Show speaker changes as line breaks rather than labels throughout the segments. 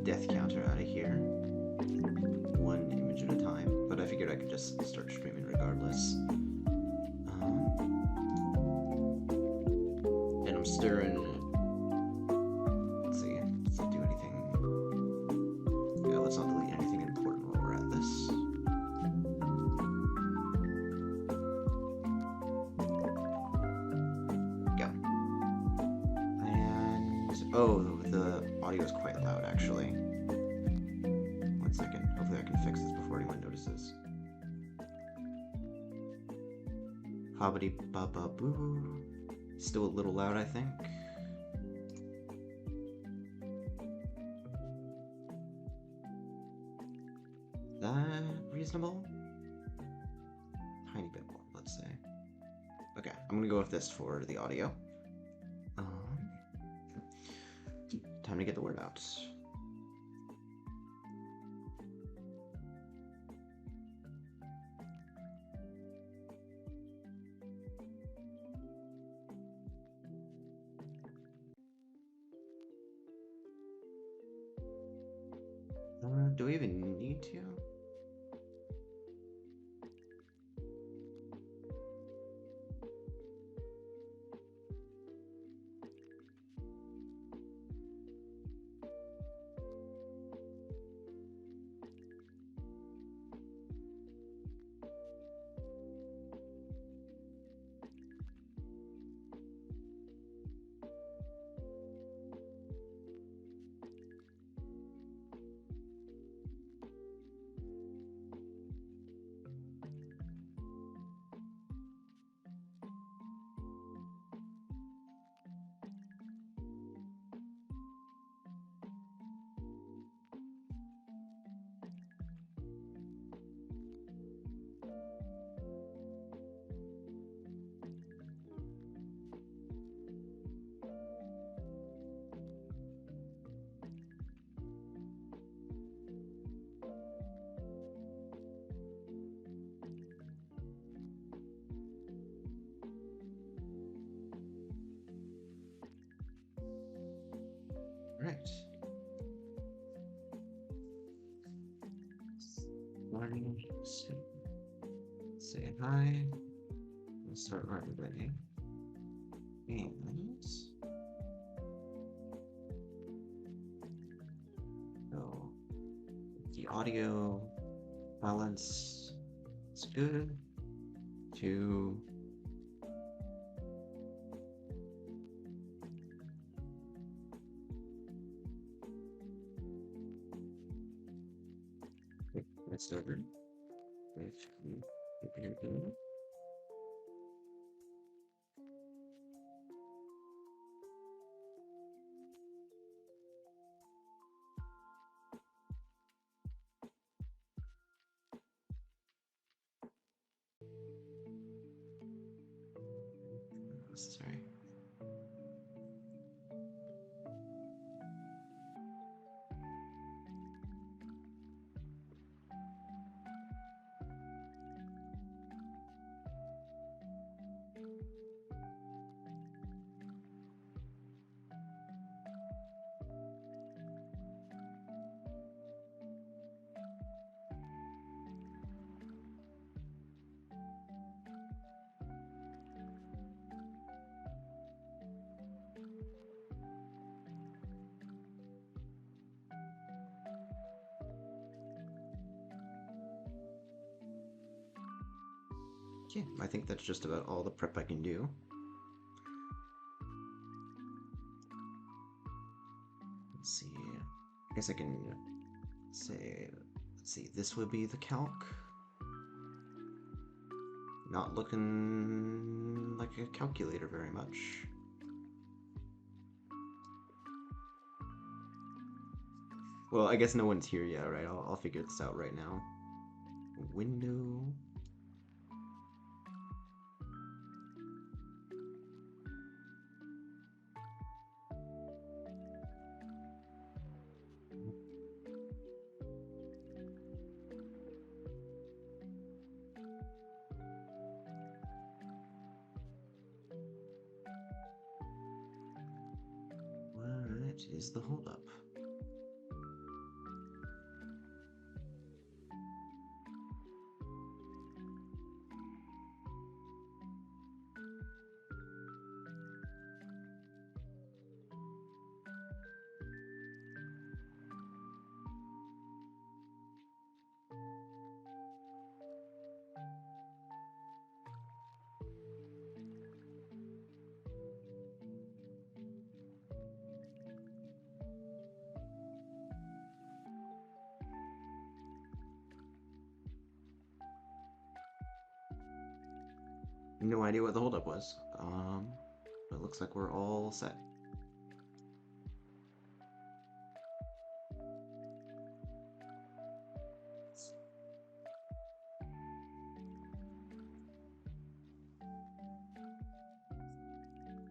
death counter out of here. One image at a time, but I figured I could just start streaming regardless. And I'm stirring. Let's see. Does it do anything? Yeah, let's not delete anything important while we're at this. Go. And oh, the audio is quite loud actually. 1 second. Hopefully I can fix this before anyone notices. Hobbity ba ba boo. Still a little loud, I think. That reasonable? Tiny bit more, let's say. Okay, I'm gonna go with this for the audio. Time to get the word out. Do we even need to? Right. Morning. Say hi. Let's start right away. And so the audio balance is good. To let's over. Sorry. Yeah, I think that's just about all the prep I can do. Let's see. I guess I can say, let's see, this would be the calc. Not looking like a calculator very much. Well, I guess no one's here yet, right? I'll figure this out right now. Window. What is the holdup? No idea what the holdup was. But it looks like we're all set.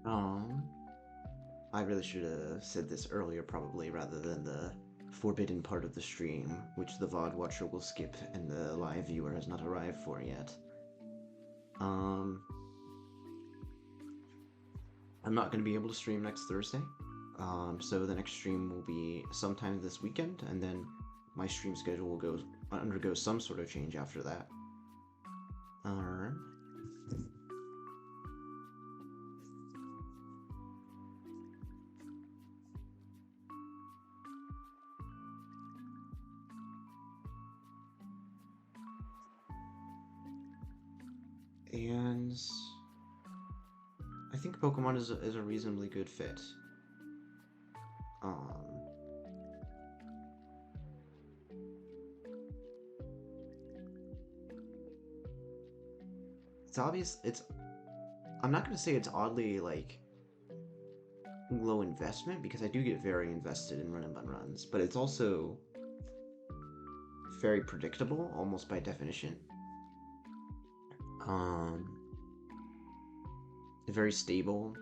Um, I really should have said this earlier, probably, rather than the forbidden part of the stream, which the VOD watcher will skip and the live viewer has not arrived for yet. Um, I'm not going to be able to stream next Thursday. So the next stream will be sometime this weekend, and then my stream schedule will undergo some sort of change after that. Alright. And I think Pokemon is a reasonably good fit. Um, it's obvious. I'm not gonna say it's oddly like low investment because I do get very invested in run and bun runs, but it's also very predictable almost by definition. Um, very stable.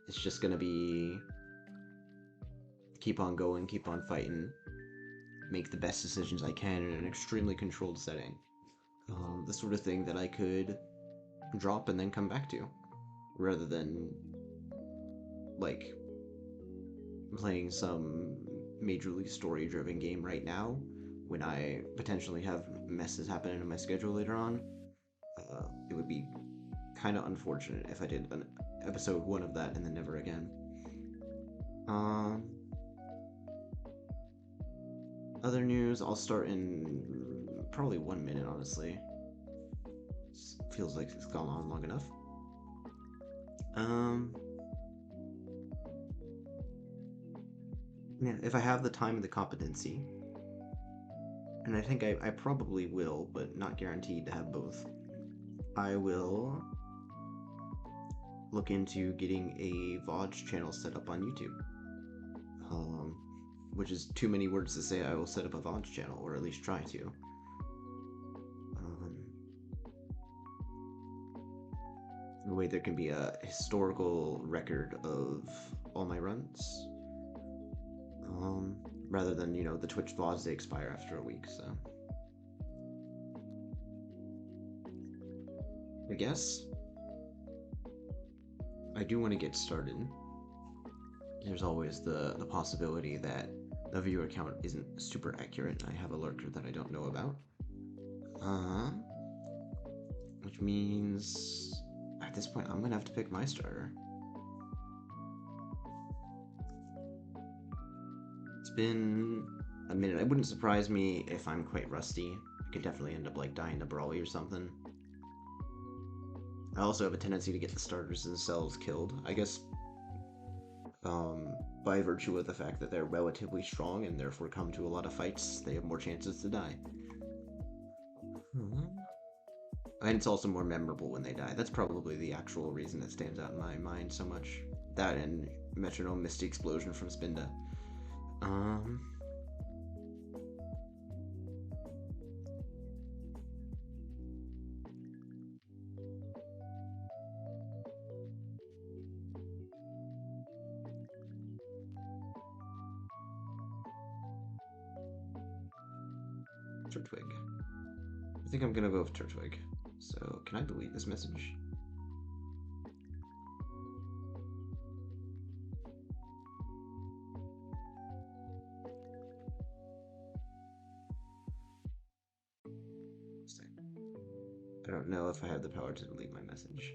It's just gonna be keep on going, keep on fighting, make the best decisions I can in an extremely controlled setting. The sort of thing that I could drop and then come back to, rather than like playing some majorly story-driven game right now when I potentially have messes happening in my schedule later on. It would be kind of unfortunate if I did an episode 1 of that and then never again. Um, Other news, I'll start in probably 1 minute, honestly. Feels like it's gone on long enough. Yeah, if I have the time and the competency, and I think I probably will, but not guaranteed to have both, I will look into getting a VOD channel set up on YouTube. Which is too many words to say I will set up a VOD channel, or at least try to. The way there can be a historical record of all my runs. Rather than, the Twitch VODs, they expire after a week, so. I guess I do want to get started. There's always the possibility that the viewer count isn't super accurate and I have a lurker that I don't know about. Which means at this point I'm gonna have to pick my starter. It's been a minute. It wouldn't surprise me if I'm quite rusty. I could definitely end up like dying to Brawly or something. I also have a tendency to get the starters themselves killed. I guess by virtue of the fact that they're relatively strong and therefore come to a lot of fights, they have more chances to die. And it's also more memorable when they die. That's probably the actual reason it stands out in my mind so much. That and Metronome Misty Explosion from Spinda. Turtwig. I think I'm gonna go with Turtwig. So, can I delete this message? I don't know if I have the power to delete my message.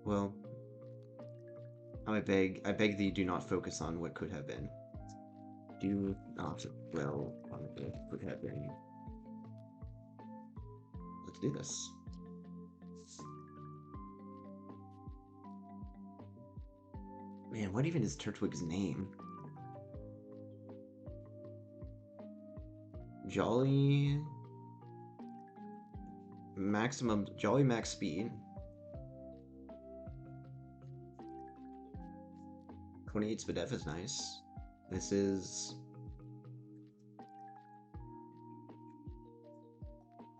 Well, I beg thee, do not focus on what could have been. Do not dwell on what could have been. Let's do this. Man, what even is Turtwig's name? Jolly Jolly max speed. 28 Spadef is nice. This is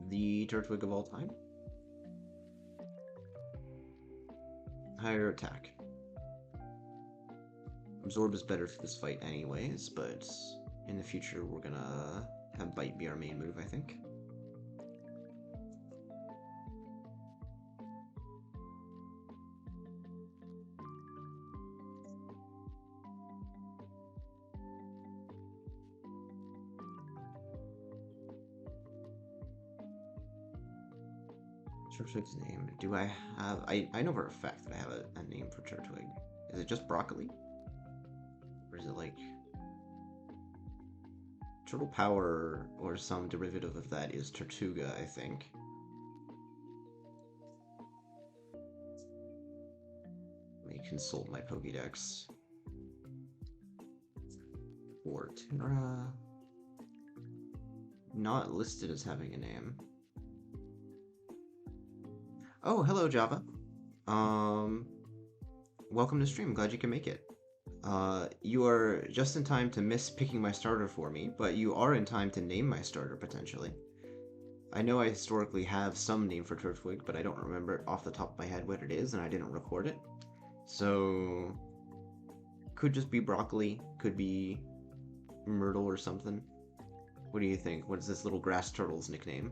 the Turtwig of all time. Higher attack. Absorb is better for this fight anyways, but in the future we're gonna have Bite be our main move, I think. Turtwig's name. Do I have... I know for a fact that I have a name for Turtwig. Is it just Broccoli? Or is it like... Turtle Power or some derivative of that is Tortuga, I think. Let me consult my Pokédex. Fortuna... Not listed as having a name. Oh, hello, Java. Welcome to stream. Glad you can make it. You are just in time to miss picking my starter for me, but you are in time to name my starter, potentially. I know I historically have some name for Turtwig, but I don't remember off the top of my head what it is, and I didn't record it. So... could just be Broccoli, could be Myrtle or something. What do you think? What is this little grass turtle's nickname?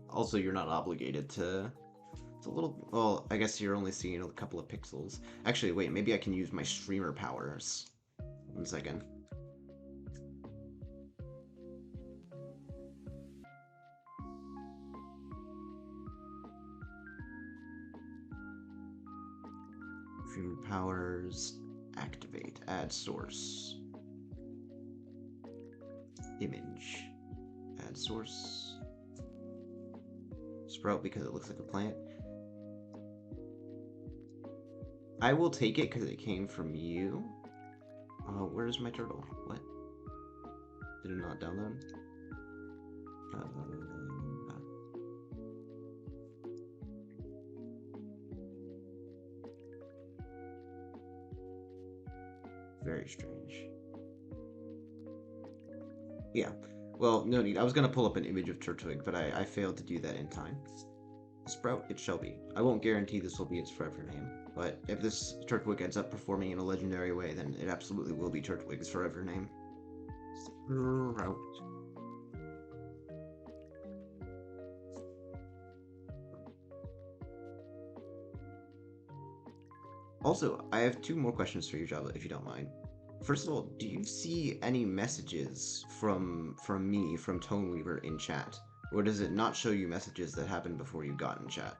Also, you're not obligated to... It's a little... Well, I guess you're only seeing a couple of pixels. Actually, wait, maybe I can use my streamer powers. 1 second. Streamer powers... Activate. Add source. Image. Add source. Sprout because it looks like a plant. I will take it because it came from you. Where's my turtle? What? Did it not download? Very strange. Yeah. Well, no need. I was going to pull up an image of Turtwig, but I failed to do that in time. Sprout, it shall be. I won't guarantee this will be its forever name, but if this Turtwig ends up performing in a legendary way, then it absolutely will be Turtwig's forever name. Sprout. Also, I have 2 more questions for you, Java, if you don't mind. First of all, do you see any messages from me, from Toneweaver, in chat? Or does it not show you messages that happened before you got in chat?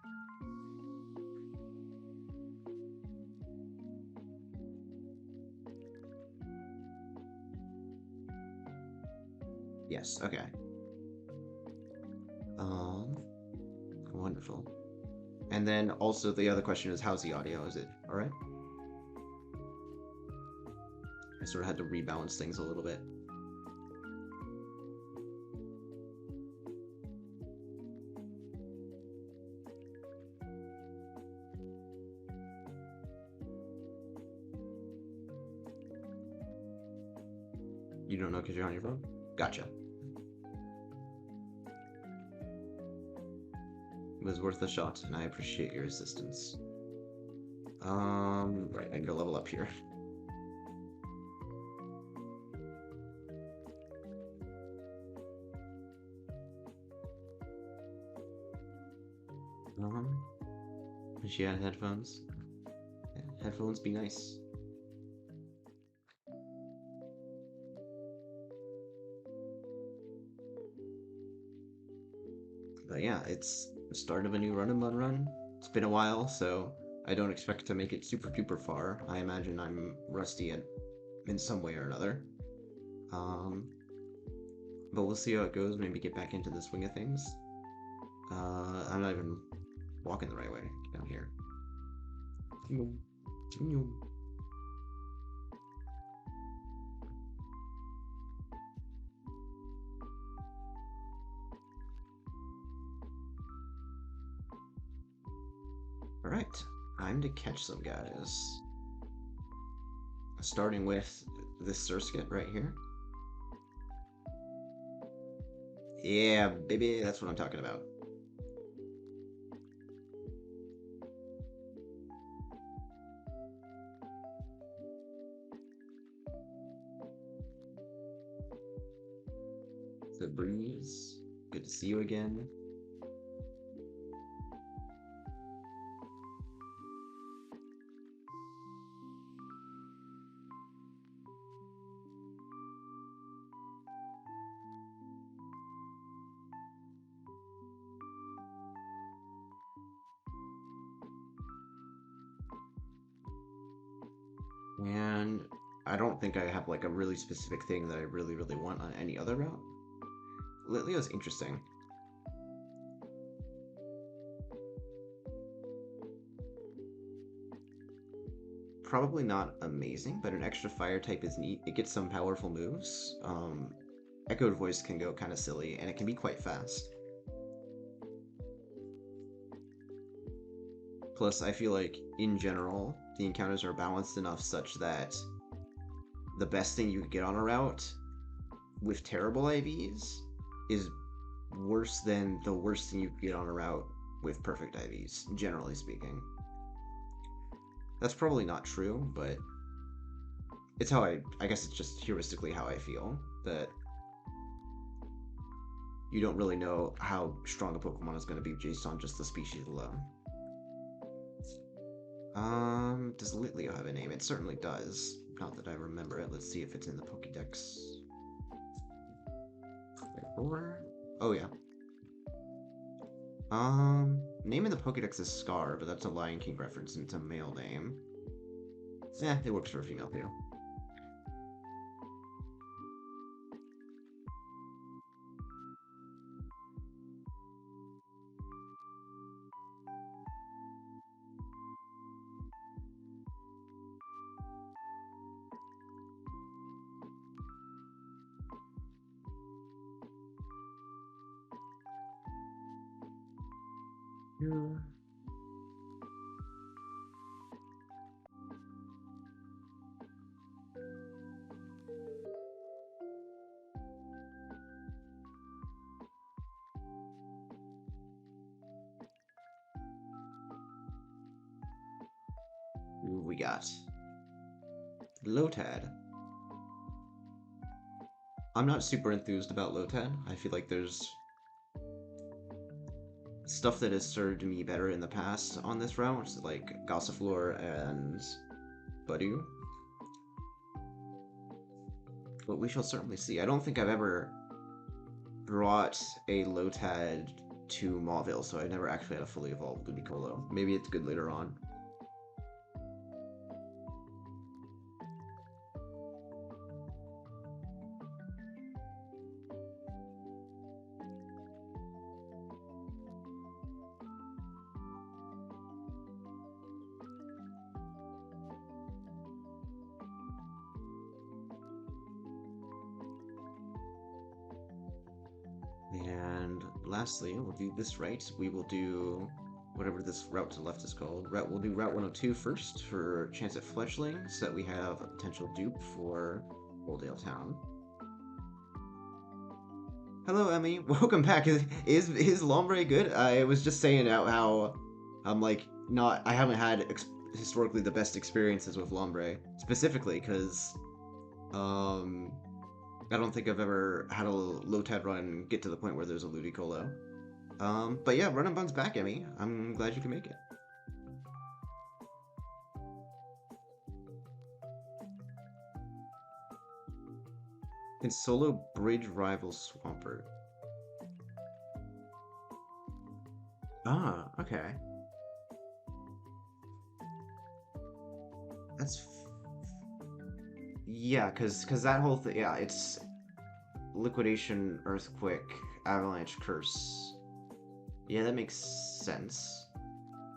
Yes, okay. Wonderful. And then also the other question is, how's the audio? Is it alright? I sort of had to rebalance things a little bit. You don't know because you're on your phone? Gotcha. It was worth a shot, and I appreciate your assistance. Right, I need to level up here. She had headphones. Yeah, headphones be nice. But yeah, it's the start of a new Run and Run run. It's been a while, so I don't expect to make it super duper far. I imagine I'm rusty in some way or another. But we'll see how it goes. Maybe get back into the swing of things. I'm not even walking the right way down here. Alright, time to catch some guys. Starting with this Surskit right here. Yeah, baby, that's what I'm talking about. The breeze. Good to see you again. And I don't think I have like a really specific thing that I really want on any other route. Litleo's interesting. Probably not amazing, but an extra fire type is neat. It gets some powerful moves. Echoed Voice can go kind of silly, and it can be quite fast. Plus, I feel like, in general, the encounters are balanced enough such that the best thing you could get on a route with terrible IVs is worse than the worst thing you could get on a route with perfect IVs, generally speaking. That's probably not true, but it's how I guess it's just heuristically how I feel, that you don't really know how strong a Pokemon is going to be based on just the species alone. Does Litleo have a name? It certainly does. Not that I remember it. Let's see if it's in the Pokédex. Oh yeah. Name in the Pokédex is Scar, but that's a Lion King reference and it's a male name. Yeah, it works for a female too. Yeah. Who we got? Lotad. I'm not super enthused about Lotad. I feel like there's stuff that has served me better in the past on this route, like Gossifleur and Budew. But we shall certainly see. I don't think I've ever brought a Lotad to Mauville, so I never actually had a fully evolved Ludicolo. Maybe it's good later on. And lastly, we'll do this right. We will do whatever this route to the left is called. We'll do Route 102 first for chance at fletchling, so that we have a potential dupe for Oldale Town. Hello, Emmy. Welcome back. Is Lombre good? I was just saying how I'm like not. I haven't had historically the best experiences with Lombre, specifically because I don't think I've ever had a Lotad run get to the point where there's a Ludicolo. But yeah, Run and Bun's back, Emmy. I'm glad you can make it. Can solo bridge rival Swampert? Ah, okay. That's yeah, cause that whole thing, yeah, it's liquidation, earthquake, avalanche, curse. Yeah, that makes sense.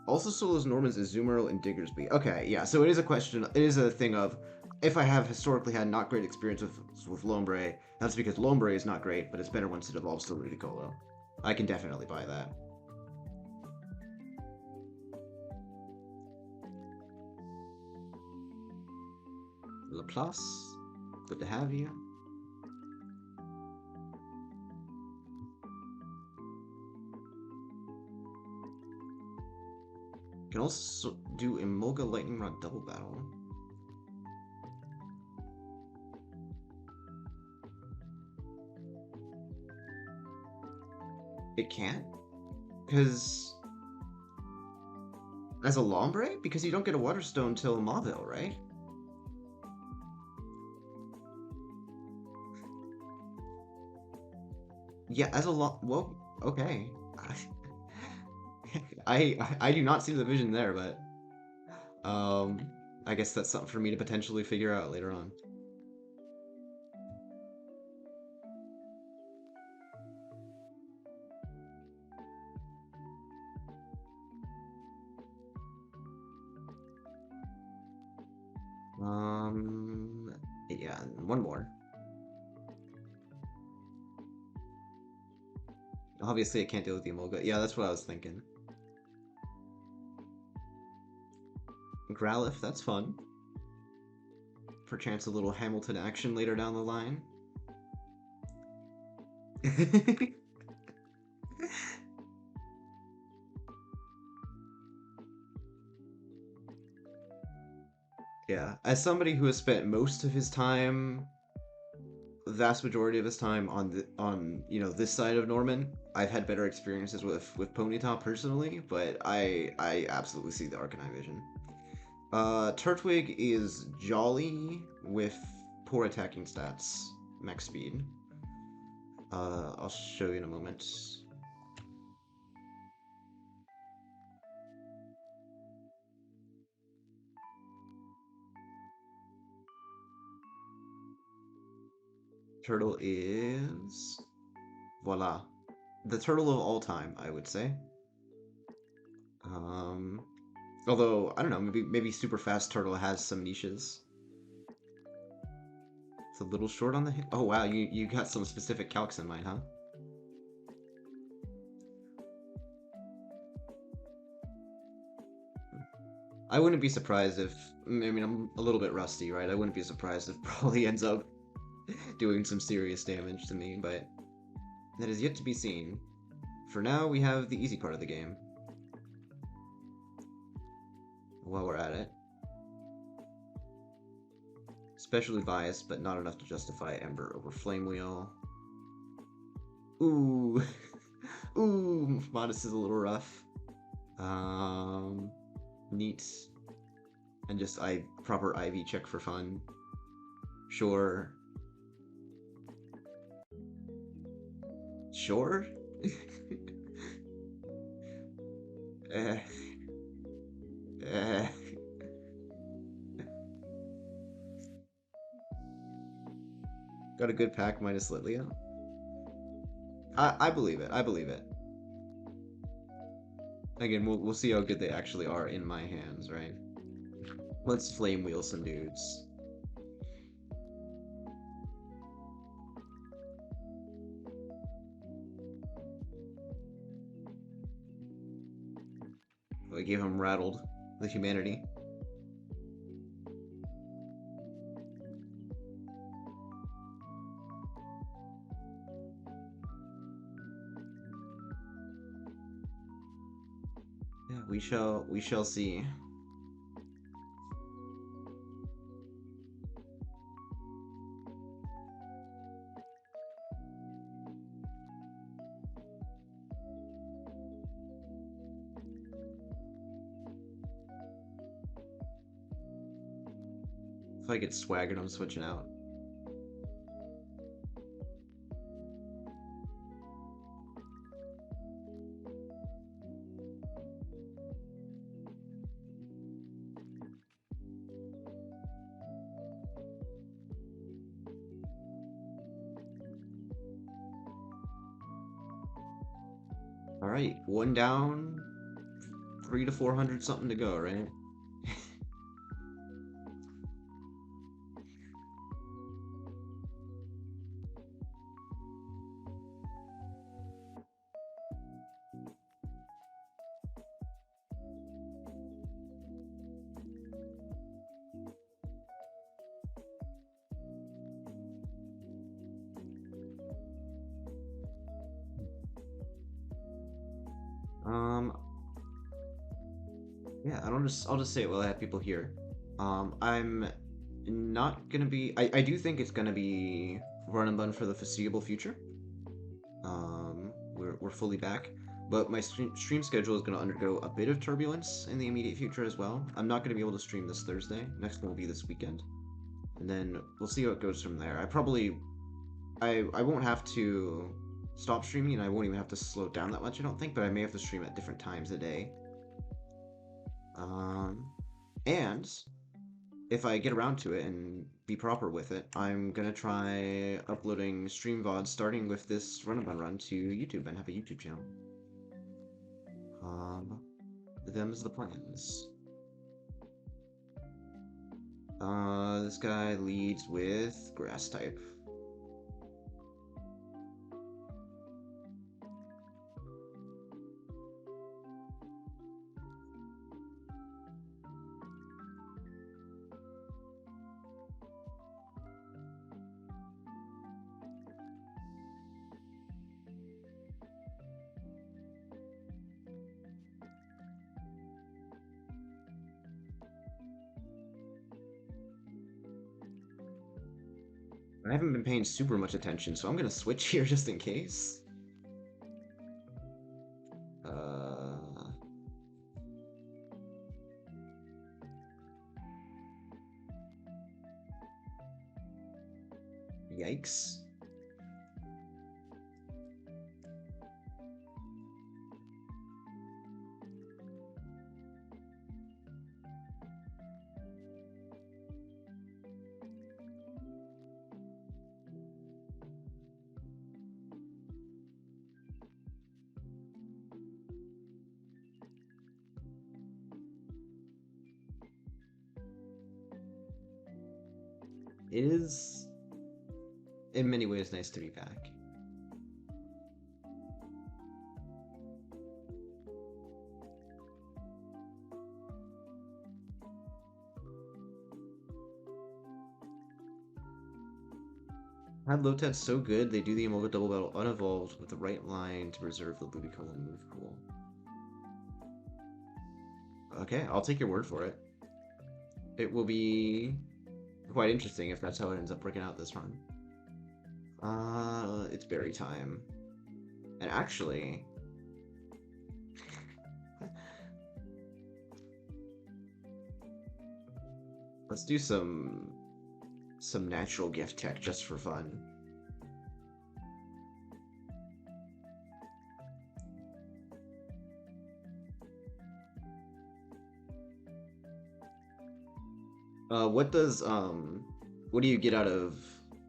Also solos Norman's Azumarill and Diggersby. Okay, yeah, so it is a question, it is a thing of, if I have historically had not great experience with Lombre, that's because Lombre is not great, but it's better once it evolves to Ludicolo. I can definitely buy that. Laplace, good to have you. Can also do Emolga Lightning Rod double battle. It can't? Because... As a Lombre? Because you don't get a Water Stone till Mauville, right? Yeah, as a well, okay. I do not see the vision there, but I guess that's something for me to potentially figure out later on. Yeah, one more. Obviously, I can't deal with the Emolga. Yeah, that's what I was thinking. Growlithe, that's fun. Perchance a little Hamilton action later down the line. Yeah, as somebody who has spent most of his time, the vast majority of his time on this side of Norman, I've had better experiences with Ponyta personally, but I absolutely see the Arcanine vision. Turtwig is jolly with poor attacking stats, max speed. I'll show you in a moment. Turtle is... Voila. The turtle of all time, I would say. Although, I don't know, maybe Super Fast Turtle has some niches. It's a little short on the hit. Oh wow, you got some specific calcs in mind, huh? I wouldn't be surprised if... I mean, I'm a little bit rusty, right? I wouldn't be surprised if Brawly ends up doing some serious damage to me, but that is yet to be seen. For now, we have the easy part of the game. While we're at it. Especially biased, but not enough to justify Ember over Flame Wheel. Ooh. Ooh, Modest is a little rough. Neat. And just proper IV check for fun. Sure. Sure? eh. Eh. Got a good pack minus Litleo. I believe it. I believe it. Again, we'll see how good they actually are in my hands, right? Let's flame wheel some dudes. I gave him rattled the humanity. Yeah, we shall see. If I get swaggered, I'm switching out. Alright, one down, 300 to 400 something to go, right? Yeah, I'll just say it while I have people here. I'm not gonna be. I do think it's gonna be run and bun for the foreseeable future. We're fully back, but my stream schedule is gonna undergo a bit of turbulence in the immediate future as well. I'm not gonna be able to stream this Thursday. Next one will be this weekend, and then we'll see how it goes from there. I won't have to stop streaming, and I won't even have to slow down that much. I don't think, but I may have to stream at different times a day. Um, and if I get around to it and be proper with it, I'm gonna try uploading stream VODs starting with this run and run to YouTube and have a YouTube channel. Um, them's the plans. This guy leads with grass type. I haven't been paying super much attention, so I'm gonna switch here just in case. Yikes. It is, in many ways, nice to be back. Had Lotad's so good, they do the Emolga double battle unevolved with the right line to preserve the Ludicolo move. Cool. Okay, I'll take your word for it. It will be quite interesting if that's how it ends up working out this run. It's berry time. And actually... let's do some natural gift tech just for fun. What do you get out of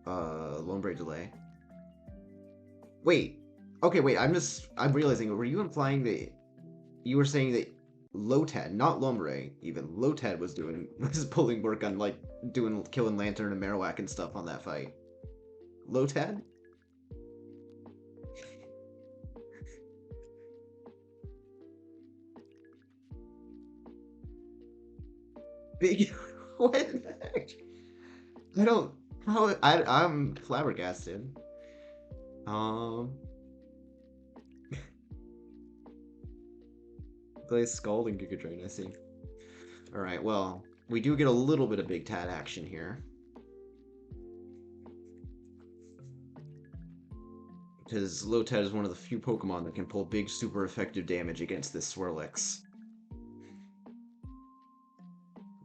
Lombre Delay? Wait. Okay, wait, I'm realizing, were you implying that you were saying that Lotad, not Lombre, even Lotad was pulling work on like killing Lantern and Marowak and stuff on that fight? Lotad? Big what the heck? I don't I'm flabbergasted. Play Scald and Giga Drain, I see. Alright, well, we do get a little bit of Big Tat action here. Because Lotad is one of the few Pokemon that can pull big, super effective damage against this Swirlix.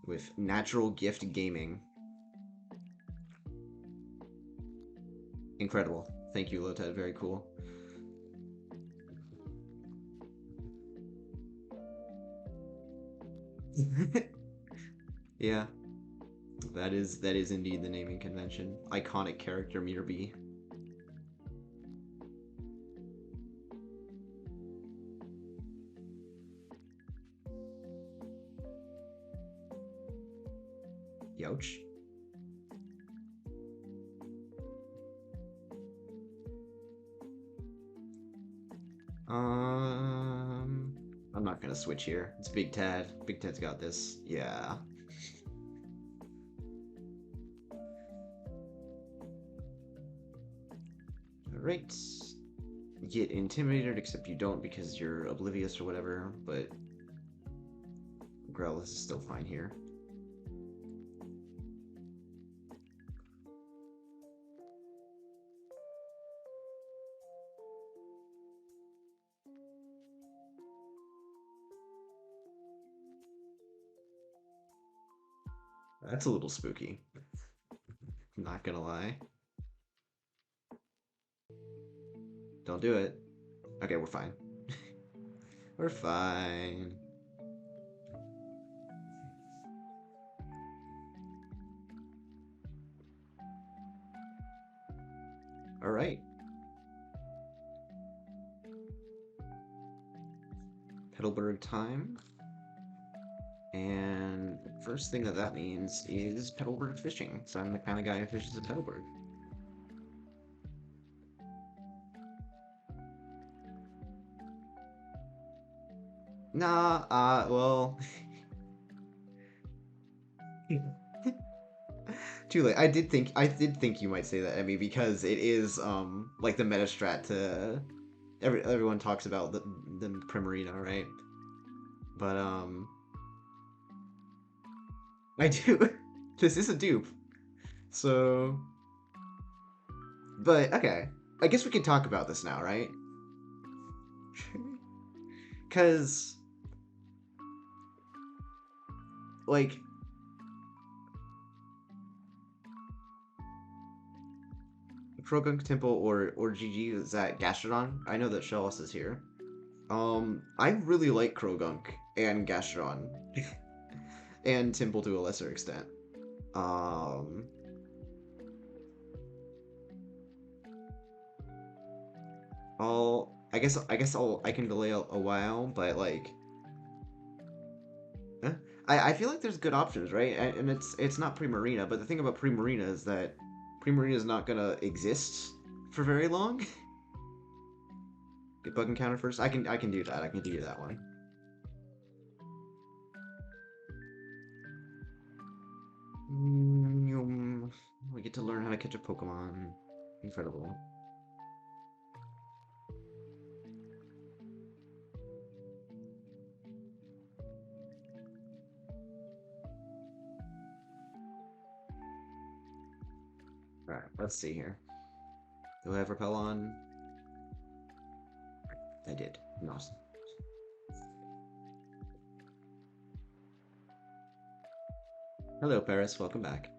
With Natural Gift Gaming. Incredible. Thank you, Lotad. Very cool. Yeah. That is indeed the naming convention. Iconic character meter B. Youch. I'm not gonna switch here. It's Big Tad. Big Tad's got this. Yeah. Alright. Get intimidated, except you don't because you're oblivious or whatever, but Growlithe is still fine here. That's a little spooky. Not gonna lie. Don't do it. Okay, we're fine. We're fine. All right. Petalburg time. And first thing that means is Petalburg fishing. So I'm the kind of guy who fishes at Petalburg. Nah, well... Too late. I did think you might say that, Emmy, because it is, like the meta strat to... Everyone talks about the Primarina, right? But, I do. This is a dupe. So... But, okay. I guess we can talk about this now, right? Because... Like... Krogunk Temple or GG is at Gastrodon. I know that Shellos is here. I really like Krogunk and Gastrodon. And Temple to a lesser extent. I can delay a while, but like I feel like there's good options, right? And it's not Primarina, but the thing about Primarina is that Primarina is not gonna exist for very long. Get bug encounter first. I can do that. I can do that one. We get to learn how to catch a Pokemon. Incredible. Alright, let's see here. Do I have Repel on? I did. Awesome. Hello, Paris. Welcome back.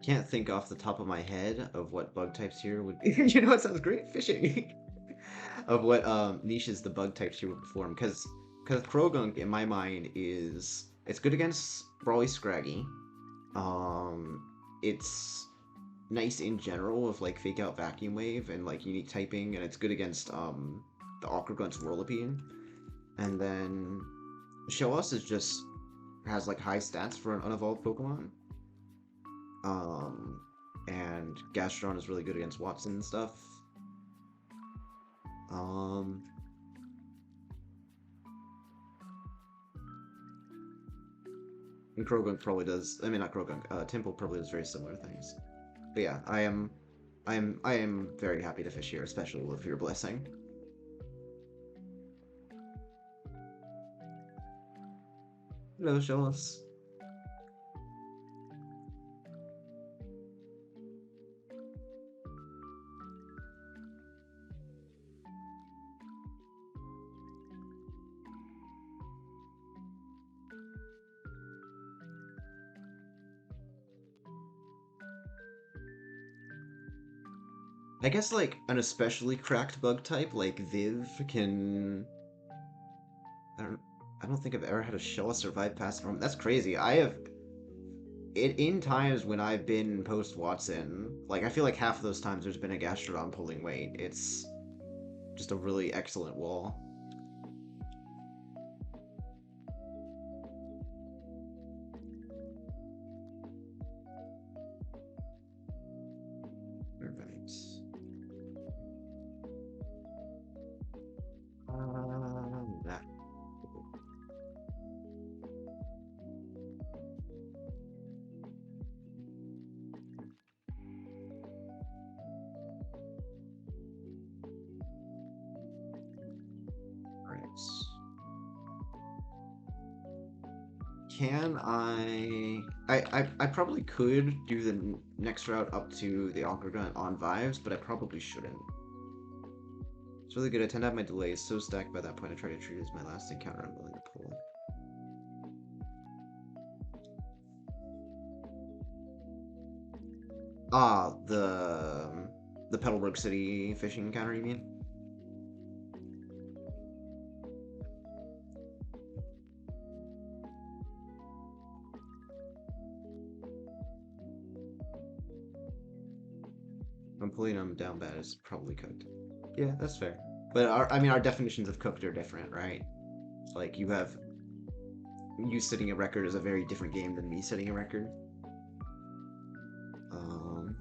Can't think off the top of my head of what bug types here would be. You know what sounds great? Fishing. Of what niches the bug types here would perform. Because Krogunk, in my mind, it's good against Brawly Scraggy. It's nice in general with like Fake Out Vacuum Wave and like unique typing, and it's good against the Awkward Grunt's Whirlipede. And then Shellos is just has like high stats for an unevolved Pokemon. And Gastron is really good against Watson and stuff. And Krogunk probably does. I mean, not Krogunk. Temple probably does very similar things. But yeah, I am very happy to fish here, especially with your blessing. Hello, Shellos. I guess like an especially cracked bug type like Viv can. I don't think I've ever had a Shellos survive past from. That's crazy. I have it in times when I've been post Watson. Like I feel like half of those times there's been a Gastrodon pulling weight. It's just a really excellent wall. Alright. That. Can I probably could do the next route up to the Octagon on Vives, but I probably shouldn't. It's really good. I tend to have my delays so stacked by that point. I try to treat it as my last encounter I'm willing to pull. Ah, the Petalburg City fishing encounter, you mean? I'm pulling them down bad. It's probably cooked. Yeah, that's fair. But I mean, our definitions of cooked are different, right? Like you setting a record is a very different game than me setting a record. Um,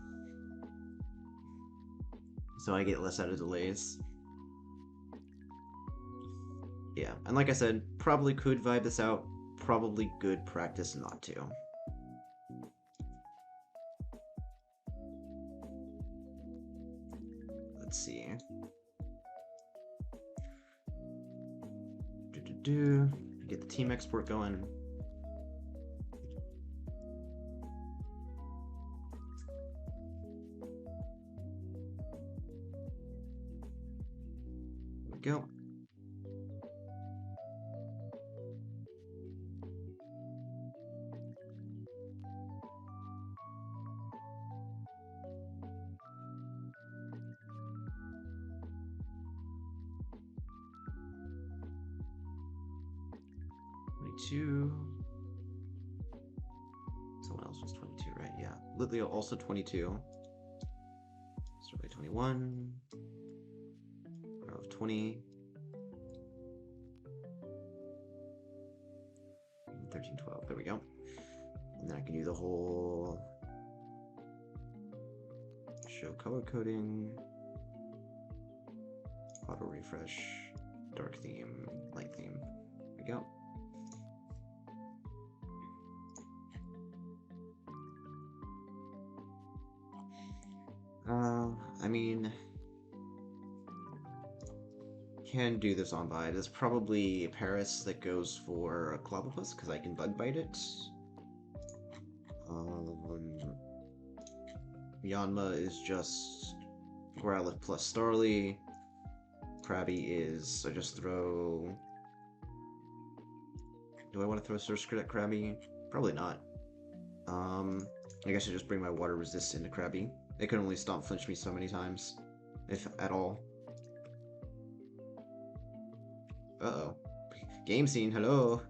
so I get less out of delays. Yeah, and like I said, probably could vibe this out. Probably good practice not to. Let's see. Get the team export going. There we go. Someone else was 22, right? Yeah. Litleo also 22. Survey 21. Row of 20. 13, 12. There we go. And then I can do the whole show color coding, auto refresh, dark theme, light theme. There we go. I mean, can do this on vibe. There's probably Paris that goes for a Clobbopus because I can bug bite it. Yanma is just Growlithe plus Starly. Krabby is, so just throw... Do I want to throw Surge Crit at Krabby? Probably not. I guess I just bring my Water Resist into Krabby. It can only Stomp Flinch me so many times, if at all. Uh-oh. Game scene, hello!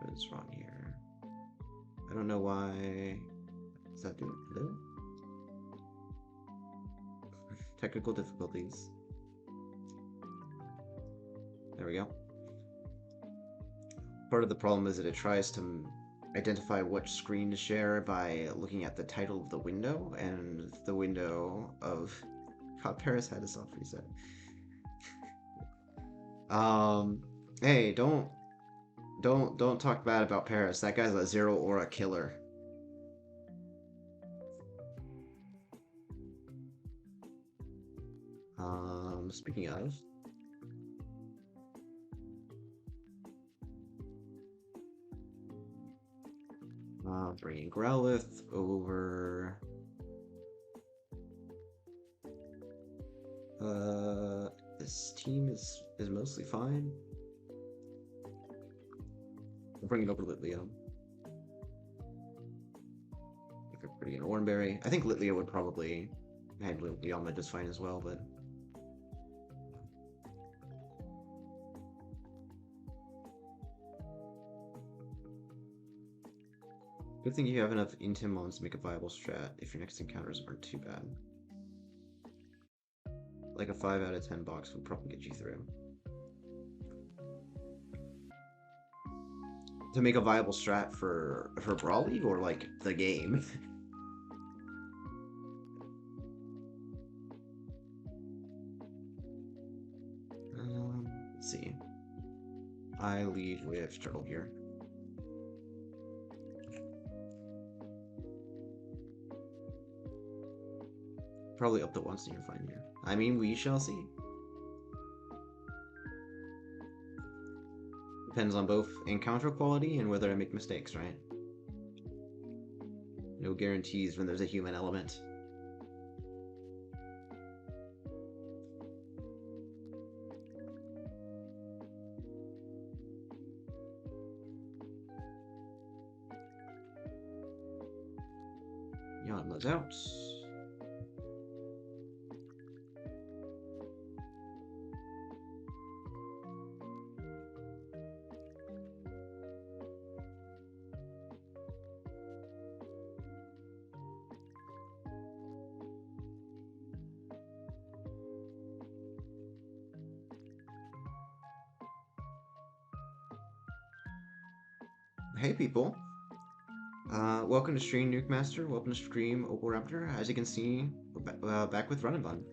What is wrong here? I don't know why... Is that doing... Hello? Technical difficulties. There we go. Part of the problem is that it tries to identify which screen to share by looking at the title of the window, and the window of... God, Paris had a soft reset. Hey, don't talk bad about Paris. That guy's a zero aura killer. Speaking of, bringing Growlithe over. This team is mostly fine. I'm bringing over Litleo. If they're bringing Oranberry, I think Litleo would probably handle Yama just fine as well, but. Good thing you have enough Intimons to make a viable strat if your next encounters aren't too bad. Like a 5 out of 10 box would probably get you through. To make a viable strat for Brawl League or like the game? Let's see. I lead with Turtle here. Probably up to once in your fine year. I mean, we shall see. depends on both encounter quality and whether I make mistakes, right? No guarantees when there's a human element. Yawn those out. Hey people, welcome to stream Nuke Master, welcome to stream Opal Raptor. As you can see, we're back with Run and Bun.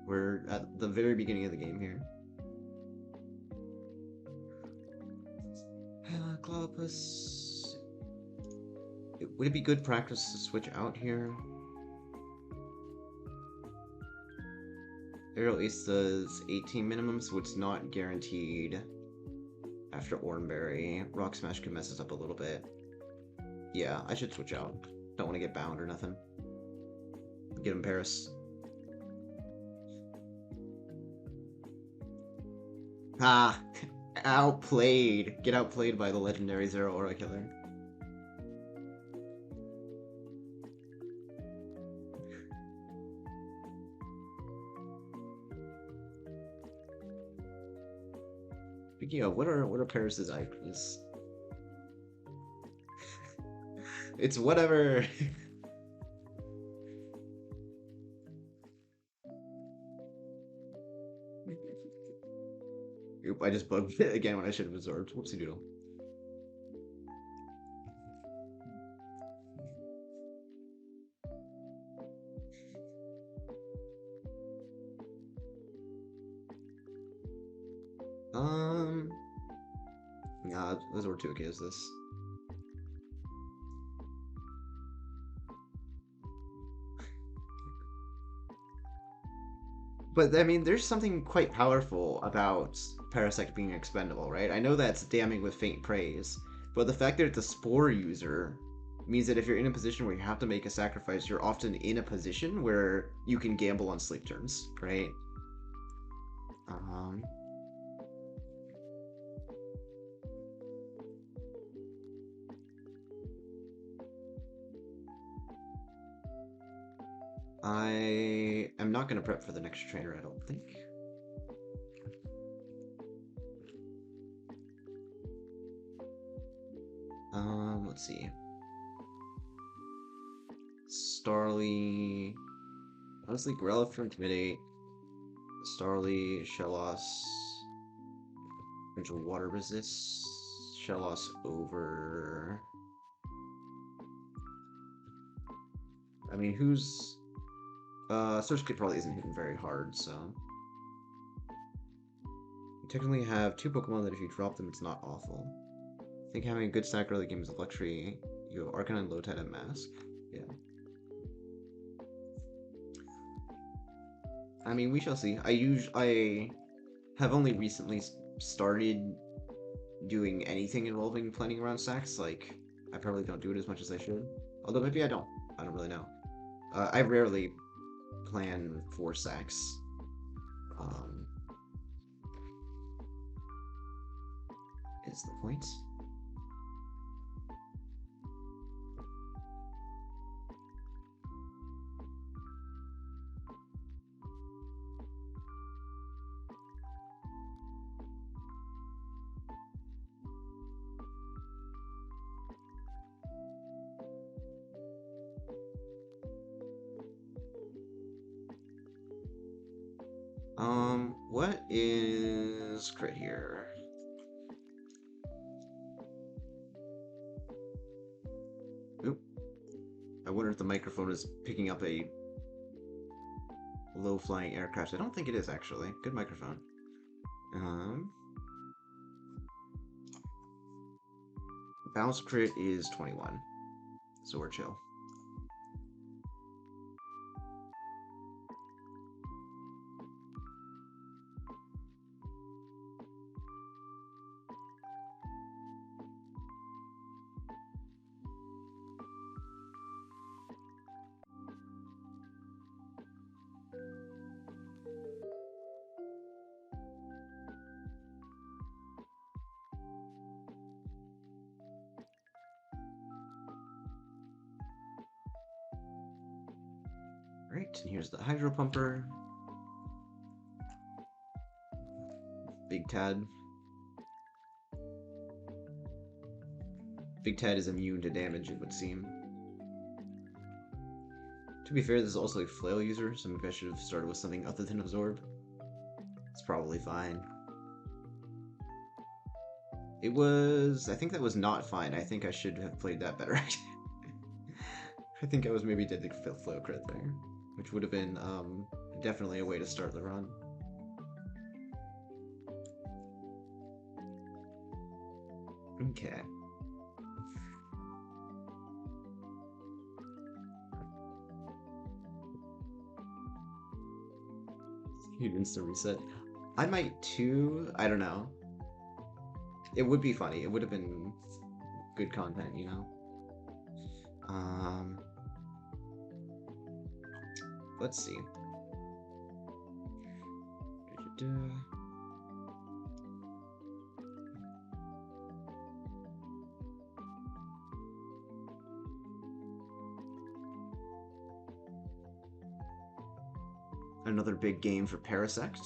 We're at the very beginning of the game here. Clopus. Would it be good practice to switch out here? Aerial Ace does 18 minimum, so it's not guaranteed. After Oranberry, Rock Smash could mess us up a little bit. Yeah, I should switch out. Don't want to get bound or nothing. Get him Paris. Ah! Outplayed! Get outplayed by the legendary Zero Aura Killer. Speaking of, what are Paris's items? It's whatever. Oop, I just bugged it again when I should have absorbed. Whoopsie doodle. Yeah, those were 2 okay as this. But, I mean, there's something quite powerful about Parasect being expendable, right? I know that's damning with faint praise, but the fact that it's a Spore user means that if you're in a position where you have to make a sacrifice, you're often in a position where you can gamble on sleep turns, right? I am not going to prep for the next trainer, I don't think. Let's see. Starly... Honestly, Grella for Intimidate. Starly, Shellos... Potential Water Resist. Shellos over... I mean, who's... Surge Kid probably isn't hitting very hard, so... You technically have 2 Pokemon that if you drop them, it's not awful. I think having a good stack early game is a luxury. You have Arcanine, Lotad, and Mask. Yeah. I mean, we shall see. I have only recently started doing anything involving planning around stacks. Like, I probably don't do it as much as I should. Although maybe I don't. I don't really know. I rarely plan for stacks. Is the point. What is crit here? Oop. I wonder if the microphone is picking up a low-flying aircraft. I don't think it is, actually. Good microphone. Bounce crit is 21, so we're chill. Alright, and here's the hydro pumper. Big Tad. Big Tad is immune to damage, it would seem. To be fair, this is also a flail user, so maybe I should have started with something other than absorb. It's probably fine. It was... I think that was not fine. I think I should have played that better. I think I was maybe dead to flail crit there, which would have been definitely a way to start the run. Okay. You'd instant reset. I might too. I don't know. It would be funny. It would have been good content, you know? Let's see. Another big game for Parasect,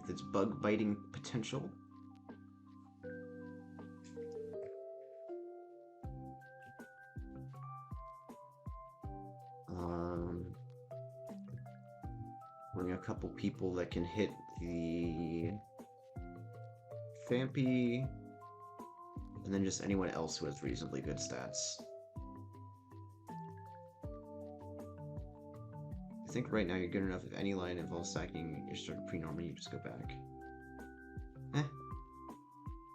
with its bug-biting potential. Bring a couple people that can hit the Fampy, and then just anyone else who has reasonably good stats. I think right now you're good enough if any line involves sacking your starter pre-normal, you just go back.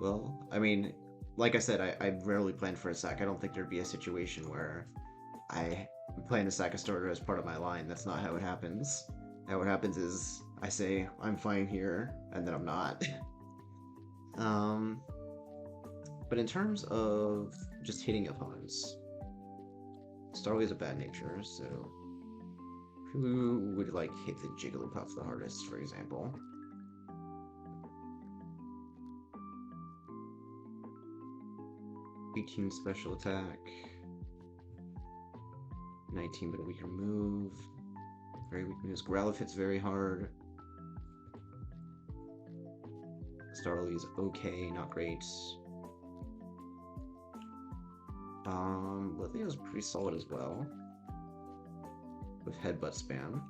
Well, I mean, like I said, I rarely plan for a sack. I don't think there'd be a situation where I plan to sack a starter as part of my line. That's not how it happens. How it happens is I say, I'm fine here, and then I'm not. But in terms of just hitting opponents, Starly is a bad nature, so who would like hit the Jigglypuff the hardest, for example? $18 special attack, 19 but a weaker move. Very weak moves. Growlithe hits very hard. Starly is okay, not great. Lithia is pretty solid as well, with headbutt spam.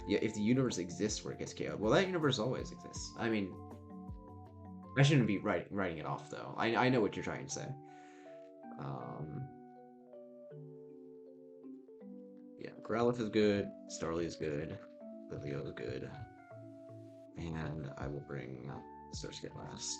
Yeah, if the universe exists where it gets KO'd, well, that universe always exists. I mean, I shouldn't be writing it off though. I know what you're trying to say. Yeah, Growlithe is good, Starly is good, Lithia is good, and I will bring Surskit last.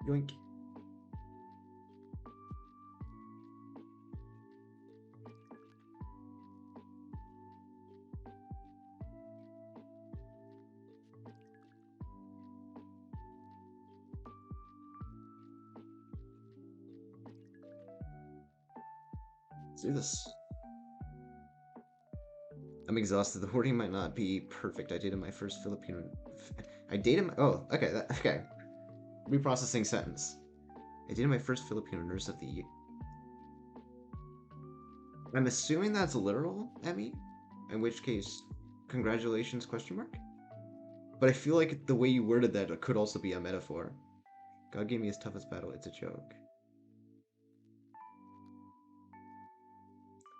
Yoink. Let's do this. I'm exhausted. The hoarding might not be perfect. I dated my first Filipino... I dated my... Oh, okay, okay. Reprocessing sentence. I dated my first Filipino nurse of the year. I'm assuming that's literal, Emmy? In which case, congratulations, question mark? But I feel like the way you worded that it could also be a metaphor. God gave me his toughest battle, it's a joke.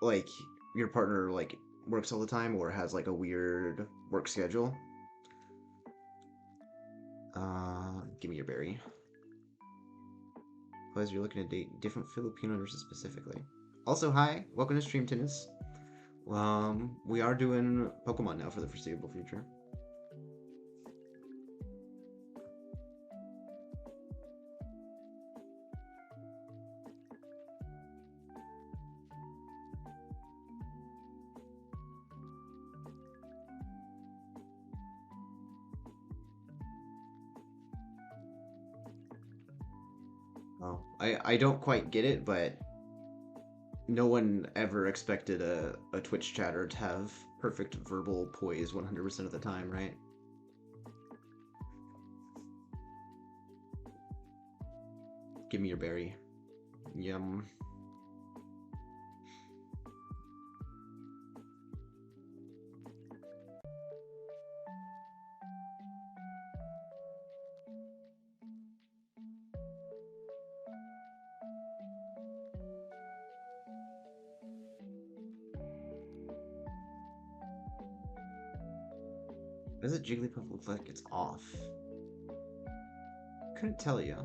Like, your partner, like, works all the time or has, like, a weird work schedule. Give me your berry. Plus, you're looking to date different Filipino nurses specifically. Also, hi, welcome to Stream Tennis. We are doing Pokemon now for the foreseeable future. Oh, I don't quite get it, but No one ever expected a Twitch chatter to have perfect verbal poise 100% of the time, right? Give me your berry. Yum. Does it Jigglypuff look like it's off? Couldn't tell you.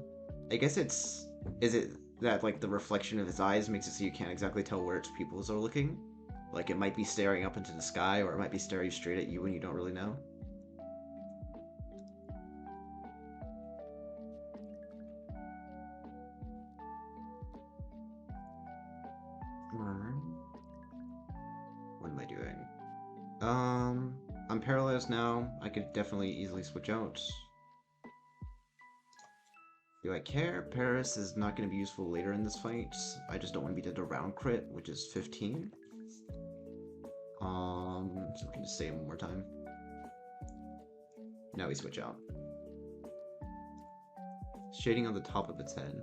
I guess it's... Is it that, like, the reflection of its eyes makes it so you can't exactly tell where its pupils are looking? Like, it might be staring up into the sky, or it might be staring straight at you and you don't really know? Alright. What am I doing? I'm paralyzed now. I could definitely easily switch out. Do I care? Paris is not going to be useful later in this fight. I just don't want to be dead to round crit, which is 15. So we can just say it one more time. Now we switch out. Shading on the top of its head.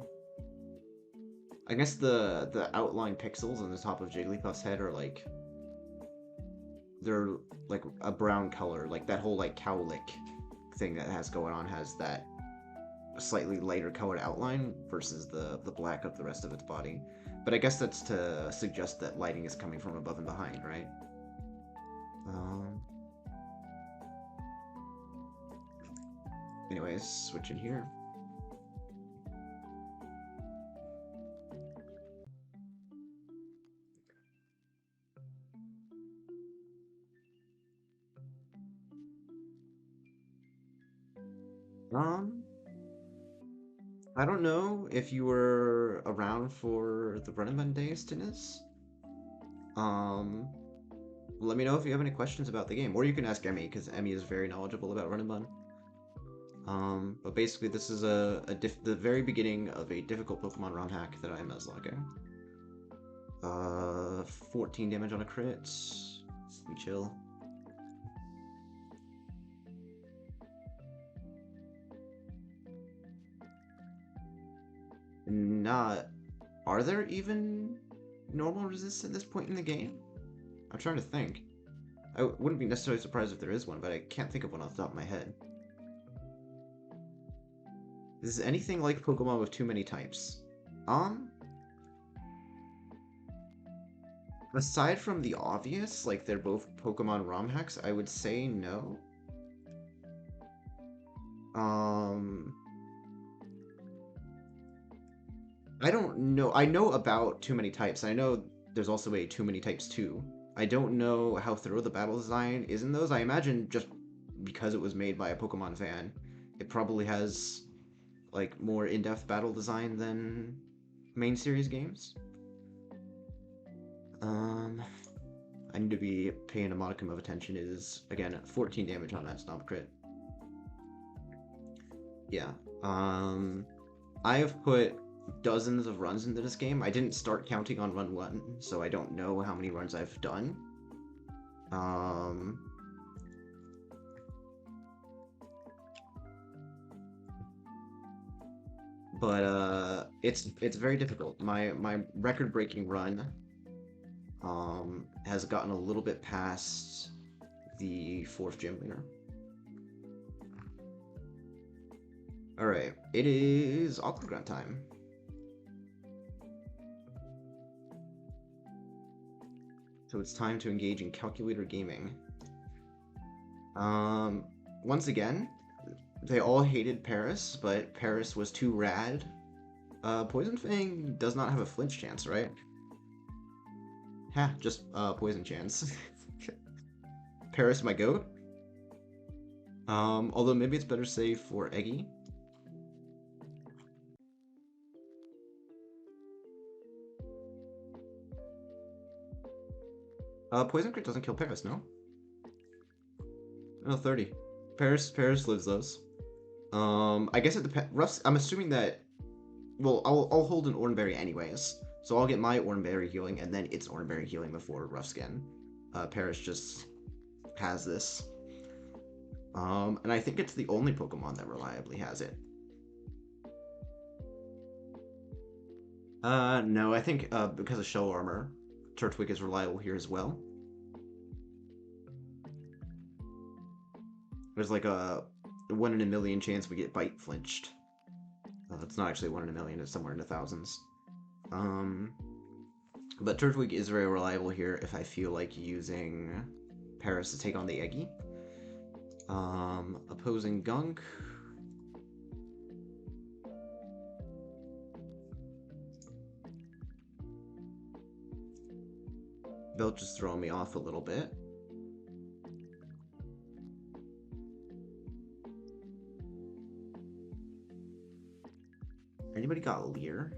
I guess the outline pixels on the top of Jigglypuff's head are like... They're like a brown color. Like that whole like cowlick thing that it has going on has that slightly lighter colored outline versus the black of the rest of its body. But I guess that's to suggest that lighting is coming from above and behind, right? Anyways, switch in here. I don't know if you were around for the Run and Gun days, Dennis. Let me know if you have any questions about the game, or you can ask Emmy, because Emmy is very knowledgeable about Run and Gun. But basically this is the very beginning of a difficult Pokemon ROM hack that I am Nuzlocking. 14 damage on a crit. We chill. Not... Are there even normal resists at this point in the game? I'm trying to think. I wouldn't be necessarily surprised if there is one, but I can't think of one off the top of my head. Is anything like Pokemon with too many types? Aside from the obvious, like they're both Pokemon ROM hacks, I would say no. I don't know. I know about too many types. I know there's also a too many types too. I don't know how thorough the battle design is in those. I imagine just because it was made by a Pokemon fan, it probably has like more in-depth battle design than main series games. I need to be paying a modicum of attention. It is again 14 damage on that stomp crit. Yeah. I have put dozens of runs into this game. I didn't start counting on run 1, so I don't know how many runs I've done. But it's very difficult. My record-breaking run has gotten a little bit past the 4th gym leader. Alright, it is Aqua Grunt time. So it's time to engage in calculator gaming. Once again, they all hated Paris, but Paris was too rad. Poison Fang does not have a flinch chance, right? Ha, just poison chance. Paris, my goat. Although maybe it's better saved for Eggy. Poison Crit doesn't kill Paris, no? No, 30. Paris lives those. I guess it depends. I'm assuming that... Well, I'll hold an Oranberry anyways. So I'll get my Oranberry healing, and then it's Oranberry healing before Rough Skin. Paris just has this. And I think it's the only Pokemon that reliably has it. No, I think because of Shell Armor, Turtwig is reliable here as well. There's like a 1 in a million chance we get Bite flinched. It's not actually 1 in a million, it's somewhere in the thousands. But Turtwig is very reliable here if I feel like using Paris to take on the Eggy. Opposing Gunk. Belch is throwing me off a little bit. Anybody got Leer?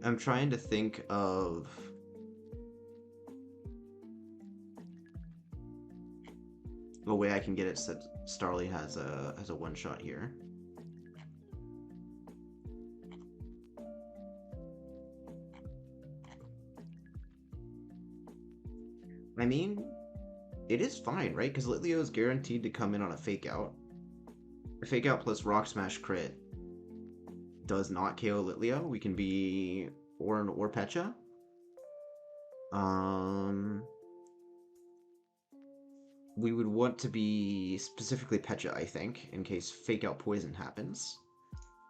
I'm trying to think of a way I can get it so Starly has a one shot here. I mean, it is fine, right? Because Litleo is guaranteed to come in on a fake out. A fake out plus Rock Smash crit does not KO Litleo. We can be Oran or Pecha. We would want to be specifically Pecha, I think, in case fake out poison happens.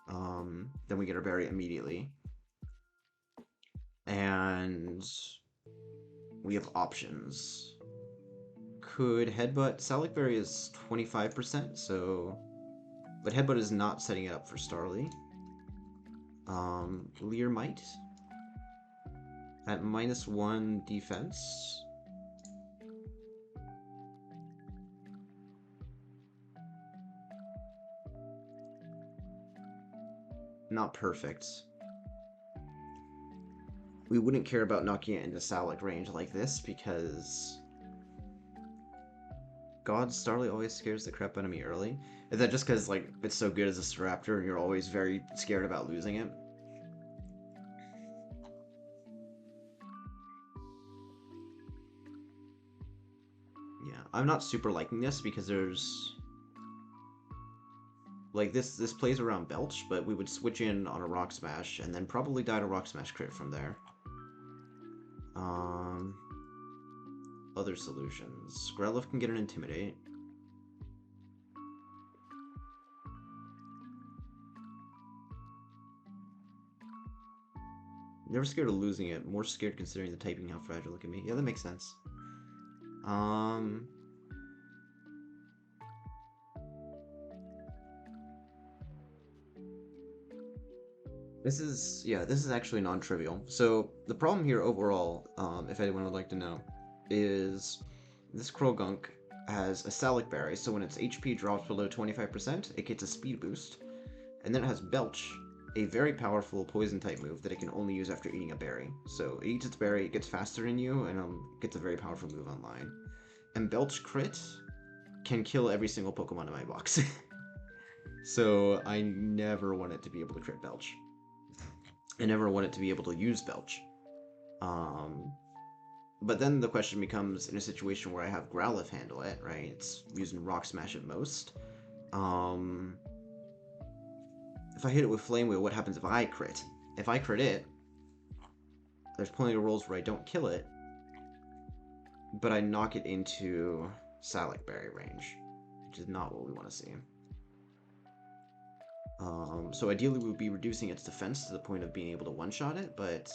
Then we get our berry immediately. And we have options. Could Headbutt... Salic Berry is 25%, so... But Headbutt is not setting it up for Starly. Leer might. At -1 defense. Not perfect. We wouldn't care about knocking it into Salic range like this because... God, Starly always scares the crap out of me early. Is that just because, like, it's so good as a Staraptor and you're always very scared about losing it? Yeah, I'm not super liking this because there's... Like, this plays around Belch, but we would switch in on a Rock Smash and then probably die to Rock Smash crit from there. Other solutions. Growlithe can get an Intimidate. Never scared of losing it, more scared considering the typing how fragile it can be. Yeah, that makes sense. This is actually non-trivial. So, the problem here overall, if anyone would like to know, is this Krogunk has a Salic Berry, so when its HP drops below 25%, it gets a speed boost. And then it has Belch, a very powerful poison-type move that it can only use after eating a berry. So, it eats its berry, it gets faster than you, and gets a very powerful move online. And Belch Crit can kill every single Pokemon in my box. So, I never want it to be able to crit Belch. I never want it to be able to use Belch. But then the question becomes, in a situation where I have Growlithe handle it, right? It's using Rock Smash at most. If I hit it with Flame Wheel, what happens if I crit? If I crit it, there's plenty of rolls where I don't kill it, but I knock it into Salic Berry range, which is not what we want to see. So ideally we would be reducing its defense to the point of being able to one-shot it, but...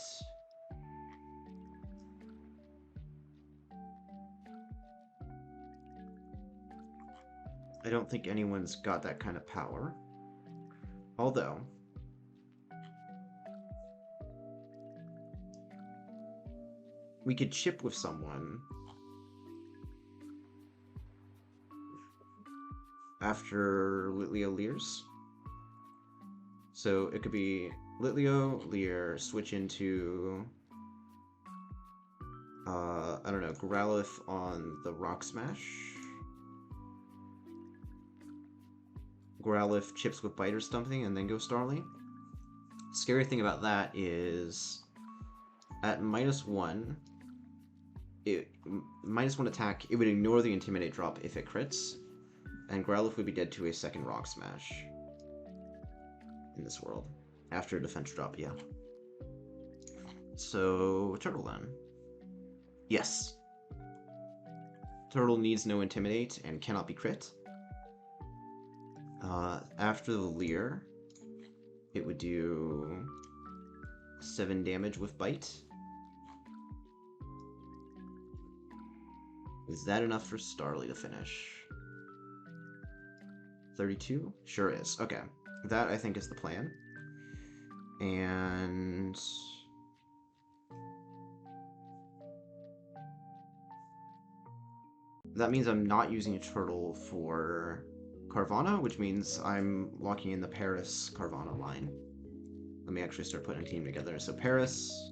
I don't think anyone's got that kind of power. Although... we could chip with someone after Litleo Leers. So it could be Litleo, Leer, switch into, I don't know, Growlithe on the Rock Smash. Growlithe chips with Bite or something, and then go Starly. Scary thing about that is at -1, -1 attack, it would ignore the Intimidate drop if it crits, and Growlithe would be dead to a second Rock Smash in this world. After a defense drop, yeah. So, Turtle then. Yes. Turtle needs no Intimidate and cannot be crit. After the Leer, it would do 7 damage with Bite. Is that enough for Starly to finish? 32? Sure is. Okay. That, I think, is the plan. And... that means I'm not using a Turtle for Carvana, which means I'm locking in the Paris-Carvana line. Let me actually start putting a team together. So Paris...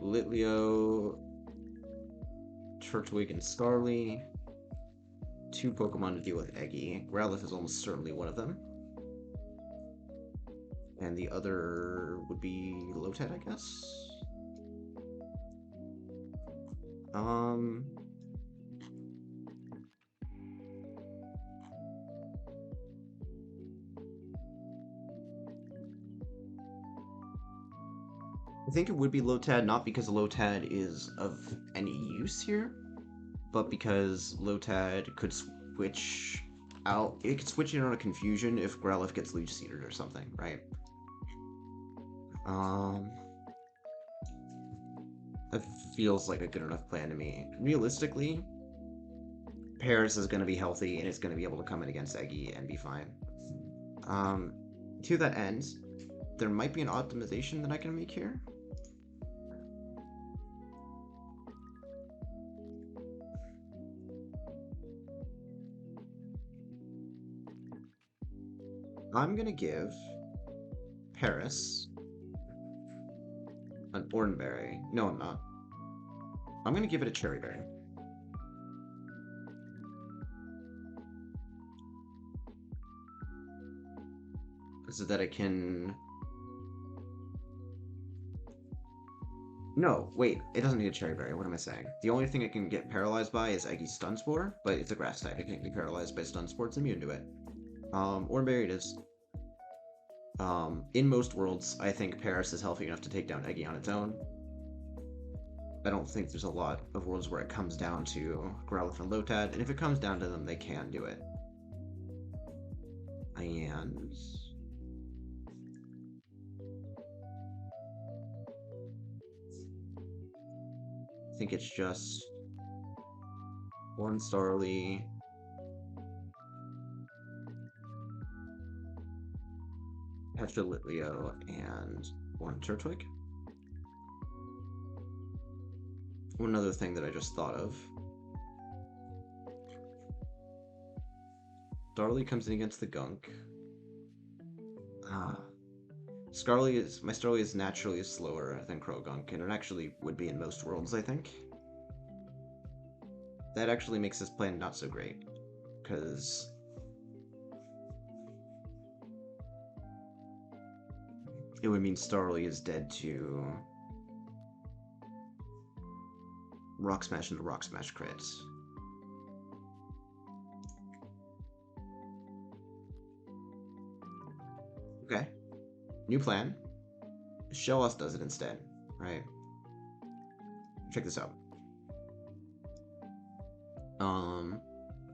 Litleo, Turtwig, and Starly. 2 Pokemon to deal with Eggy. Growlithe is almost certainly one of them. And the other would be Lotad, I guess? I think it would be Lotad, not because Lotad is of any use here, but because Lotad could switch out. It could switch in on a Confusion if Growlithe gets Leech Seeded or something, right? That feels like a good enough plan to me. Realistically, Paris is going to be healthy and is going to be able to come in against Eggy and be fine. To that end, there might be an optimization that I can make here. I'm gonna give Paris an Oranberry. No, I'm not. I'm gonna give it a Cherry Berry. So that it can... No, wait, it doesn't need a Cherry Berry. What am I saying? The only thing it can get paralyzed by is Eggy's Stun Spore, but it's a grass type. It can't be paralyzed by Stun Spore. It's immune to it. Oranberry it is. In most worlds, I think Paris is healthy enough to take down Eggy on its own. I don't think there's a lot of worlds where it comes down to Growlithe and Lotad, and if it comes down to them, they can do it. And... I think it's just... one Starly... Petra Litleo, and 1 Turtwig. One other thing that I just thought of. Starly comes in against the Gunk. My Starly is naturally slower than Croagunk, and it actually would be in most worlds, I think. That actually makes this plan not so great, because... it would mean Starly is dead to Rock Smash and the Rock Smash crit. Okay. New plan. Shellos does it instead, right? Check this out.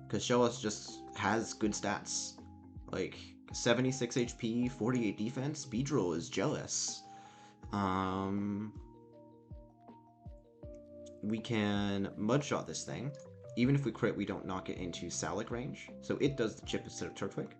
Because Shellos just has good stats. Like, 76 HP, 48 defense. Beedrill is jealous. We can Mudshot this thing. Even if we crit, we don't knock it into Salic range. So it does the chip instead of Turtwig.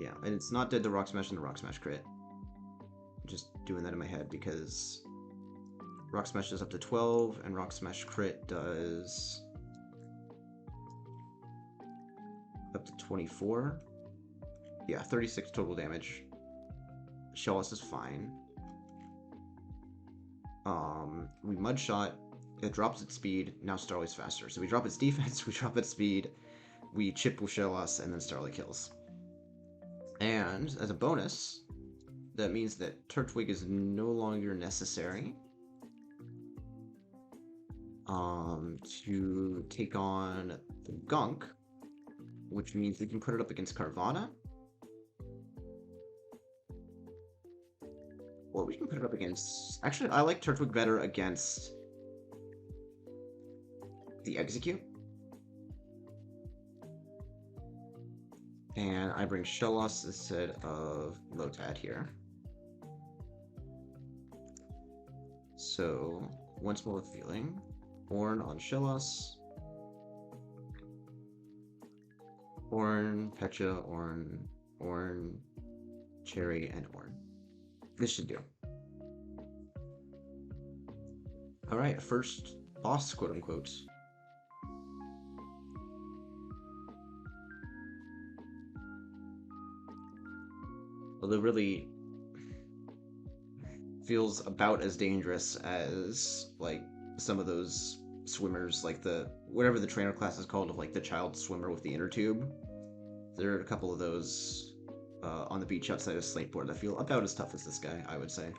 Yeah, and it's not dead to Rock Smash and the Rock Smash crit. I'm just doing that in my head because Rock Smash does up to 12, and Rock Smash crit does Up to 24. Yeah, 36 total damage. Shellos is fine. We mud shot. It drops its speed. Now Starly's faster. So we drop its defense, we drop its speed, we chip with Shellos, and then Starly kills. And as a bonus, that means that Turtwig is no longer necessary to take on the Gunk, which means we can put it up against Carvana. Or we can put it up against... Actually, I like Turtwig better against the Execute. And I bring Shellos instead of Lotad here. So, once more with Feeling. Orn on Shellos. Orn, Pecha, Orn, Cherry, and Orn. This should do. Alright, first boss, quote-unquote. Although really feels about as dangerous as, like, some of those swimmers, like whatever the trainer class is called, of like the child swimmer with the inner tube. There are a couple of those on the beach outside of Slateport that feel about as tough as this guy, I would say.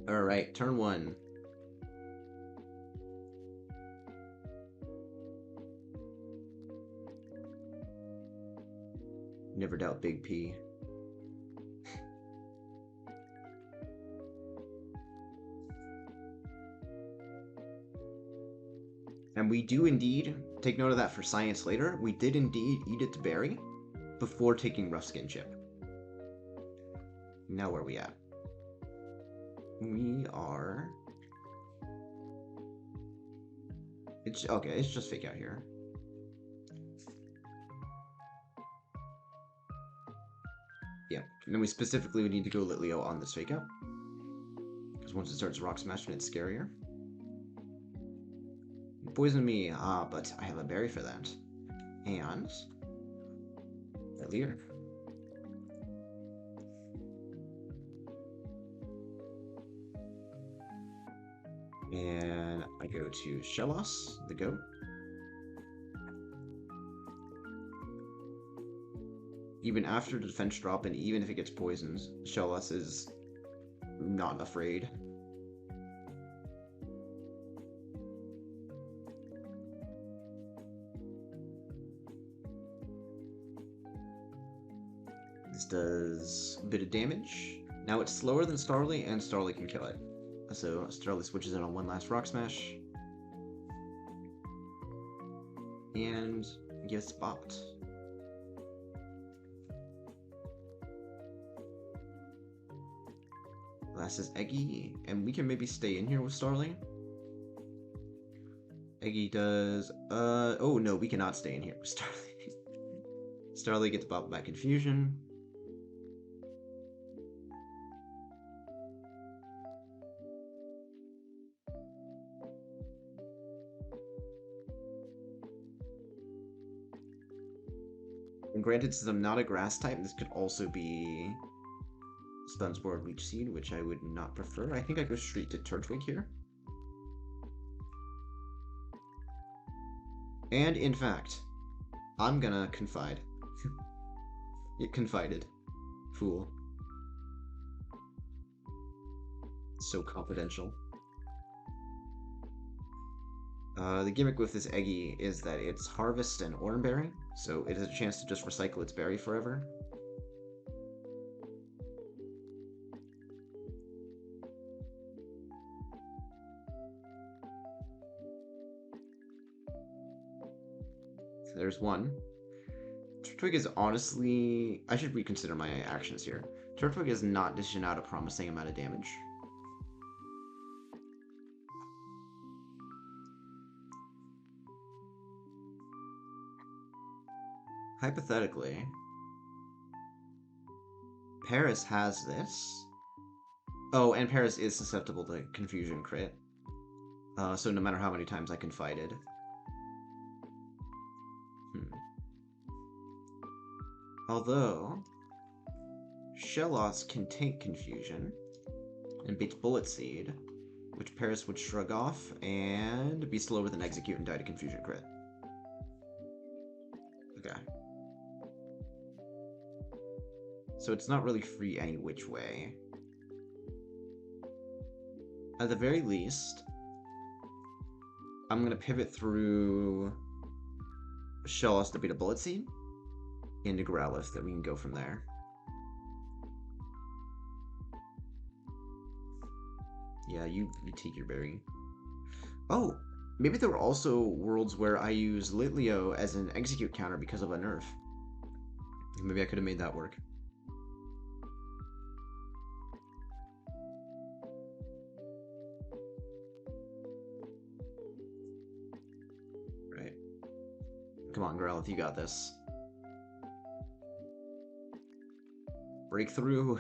Alright, turn 1. Never doubt Big P. And we do indeed, take note of that for science later, we did indeed eat its berry before taking Rough Skin Chip. Now where are we at? We are... Okay, it's just fake out here. Yeah, and then we specifically would need to go Litleo on this fake out. Because once it starts Rock Smashing, it's scarier. Poison me, but I have a berry for that. And... Leer. And I go to Shellos, the goat. Even after the defense drop, and even if it gets poisoned, Shellos is not afraid. This does a bit of damage. Now it's slower than Starly, and Starly can kill it. So Starly switches in on one last Rock Smash. And gets bopped. Last is Eggy, and we can maybe stay in here with Starly. Eggy does... Oh no, we cannot stay in here with Starly. Starly gets bopped by Confusion. And granted, since I'm not a grass type, this could also be Stun Spore, Leech Seed, which I would not prefer. I think I go straight to Turtwig here. And in fact, I'm gonna confide. It confided. Fool. So confidential. The gimmick with this Eggy is that it's Harvest and Oranberry, so it has a chance to just recycle its berry forever. So there's one. Turtwig is honestly... I should reconsider my actions here. Turtwig is not dishing out a promising amount of damage. Hypothetically, Paris has this. Oh, and Paris is susceptible to confusion crit. So no matter how many times I can fight it. Hmm. Although, Shellos can take confusion and beats Bullet Seed, which Paris would shrug off and be slower than Execute and die to confusion crit. Okay. So it's not really free any which way. At the very least, I'm gonna pivot through Shellos to beat a Bullet Seed into Growlithe, that we can go from there. Yeah, you take your berry. Oh, maybe there were also worlds where I use Litleo as an execute counter because of a nerf. Maybe I could have made that work. Right. Come on, Growlithe, you got this. Breakthrough.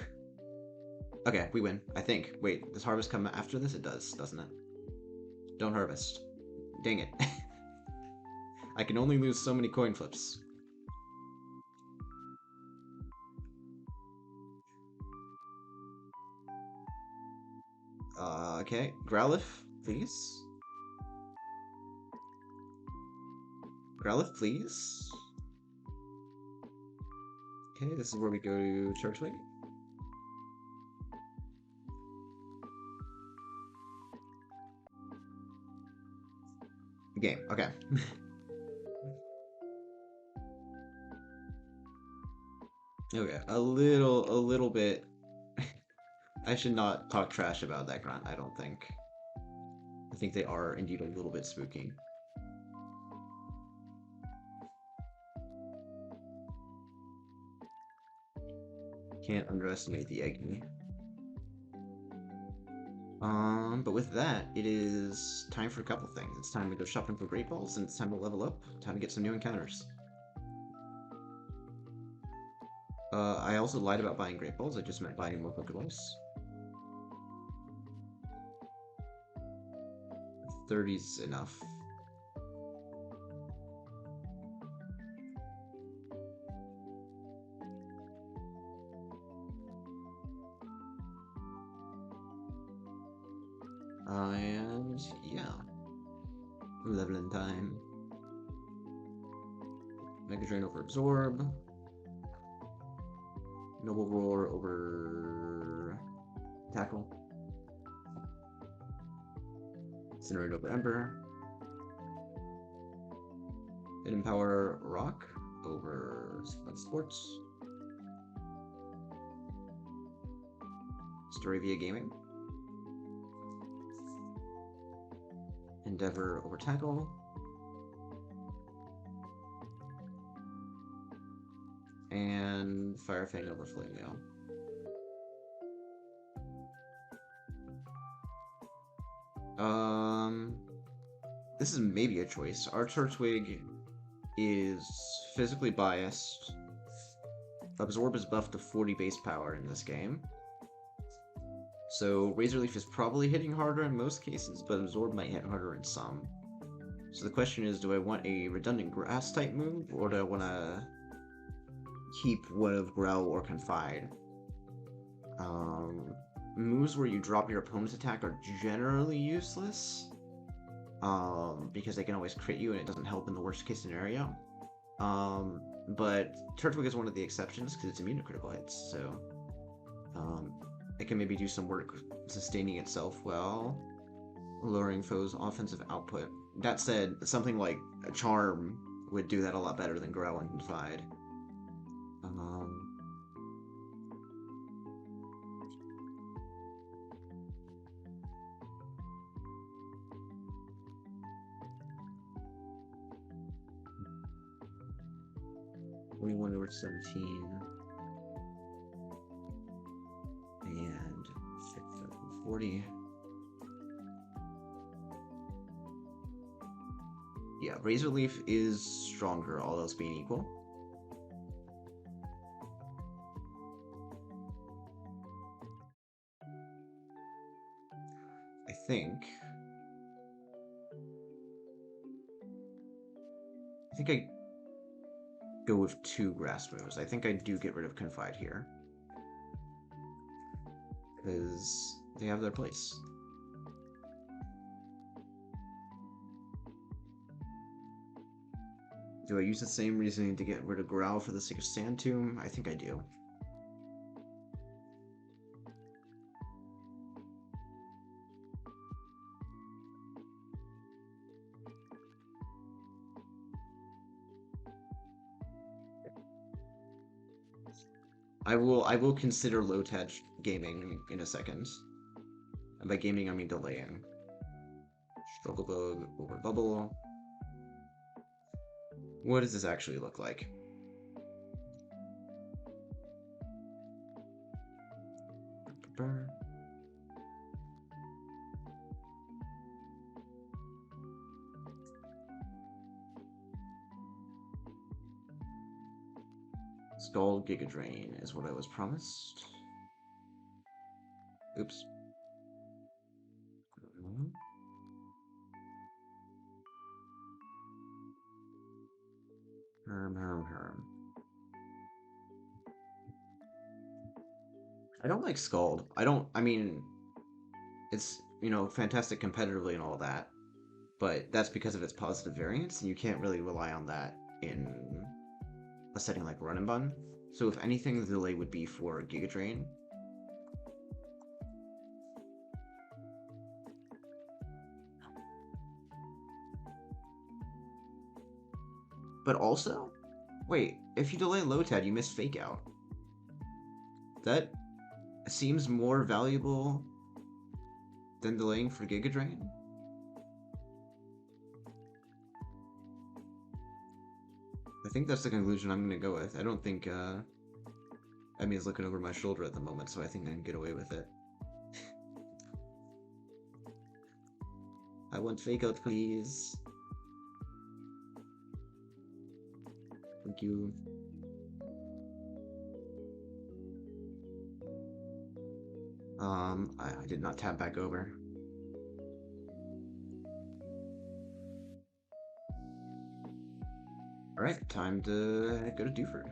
Okay, we win, I think. Wait, does Harvest come after this? It does, doesn't it? Don't Harvest. Dang it. I can only lose so many coin flips. Okay. Growlithe, please. Growlithe, please. Okay, this is where we go to Turtwig. Game, okay. Okay, a little bit. I should not talk trash about that grunt, I don't think. I think they are indeed a little bit spooky. Can't underestimate the Agni. But with that, it is time for a couple things. It's time to go shopping for Great Balls, and it's time to level up. Time to get some new encounters. I also lied about buying Great Balls. I just meant buying more Pokeballs. 30's enough. And yeah. Leveling time. Mega Drain over Absorb. Noble Roar over Tackle. Incinerate over Ember. Hidden Power Rock over Sports. Staravia Gaming. Endeavor over Tackle. And Firefang over Flameo. This is maybe a choice. Our Turtwig is physically biased. Absorb is buffed to 40 base power in this game. So Razor Leaf is probably hitting harder in most cases, but Absorb might hit harder in some. So the question is, do I want a redundant grass type move, or do I want to keep one of Growl or Confide? Moves where you drop your opponent's attack are generally useless, because they can always crit you and it doesn't help in the worst case scenario. But Turtwig is one of the exceptions because it's immune to critical hits, so it can maybe do some work sustaining itself while lowering foes' offensive output. That said, something like a Charm would do that a lot better than Growl and Confide. $21 over 17. And 40. Yeah, Razor Leaf is stronger, all else being equal. think... I think I go with 2 grass moves. I think I do get rid of Confide here. Because they have their place. Do I use the same reasoning to get rid of Growl for the sake of Sand Tomb? I think I do. I will consider low touch gaming in a second. And by gaming I mean delaying. Struggle Bug over Bubble. What does this actually look like? Skull Giga Drain is what I was promised. Oops. Herm. I don't like Scald. I mean, it's, you know, fantastic competitively and all that, but that's because of its positive variance, and you can't really rely on that in a setting like Run and Bun. So if anything, the delay would be for Giga Drain. But also, wait, if you delay Lotad, you miss Fake Out. That seems more valuable than delaying for Giga Drain. I think that's the conclusion I'm going to go with. I don't think Emmy's looking over my shoulder at the moment, so I think I can get away with it. I want Fake Out, please. Thank you. I did not tap back over. Alright, time to go to Dewford.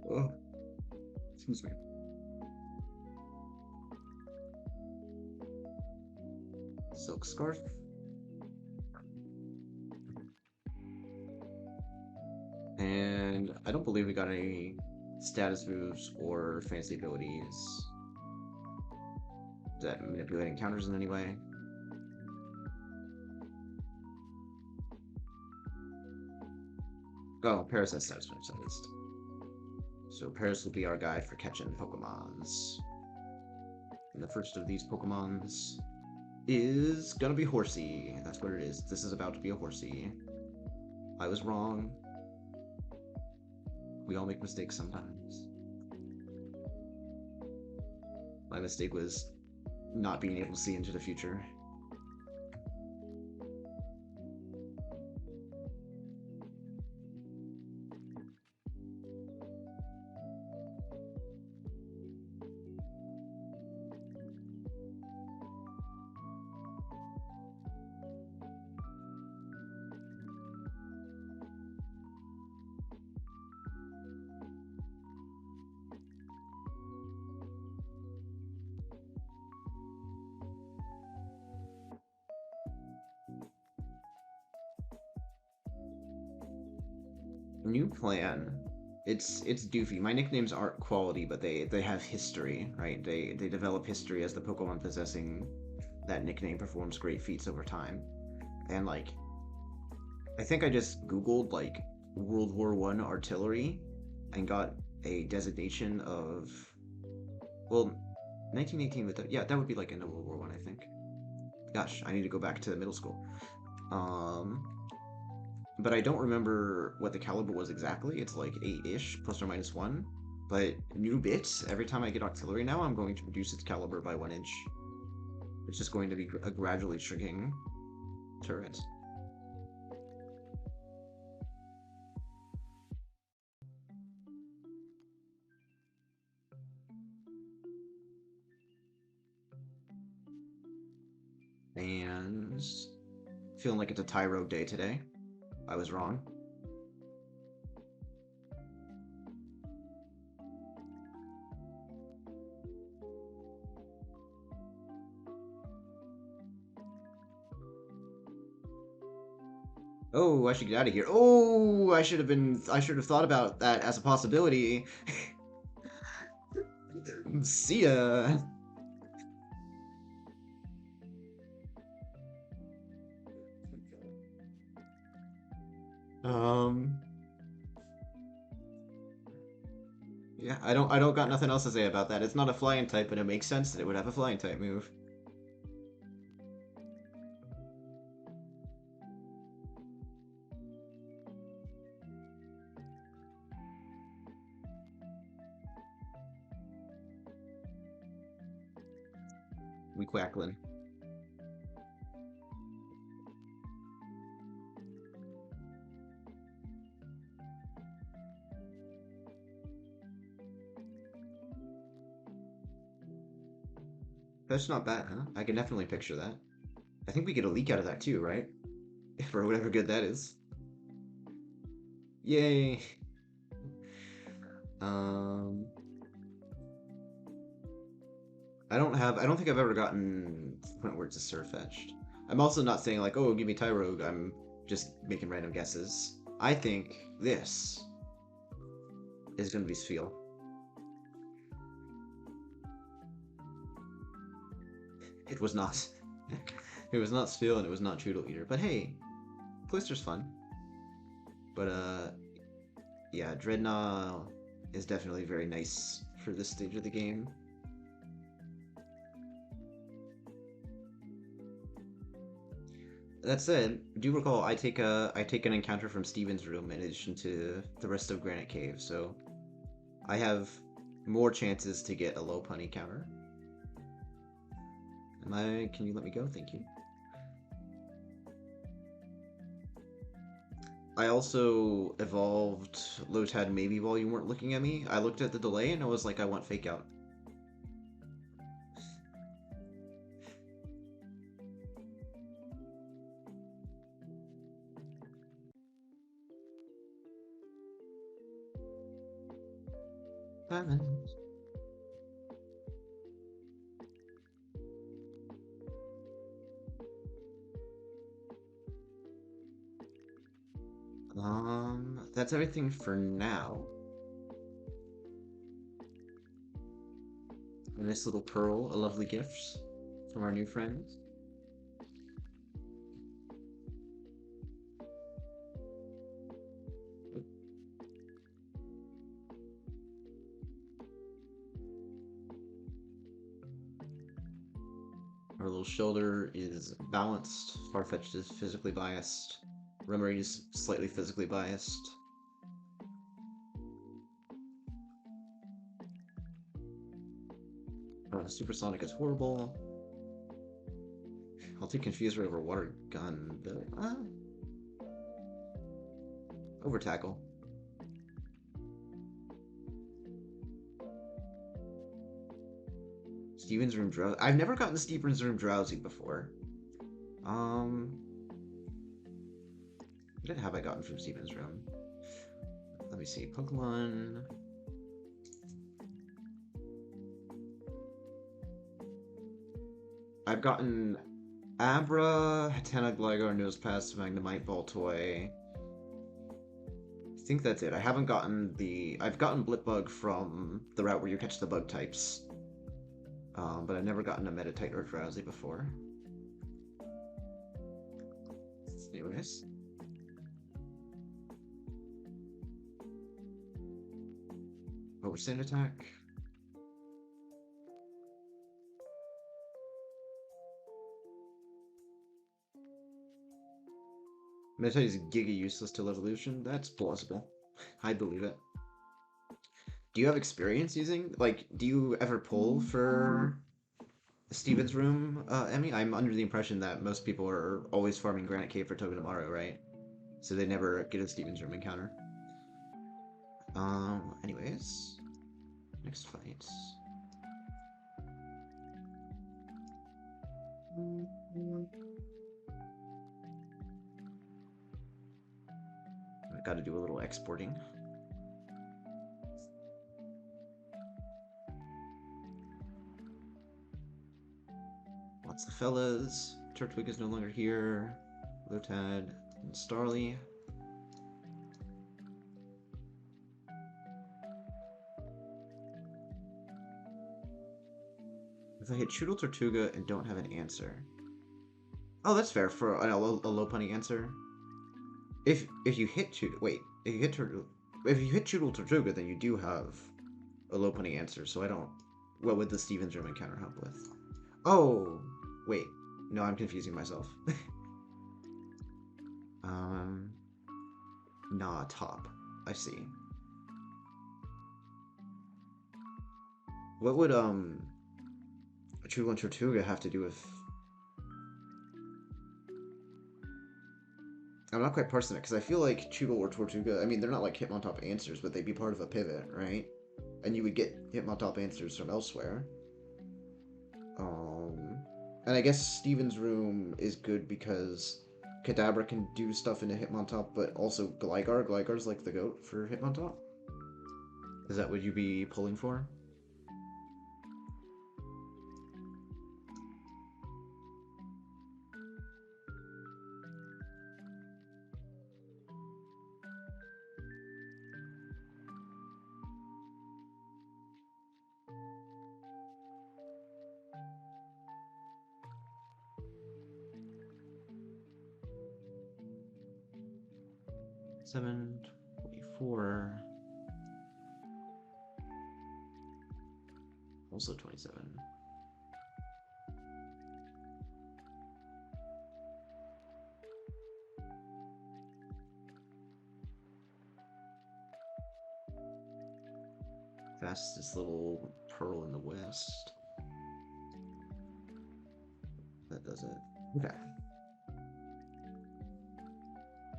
Oh, excuse me. Silk Scarf. And I don't believe we got any status moves or fancy abilities that manipulate encounters in any way. Oh, Paris has status moves at least. So Paris will be our guide for catching Pokemons. And the first of these Pokemons is gonna be Horsey. That's what it is. This is about to be a Horsey. I was wrong. We all make mistakes sometimes. My mistake was not being able to see into the future. New plan. It's doofy. My nicknames aren't quality, but they have history, right? They develop history as the Pokemon possessing that nickname performs great feats over time. And like, I think I just Googled like World War I artillery and got a designation of, well, 1918 with yeah, that would be like into World War I, I think. Gosh, I need to go back to middle school. But I don't remember what the caliber was exactly. It's like 8-ish, plus or minus 1. But new bits, every time I get Octillery now, I'm going to reduce its caliber by 1 inch. It's just going to be a gradually shrinking turret. decisions. Feeling like it's a tie rogue day today. I was wrong. Oh, I should get out of here. Oh, I should have thought about that as a possibility. See ya. Um, yeah, I don't got nothing else to say about that. It's not a flying type, but it makes sense that it would have a flying type move. We quacklin'. That's not bad, huh? I can definitely picture that. I think we get a leak out of that too, right? For whatever good that is. Yay! Um, I don't think I've ever gotten to the point where it's a Surfetched. I'm also not saying like, oh, give me Tyrogue. I'm just making random guesses. I think this is going to be Spheal. It was not. It was not Spheal and it was not Choodle Eater. But hey, Cloister's fun. But yeah, Dreadnought is definitely very nice for this stage of the game. That said, do recall I take an encounter from Steven's room in addition to the rest of Granite Cave, so I have more chances to get a low punny counter. Can you let me go? Thank you. I also evolved Lotad maybe while you weren't looking at me. I looked at the delay and I was like, I want Fake Out. Diamond. That's everything for now. A nice little pearl, a lovely gift from our new friends. Our little shoulder is balanced. Farfetch'd is physically biased. Remoraid is slightly physically biased. Supersonic is horrible. I'll take Confuser over Water Gun, though. Over Tackle. Steven's Room Drowsy. I've never gotten Steven's Room Drowsy before. What have I gotten from Steven's Room? Let me see. Pokemon. I've gotten Abra, Hatena, Gligar, Nosepass, Magnemite, Baltoy. I think that's it. I haven't gotten the... I've gotten Blipbug from the route where you catch the bug types. But I've never gotten a Meditite or Drowsy before. Anyways. Overstand attack. Meditite is giga useless till evolution. That's plausible. I believe it. Do you have experience using, like, do you ever pull for Steven's Room, Emmy? I'm under the impression that most people are always farming Granite Cave for Togedemaru, right? So they never get a Steven's Room encounter. Anyways. Next fight. Gotta do a little exporting. Lots of fellas. Turtwig is no longer here. Lotad and Starly. If I hit Choodle Tortuga and don't have an answer. Oh, that's fair for a low punny answer. If you hit Choodle, wait, if you hit Choodle Tortuga, then you do have a low punny answer. So I don't. What would the Stevens Room encounter help with? Oh, wait, no, I'm confusing myself. Nah, top. I see. What would Choodle and Tortuga have to do with? I'm not quite parsing it because I feel like Choodle or Tortuga. I mean, they're not like Hitmontop answers, but they'd be part of a pivot, right? And you would get Hitmontop answers from elsewhere. And I guess Steven's Room is good because Kadabra can do stuff into Hitmontop, but also Gligar. Gligar's like the goat for Hitmontop. Is that what you'd be pulling for? Seven 24. Also 27. Fastest little pearl in the west. That does it. Okay.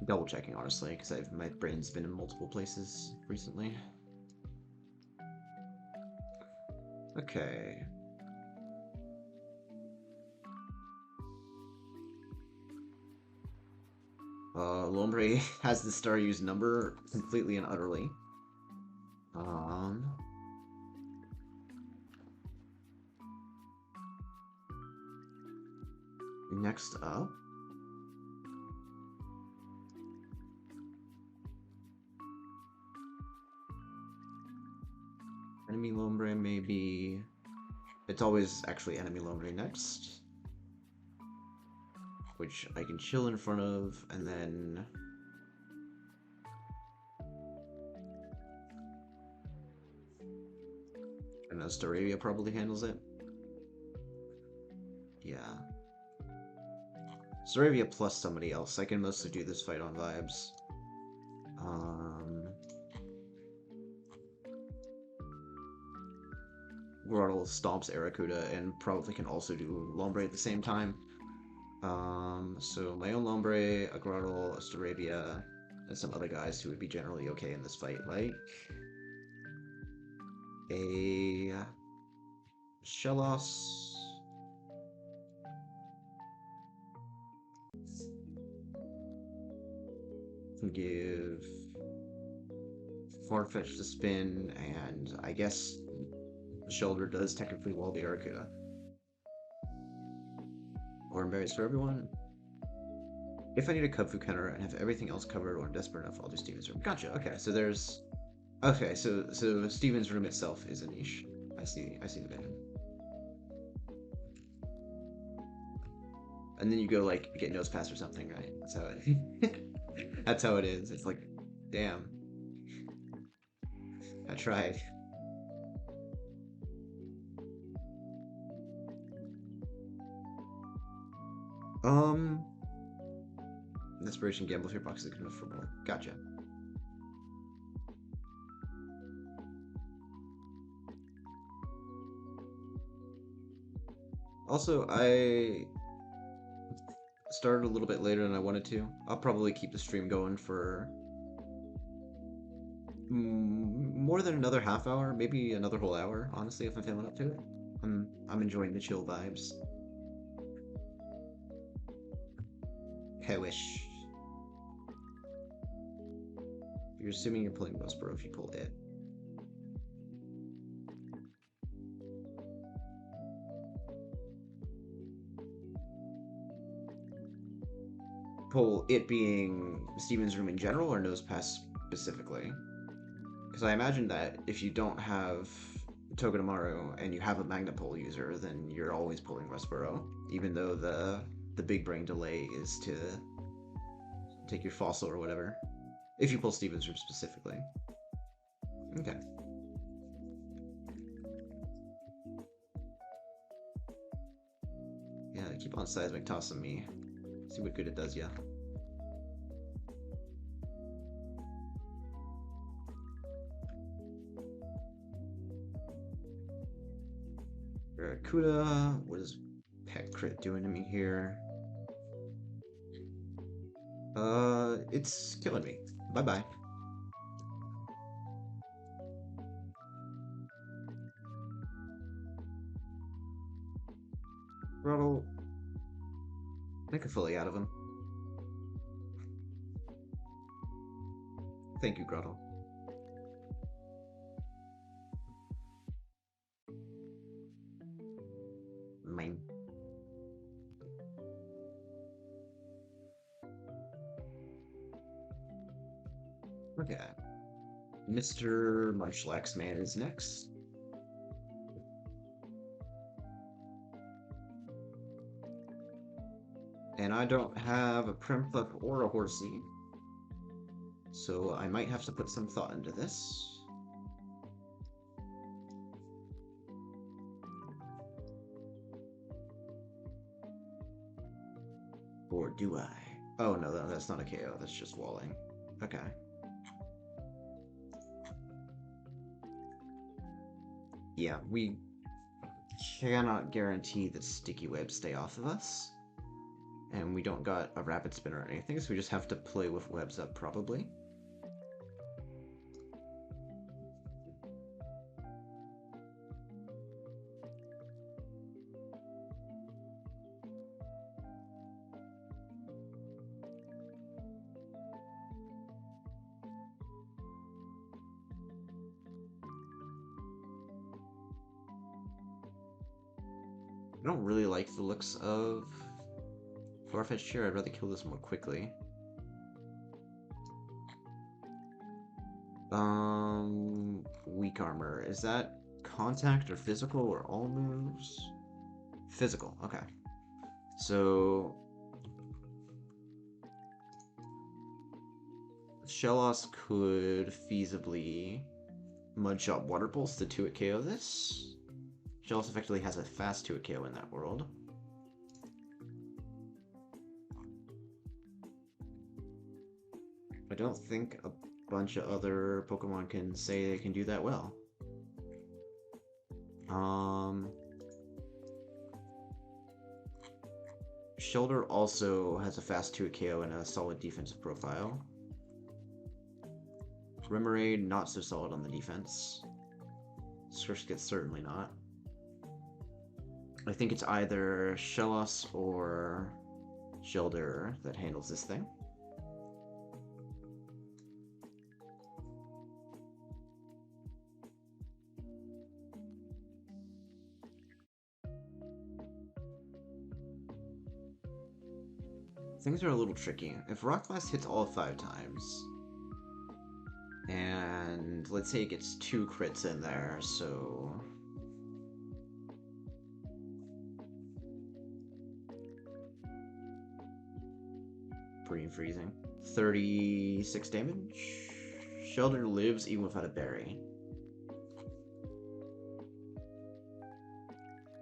Double checking honestly, because my brain's been in multiple places recently. Okay. Lombre has the star use number completely and utterly. Next up. Enemy Lombre may be... It's always actually Enemy Lombre next. Which I can chill in front of, and then... I know Staravia probably handles it. Yeah. Staravia plus somebody else. I can mostly do this fight on vibes. Groddle stomps Aracuda and probably can also do Lombre at the same time. So my own Lombre, a Groddle, a Staravia, and some other guys who would be generally okay in this fight, like a Shellos. Can give Farfetch the spin, and I guess the shoulder does technically wall the Aracuda. Or embarrass for everyone. If I need a Kubfu counter and have everything else covered or I'm desperate enough, I'll do Steven's Room. Gotcha, okay, so there's... Okay, so Steven's Room itself is a niche. I see the vision. And then you go, like, get Nose Pass or something, right? That's how it... That's how it is. It's like, damn. I tried. Desperation gamble if your box is good enough for more. Gotcha. Also, I started a little bit later than I wanted to. I'll probably keep the stream going for more than another half hour, maybe another whole hour, honestly, if I'm feeling up to it. I'm enjoying the chill vibes. I wish. You're assuming you're pulling Westboro if you pull it. Pull it being Steven's room in general or Nose Pass specifically? Because I imagine that if you don't have Togedemaru and you have a Magnet Pull user, then you're always pulling Westboro, even though the big brain delay is to take your fossil or whatever. If you pull Steven's room specifically. Okay. Yeah, keep on seismic tossing me. See what good it does, yeah. Barracuda, what is Pet Crit doing to me here? It's killing me. Bye-bye. Grottle. Make a fully out of him. Thank you, Grottle. Mine. Okay. Mr. Munchlax Man is next. And I don't have a Primflip or a Horsey, so I might have to put some thought into this. Or do I? Oh no, that's not a KO, that's just walling. Okay. Yeah, we cannot guarantee that sticky webs stay off of us. And we don't got a rapid spin or anything, so we just have to play with webs up, probably. I don't really like the looks of Farfetch'd here. I'd rather kill this more quickly. Weak armor. Is that contact or physical or all moves? Physical, okay. So Shellos could feasibly Mudshot Water Pulse to 2-hit KO this. Shellos effectively has a fast 2-hit KO in that world. I don't think a bunch of other Pokemon can say they can do that well. Shoulder also has a fast 2-hit KO and a solid defensive profile. Remoraid, not so solid on the defense. Surskit, certainly not. I think it's either Shellos or Shelder that handles this thing. Things are a little tricky. If Rock Blast hits all 5 times, and let's say it gets 2 crits in there, so... Brain freezing. 36 damage? Shelter lives even without a berry.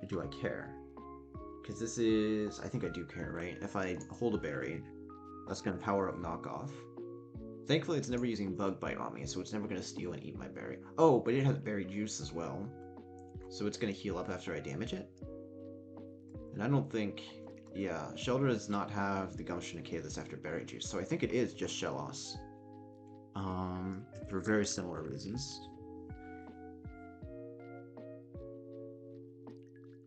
Do I care? Because this is... I think I do care, right? If I hold a berry, that's going to power up knockoff. Thankfully, it's never using Bug Bite on me, so it's never going to steal and eat my berry. Oh, but it has berry juice as well. So it's going to heal up after I damage it. And I don't think... Yeah, Shelter does not have the gumption to KO this after berry juice, so I think it is just Shellos. For very similar reasons.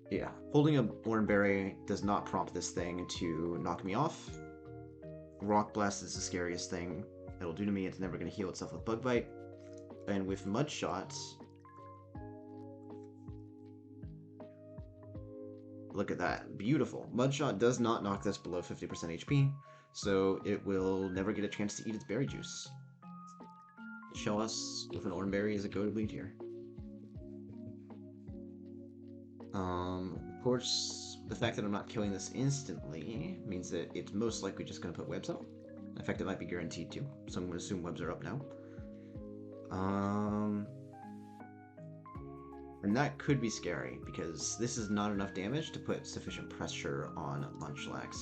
Yeah, holding a Oranberry does not prompt this thing to knock me off. Rock Blast is the scariest thing it'll do to me. It's never going to heal itself with Bug Bite. And with Mud Shot, look at that. Beautiful. Mud Shot does not knock this below 50% HP, so it will never get a chance to eat its berry juice. Shellos with an Oranberry is a go to bleed here. Of course, the fact that I'm not killing this instantly means that it's most likely just going to put webs up. In fact, it might be guaranteed to, so I'm going to assume webs are up now. And that could be scary, because this is not enough damage to put sufficient pressure on Munchlax.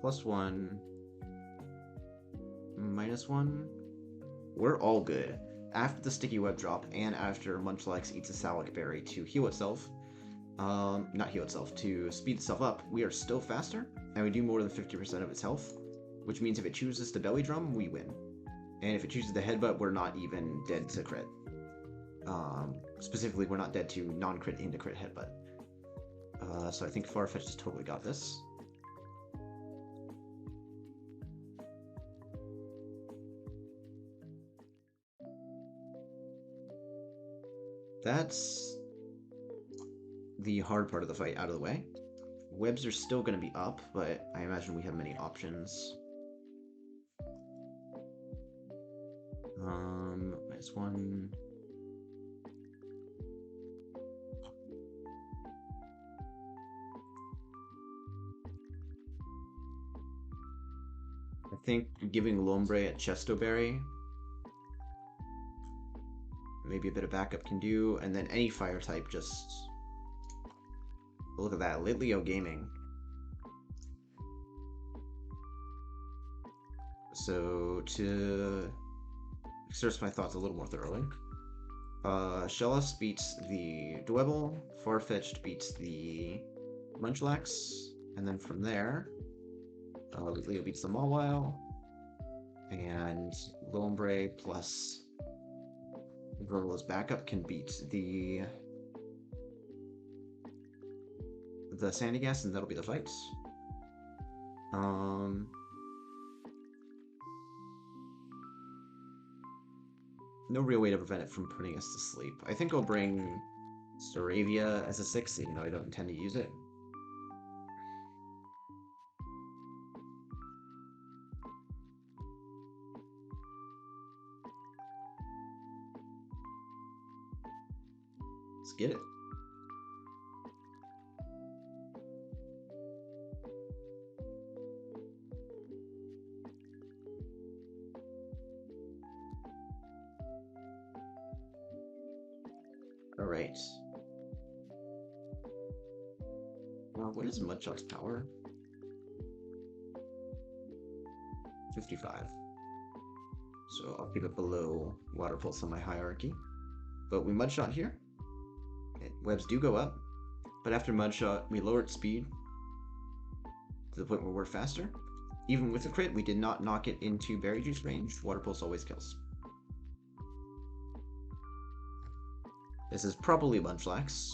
+1, -1. We're all good. After the sticky web drop, and after Munchlax eats a Salac Berry to heal itself, not heal itself, to speed itself up, we are still faster, and we do more than 50% of its health, which means if it chooses to belly drum, we win. And if it chooses the headbutt, we're not even dead to crit. Specifically, we're not dead to non-crit into crit headbutt. So I think Farfetch'd has totally got this. That's the hard part of the fight out of the way. Webs are still going to be up, but I imagine we have many options. -1. I think giving Lombre at Chesto Berry, maybe a bit of backup can do, and then any fire type just... Look at that, Litleo Gaming. So, to express my thoughts a little more thoroughly, Shellos beats the Dwebble, Farfetch'd beats the Munchlax, and then from there, Litleo beats the Mawile, and Lombre plus Verla's backup can beat the Sandygast, and that'll be the fight. No real way to prevent it from putting us to sleep. I think I'll bring Staravia as a 6, even though I don't intend to use it. Let's get it. Alright. What is Mudshot's power? 55. So I'll keep it below Water Pulse on my hierarchy. But we Mudshot here. Webs do go up. But after Mudshot, we lower its speed to the point where we're faster. Even with the crit, we did not knock it into Berry Juice range. Water Pulse always kills. This is probably Munchlax.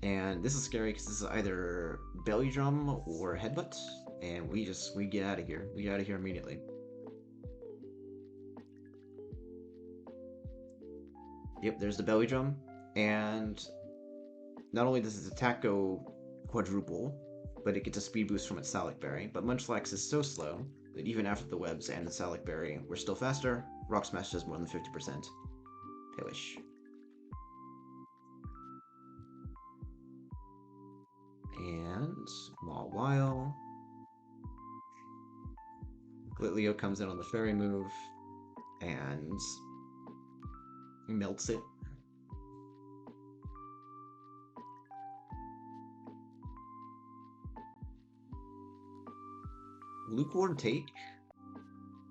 And this is scary because this is either Belly Drum or Headbutt. And we get out of here. We get out of here immediately. Yep, there's the Belly Drum. And not only does its attack go quadruple, but it gets a speed boost from its Salac Berry. But Munchlax is so slow that even after the webs and the Salac Berry, we're still faster. Rock Smash does more than 50%. Palish. And Mawile. Litleo comes in on the fairy move and melts it. Lukewarm Take.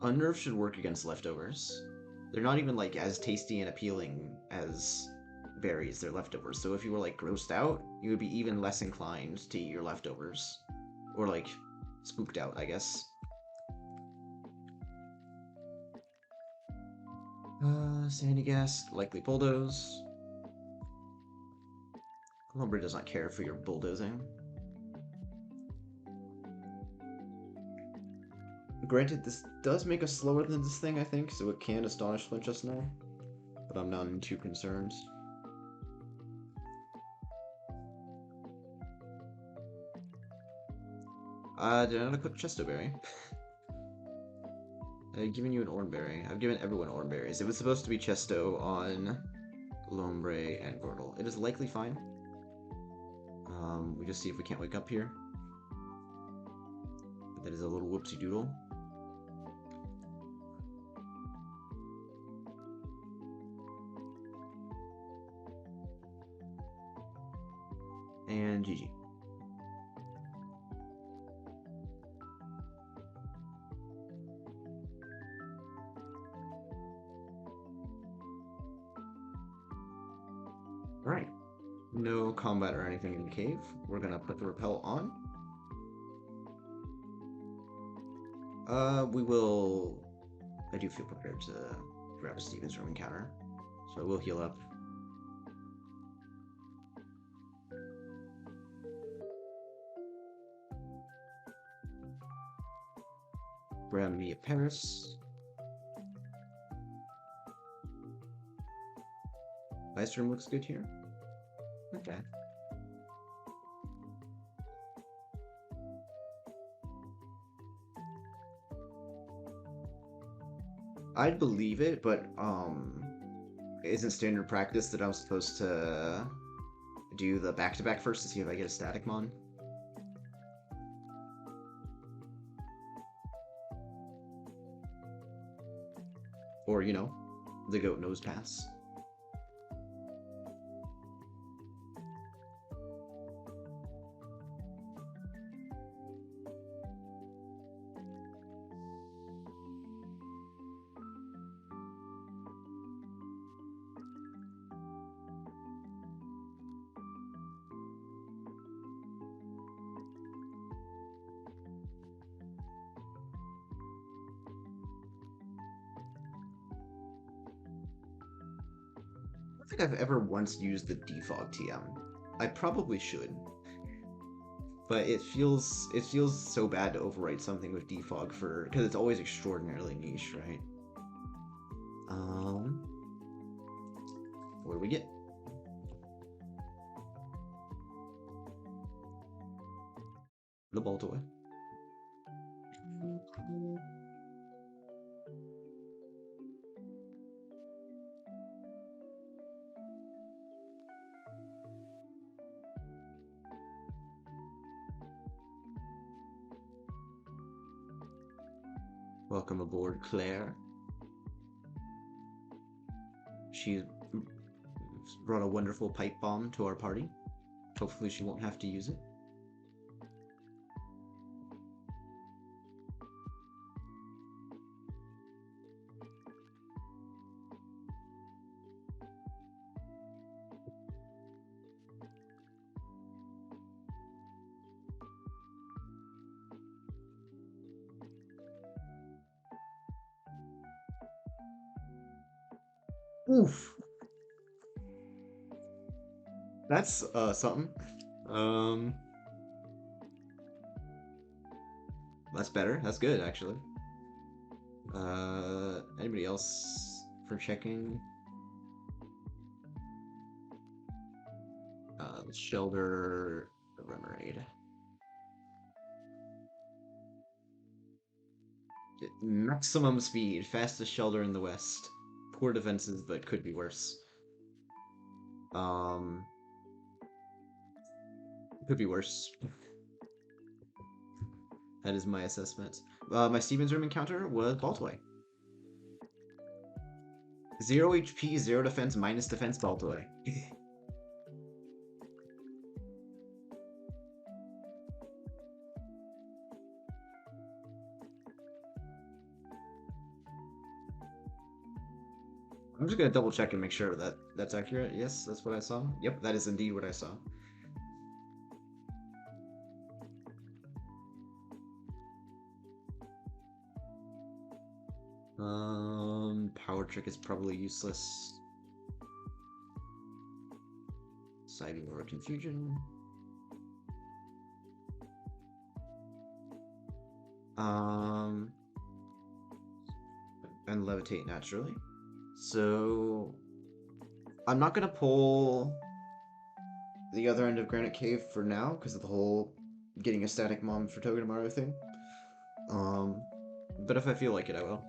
Unnerve should work against leftovers. They're not even like as tasty and appealing as berries, they're leftovers. So if you were like grossed out, you would be even less inclined to eat your leftovers. Or like spooked out, I guess. Sandygast, likely Bulldoze. Lumber does not care for your bulldozing. Granted, this does make us slower than this thing, I think, so it can Astonish Flinch us now. But I'm not too concerned. Did I not equip Chestoberry? I've given you an Oranberry. I've given everyone Oranberries. It was supposed to be Chesto on Lombre and Gordle. It is likely fine. We just see if we can't wake up here. But that is a little whoopsie doodle. And GG. Alright. No combat or anything in the cave. We're gonna put the repel on. We will... I do feel prepared to grab a Steven's Room encounter. So I will heal up. Grab me a Paris. Ice Room looks good here. Okay. I'd believe it, but isn't standard practice that I'm supposed to do the back-to-back first to see if I get a static mon? Or, you know, the goat nose pass. I don't think I've ever once used the defog TM. I probably should. But it feels so bad to overwrite something with defog because it's always extraordinarily niche, right? What do we get? The Baltoy. Welcome aboard, Claire. She brought a wonderful pipe bomb to our party. Hopefully she won't have to use it. Oof. That's something. That's better. That's good, actually. Anybody else for checking? The Shelter, the Remoraid. Maximum speed, fastest Shelter in the West. Poor defenses, but could be worse. Could be worse. That is my assessment. My Steven's Room encounter was Baltoy. 0 HP, 0 defense, minus defense Baltoy. I'm just gonna double check and make sure that that's accurate. Yes, that's what I saw. Yep, that is indeed what I saw. Power Trick is probably useless. Siding or Confusion. and levitate naturally. So I'm not gonna pull the other end of Granite Cave for now because of the whole getting a static mom for Togedemaru thing. But if I feel like it, I will.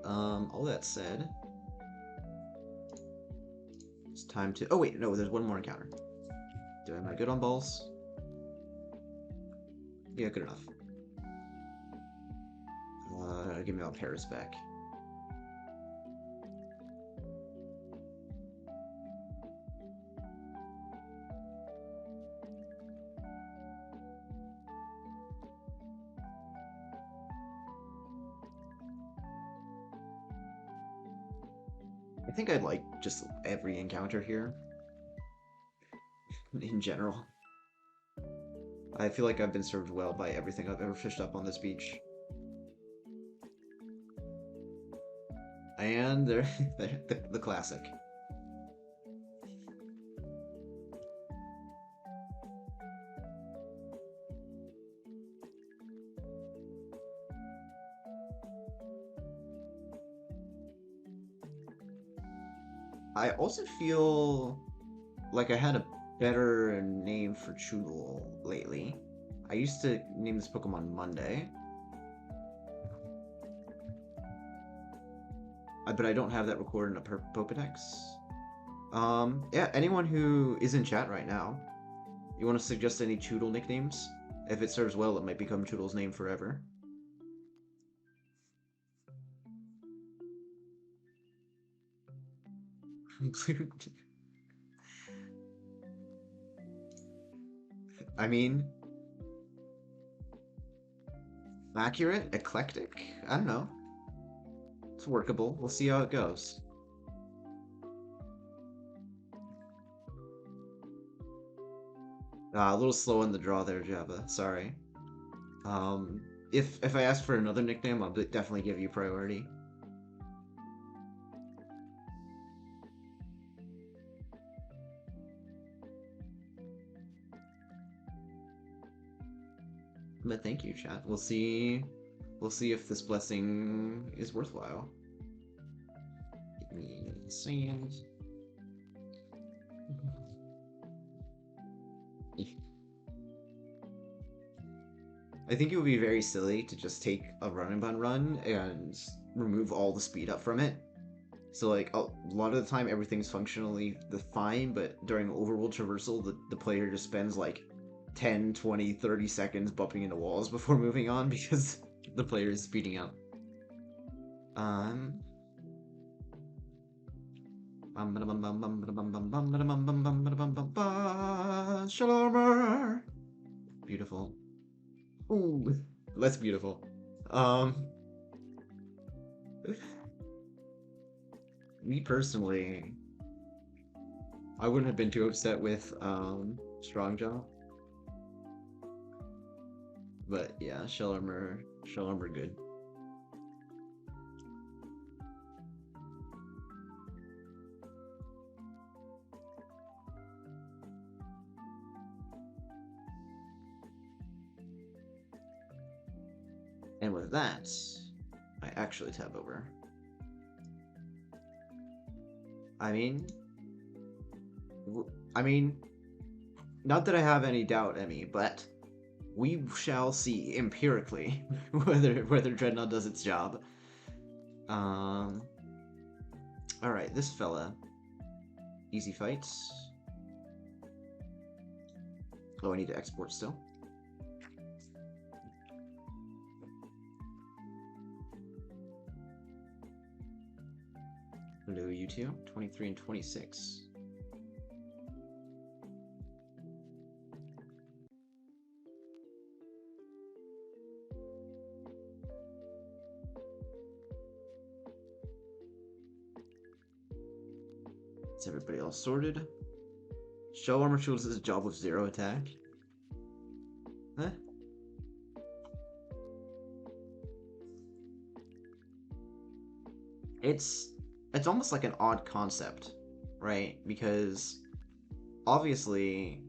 All that said, it's time to. Oh wait, no, there's one more encounter. Am I good on balls? Yeah, good enough. Give me all Paris back. I think I'd like just every encounter here. In general. I feel like I've been served well by everything I've ever fished up on this beach. And they're the classic. I also feel like I had a better name for Choodle lately. I used to name this Pokemon Monday. But I don't have that recorded in a Pokedex. Yeah, anyone who is in chat right now, you want to suggest any Choodle nicknames? If it serves well, it might become Choodle's name forever. I mean, accurate, eclectic. I don't know. It's workable. We'll see how it goes. A little slow on the draw there, Jabba. Sorry. If I ask for another nickname, I'll definitely give you priority. But thank you, chat. We'll see. We'll see if this blessing is worthwhile. Give me sand. I think it would be very silly to just take a run and bun run and remove all the speed up from it. So like a lot of the time everything's functionally fine, but during overworld traversal the player just spends like 10, 20, 30 seconds bumping into walls before moving on because the player is speeding up. Shalom. Beautiful. Ooh, less beautiful. Me personally, I wouldn't have been too upset with Strongjaw. But yeah, Shell Armor good. And with that, I actually tab over. I mean, not that I have any doubt, Emmy, but we shall see empirically whether Dreadnought does its job. All right, this fella, easy fights. Oh, I need to export still. Hello, you two. 23 and 26. Is everybody else sorted? Shell Armor chooses his job with 0 attack. Huh? It's almost like an odd concept, right? Because obviously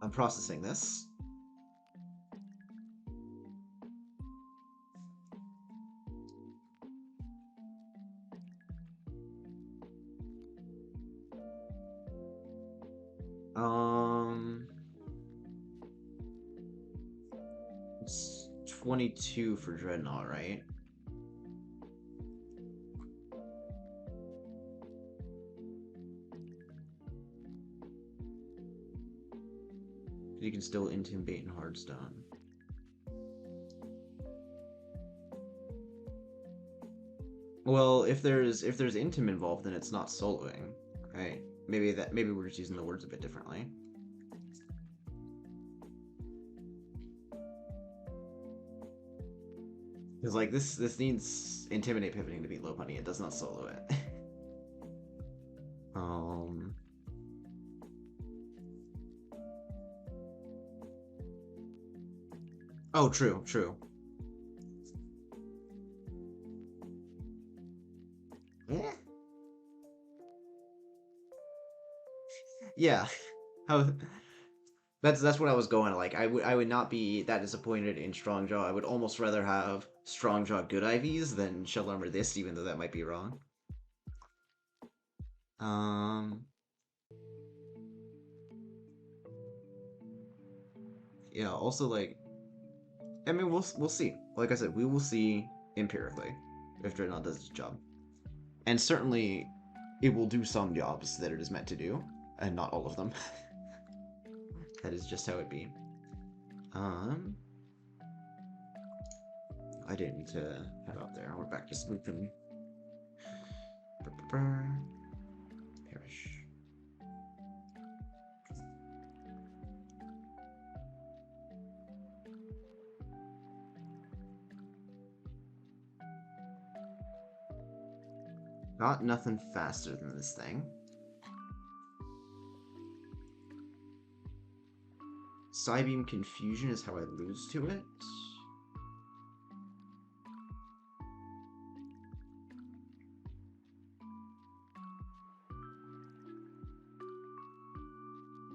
I'm processing this. It's 22 for Dreadnought, right? You can still intimidate in Hardstone. Well, if there's intim involved, then it's not soloing, right? Maybe we're just using the words a bit differently. Because like this needs intimidate pivoting to beat low punny. It does not solo it. Oh, true. Yeah. Yeah. How that's what I was going. Like I would not be that disappointed in Strongjaw. I would almost rather have Strongjaw good IVs than Shell Armor this, even though that might be wrong. Um yeah, also like I mean we'll see. Like I said, we will see empirically if Dreadnought does its job. And certainly it will do some jobs that it is meant to do, and not all of them. That is just how it be. I didn't need to head out there. We're back to sleeping. Perish. Got nothing faster than this thing. Psybeam Confusion is how I lose to it.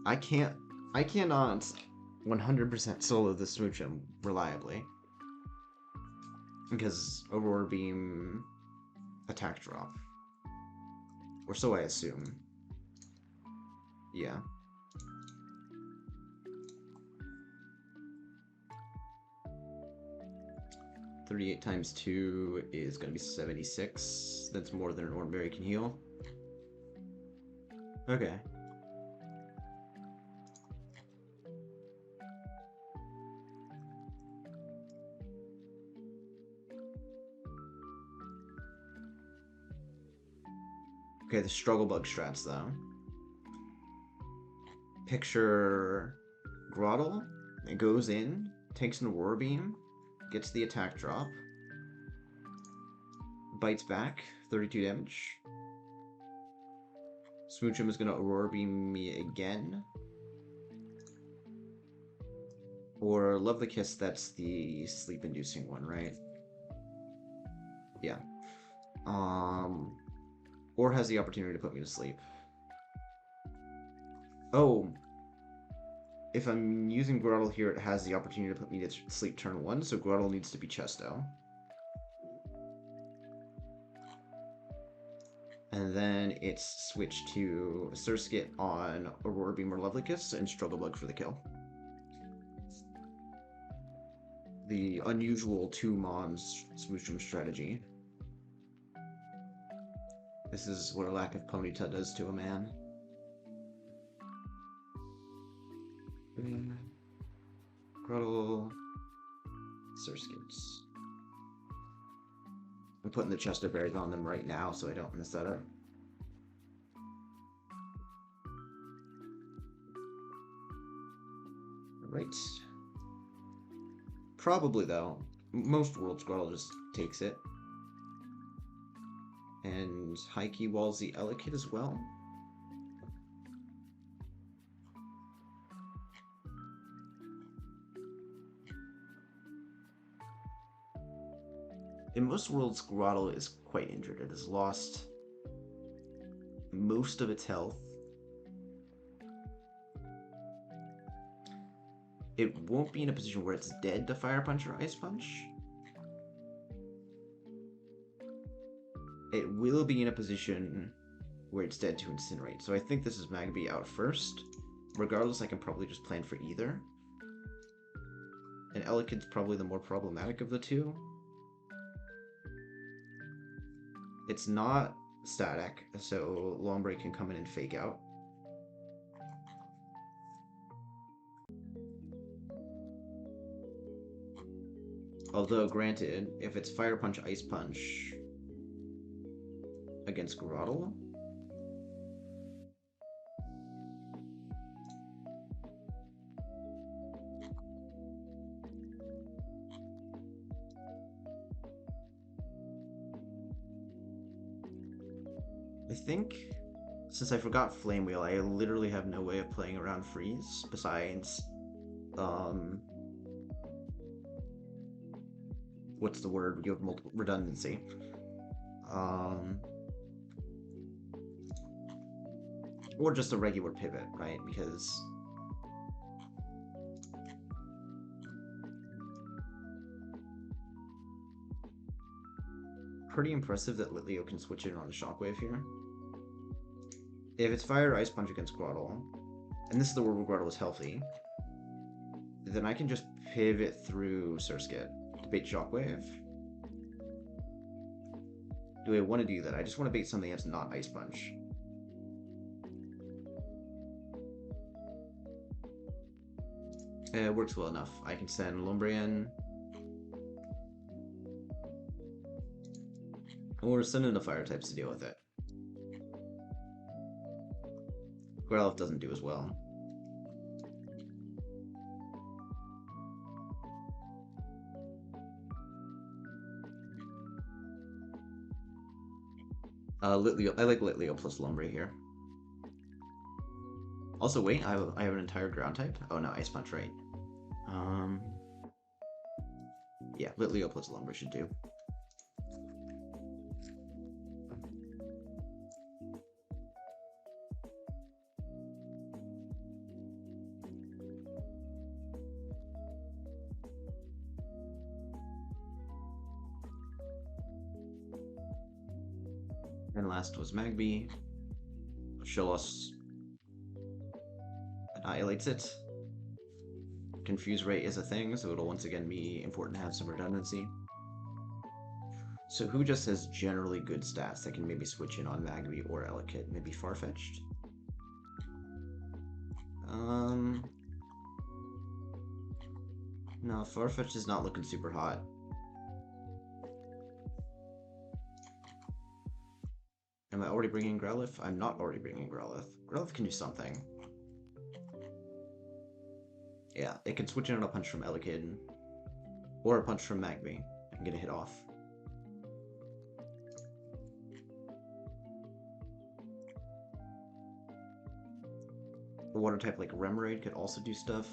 I cannot 100% solo the Smoochum reliably. Because Aurora Beam attack drop. Or so I assume. Yeah. $38 times 2 is going to be 76. That's more than an Ordinary can heal. Okay. Okay, the Struggle Bug strats, though. Picture Grottle. It goes in, takes an Aurora Beam, gets the attack drop, bites back, 32 damage. Smoochum is going to Aurora Beam me again. Or Love the Kiss, that's the sleep-inducing one, right? Yeah. Or has the opportunity to put me to sleep. Oh. If I'm using Grottle here, it has the opportunity to put me to sleep turn 1, so Grottle needs to be Chesto. And then it's switched to Surskit on Aurora Beam or Lovely Kiss and Struggle Bug for the kill. The unusual 2 Mons Smoochum strategy. This is what a lack of Ponyta does to a man. Grottle, Surskits. I'm putting the Chester Berries on them right now so I don't mess that up. Right. Probably, though. Most Worlds Grottle just takes it. And Heike walls the Elekid as well. In most worlds, Grottle is quite injured. It has lost most of its health it won't be in a position where it's dead to Fire Punch or Ice Punch. It will be in a position where it's dead to Incinerate. So I think this is Magby out first. Regardless, I can probably just plan for either. And Elekid's probably the more problematic of the two. It's not static, so Lombre can come in and fake out. Although, granted, if it's Fire Punch, Ice Punch against Grotle, I think, since I forgot Flame Wheel, I literally have no way of playing around Freeze besides, what's the word? You have multiple redundancy. Or just a regular pivot, right? Because pretty impressive that Litleo can switch in on a Shockwave here. If it's Fire or Ice Punch against Grotle, and this is the world where Grotle is healthy, then I can just pivot through Surskit to bait Shockwave. Do I want to do that? I just want to bait something that's not Ice Punch. It works well enough. I can send Lombrian. Or send in the fire types to deal with it. Growlithe doesn't do as well. Litleo, I like Litleo plus Lombre here. Also, wait, I have an entire ground type? Oh no, Ice Punch, right. Yeah, Litleo plus Lombre should do. And last was Magby. Shellos annihilates it. Confuse rate is a thing, so it'll once again be important to have some redundancy. So who just has generally good stats that can maybe switch in on Magby or Elekid? Maybe Farfetch'd? No, Farfetch'd is not looking super hot. Am I already bringing Growlithe? I'm not already bringing Growlithe. Growlithe can do something. Yeah, it can switch in on a punch from Elekid. Or a punch from Magby and get a hit off. A water type like Remoraid could also do stuff.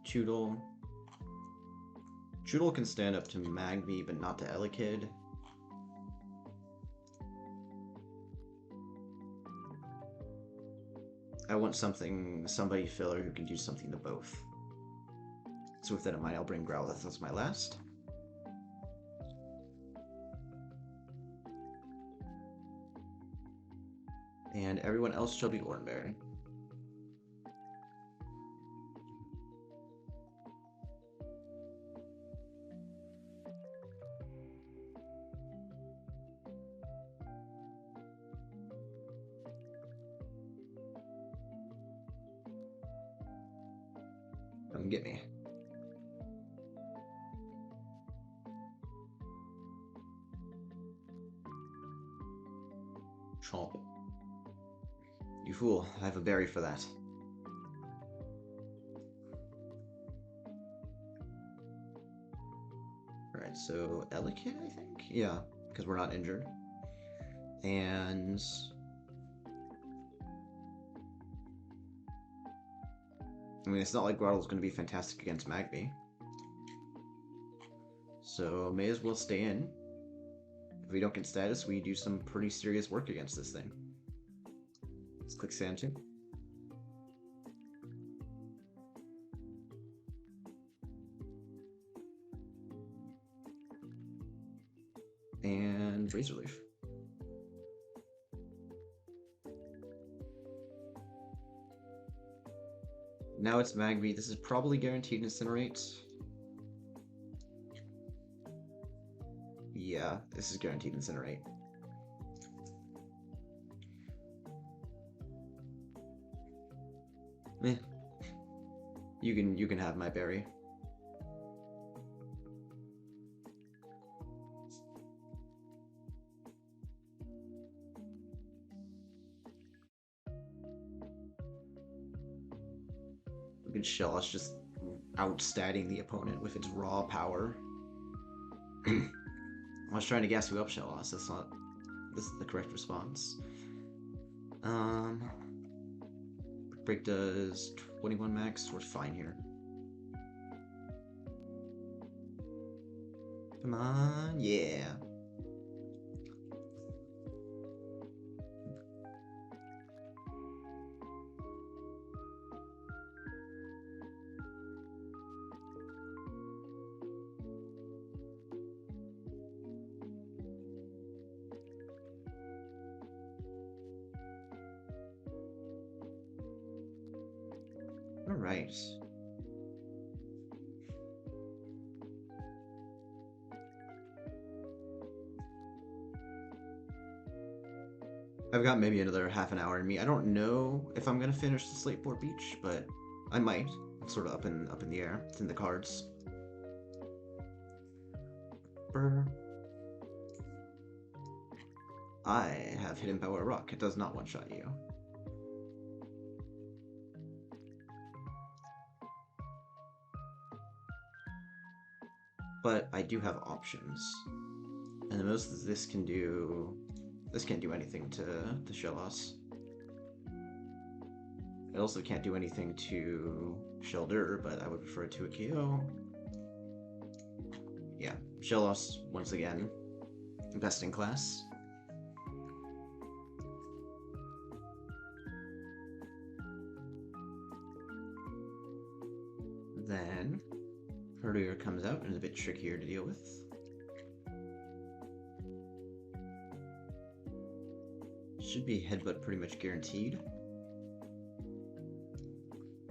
Choodle. Choodle can stand up to Magby, but not to Elekid. I want somebody filler who can do something to both. So with that in mind, I'll bring Growlithe as my last. And everyone else shall be Oranberry. Come get me. Chomp. You fool, I have a berry for that. Alright, so Elekid, I think? Yeah, because we're not injured. And... I mean, it's not like Grottle's going to be fantastic against Magby. So, may as well stay in. If we don't get status, we do some pretty serious work against this thing. Let's click Sand 2. and Razor Leaf. Now it's Magby. This is probably guaranteed Incinerate. Yeah, this is guaranteed Incinerate. Eh. You can have my berry. Look at Shellos just outstatting the opponent with its raw power. I was trying to gas you up, Shellos. That's not. This is the correct response. Break does 21 max. We're fine here. Come on, yeah. All right. I've got maybe another half an hour in me. I don't know if I'm gonna finish the Slateport Beach, but I might. It's sort of up in the air. It's in the cards. Brr. I have Hidden Power Rock. It does not one-shot you. But I do have options. And the most this can do... This can't do anything to Shellos. It also can't do anything to Shelder, but I would prefer it to a KO. Yeah, Shellos, once again, best in class. Then, Herdier comes out and is a bit trickier to deal with. Should be Headbutt pretty much guaranteed.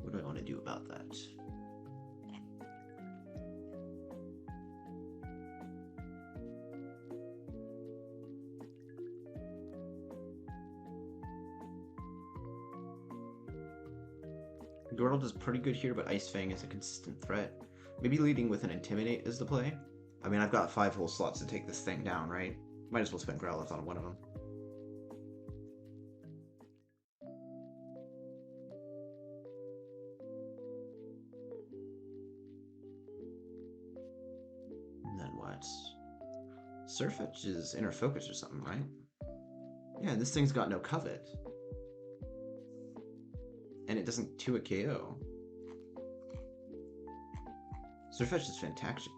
What do I want to do about that? Gordle does pretty good here, but Ice Fang is a consistent threat. Maybe leading with an Intimidate is the play. I mean, I've got 5 whole slots to take this thing down, right? Might as well spend Growlithe on one of them. And then what? Surfetch is Inner Focus or something, right? Yeah, this thing's got no Covet. And it doesn't 2-hit KO. Surfetch is fantastic.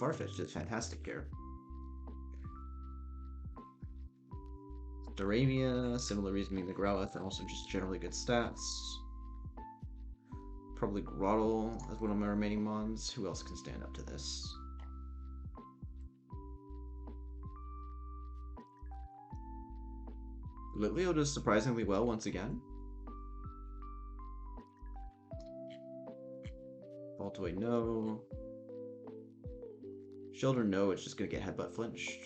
Farfetch is fantastic here. Doravia, similar reasoning to Growlithe, and also just generally good stats. Probably Groddle as one of my remaining mons. Who else can stand up to this? Litleo does surprisingly well once again. Baltoy, no. Shelder, no. It's just gonna get headbutt flinched.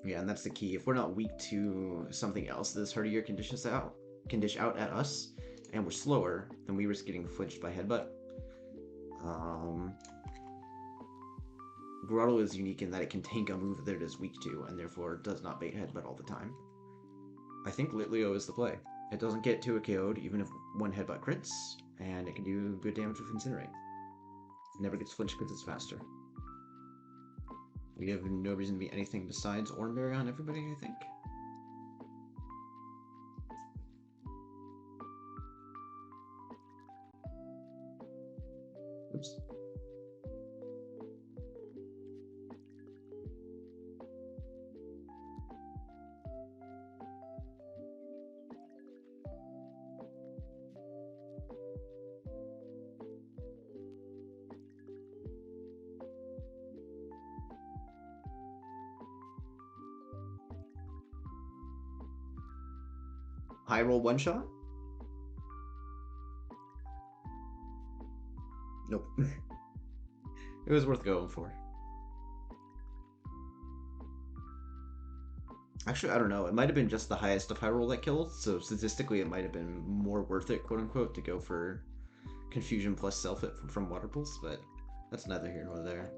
Yeah, and that's the key. If we're not weak to something else, this Herdier can dish out at us, and we're slower, then we risk getting flinched by headbutt. Groddle is unique in that it can tank a move that it is weak to, and therefore does not bait headbutt all the time. I think Litleo is the play. It doesn't get 2-hit KO'd even if one headbutt crits, and it can do good damage with Incinerate. It never gets flinched because it's faster. We have no reason to be anything besides Oranberry on everybody, I think. Oops. High roll one shot? Nope. It was worth going for. Actually, I don't know. It might have been just the highest of high roll that killed, so statistically it might have been more worth it, quote unquote, to go for confusion plus self-hit from water pulse, but that's neither here nor there.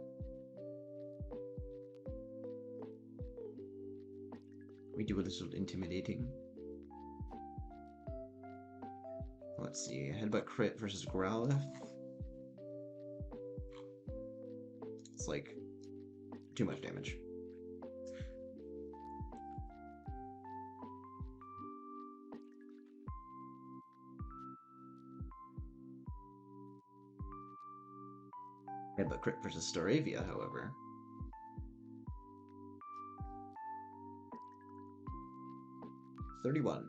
We do a little intimidating. Let's see, headbutt crit versus Growlithe. It's like too much damage. Headbutt crit versus Staravia, however. $31.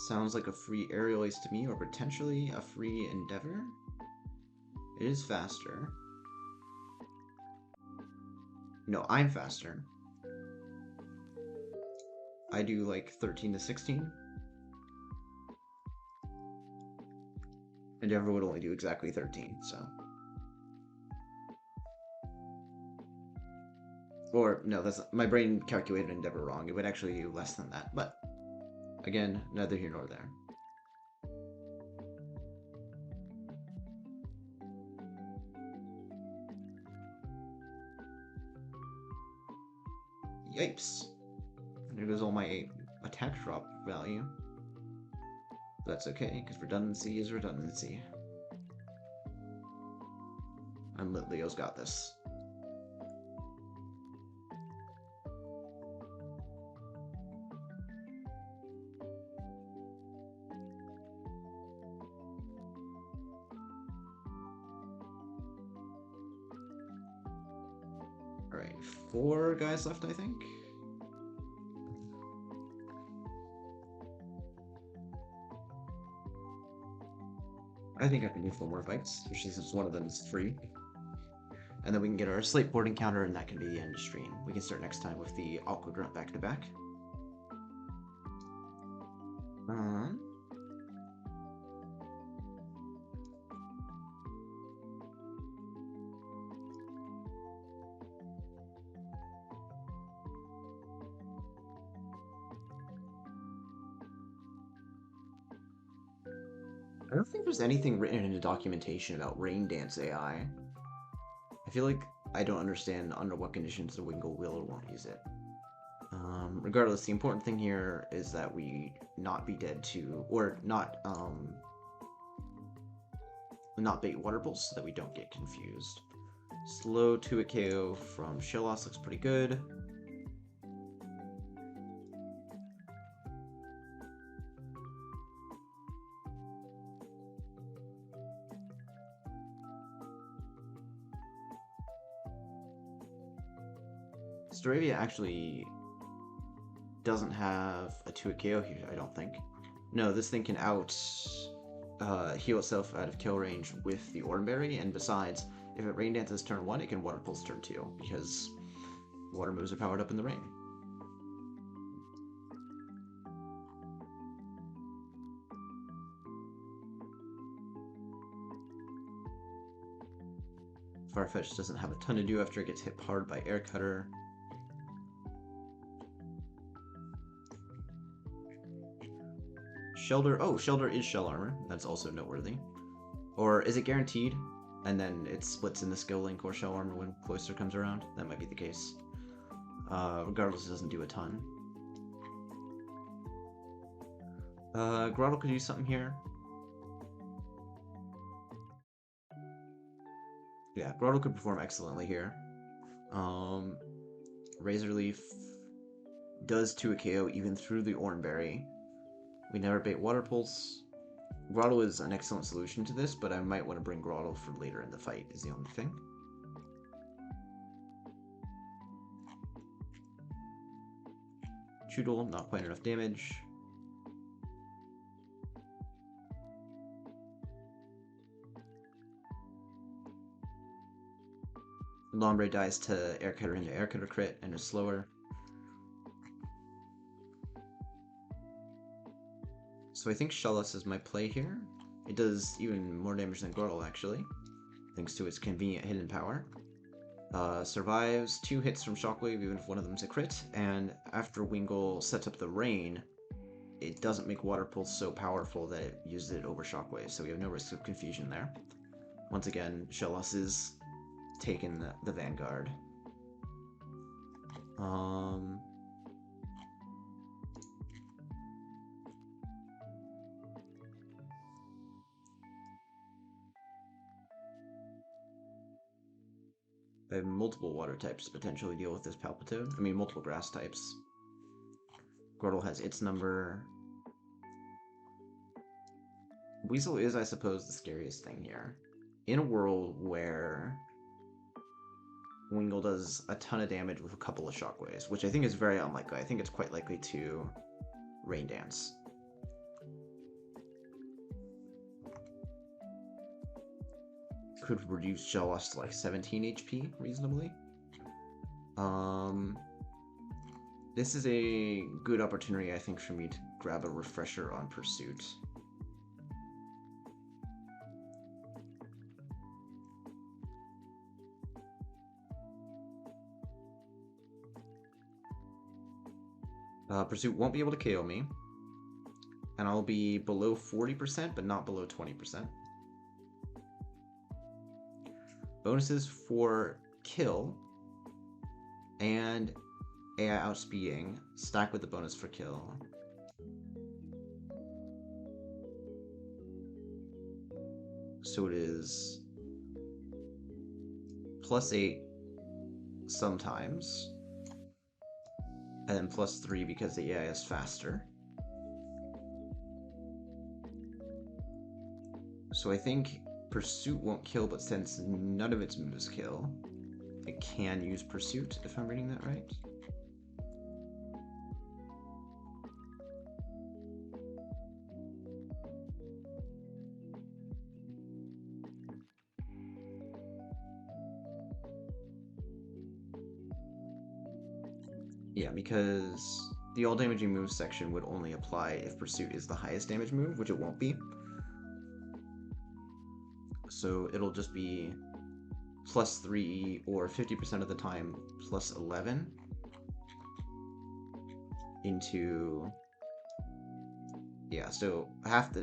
Sounds like a free aerial ace to me, or potentially a free endeavor. It is faster. No, I'm faster. I do like 13 to 16. Endeavor would only do exactly 13, so. Or, no, that's my brain calculated Endeavor wrong. It would actually do less than that, but again, neither here nor there. Yipes. There goes all my attack drop value. But that's okay, because redundancy is redundancy. And Leo's got this. Alright, 4 guys left, I think. I think I can do 4 more fights, especially since one of them is free. And then we can get our slate board encounter, and that can be the end of stream. We can start next time with the Aqua Grunt back to back. I don't think there's anything written in the documentation about Rain Dance AI. I feel like I don't understand under what conditions the Wingull will or won't use it. Regardless, the important thing here is that we not be dead to, or not bait Water Pulse so that we don't get confused. Slow to a KO from Shellos looks pretty good. Staravia actually doesn't have a 2 KO here, I don't think. No, this thing can heal itself out of kill range with the Oranberry, and besides, if it Rain Dances turn 1, it can Water Pulse turn 2, because water moves are powered up in the rain. Farfetch'd doesn't have a ton to do after it gets hit hard by Air Cutter. Shelter. Oh, Shelter is Shell Armor. That's also noteworthy. Or is it guaranteed? And then it splits into Skill Link or Shell Armor when Cloyster comes around? That might be the case. Regardless, it doesn't do a ton. Grottle could do something here. Yeah, Grottle could perform excellently here. Razor Leaf does 2 a KO even through the Oranberry. We never bait Water Pulse. Grottle is an excellent solution to this, but I might want to bring Grottle for later in the fight, is the only thing. Choodle, not quite enough damage. Lombre dies to Air Cutter into Air Cutter crit and is slower. So I think Shellos is my play here. It does even more damage than Grotle, actually, thanks to its convenient hidden power. Survives 2 hits from Shockwave, even if one of them's a crit, and after Wingull sets up the rain, it doesn't make Water Pulse so powerful that it uses it over Shockwave, so we have no risk of confusion there. Once again, Shellos is taking the Vanguard. I have multiple water types to potentially deal with this Palpitoad. I mean, multiple grass types. Grotle has its number. Weasel is, I suppose, the scariest thing here. In a world where Wingull does a ton of damage with a couple of Shockwaves, which I think is very unlikely. I think it's quite likely to Rain Dance. Could reduce Shellos to like 17 HP reasonably. This is a good opportunity, I think, for me to grab a refresher on Pursuit. Pursuit won't be able to KO me, and I'll be below 40%, but not below 20%. Bonuses for kill and AI outspeeding stack with the bonus for kill. So it is +8 sometimes, and then +3 because the AI is faster. So I think Pursuit won't kill, but since none of its moves kill, it can use Pursuit, if I'm reading that right. Yeah, because the all damaging moves section would only apply if Pursuit is the highest damage move, which it won't be. So it'll just be +3 or 50% of the time +11 into, yeah, so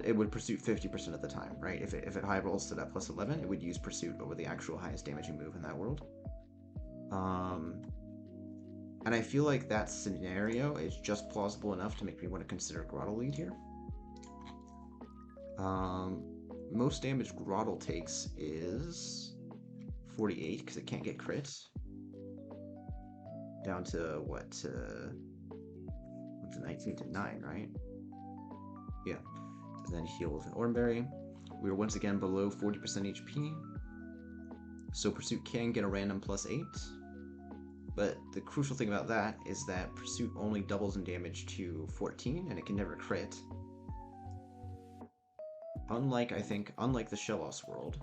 it would Pursuit 50% of the time, right? If it high rolls to that +11, it would use Pursuit over the actual highest damaging move in that world. And I feel like that scenario is just plausible enough to make me want to consider Grotle lead here. Most damage Grotle takes is 48 because it can't get crits. Down to what? To 19 to 9, right? Yeah. And then heal with an Oranberry. We are once again below 40% HP. So Pursuit can get a random +8. But the crucial thing about that is that Pursuit only doubles in damage to 14, and it can never crit. Unlike the Shellos world.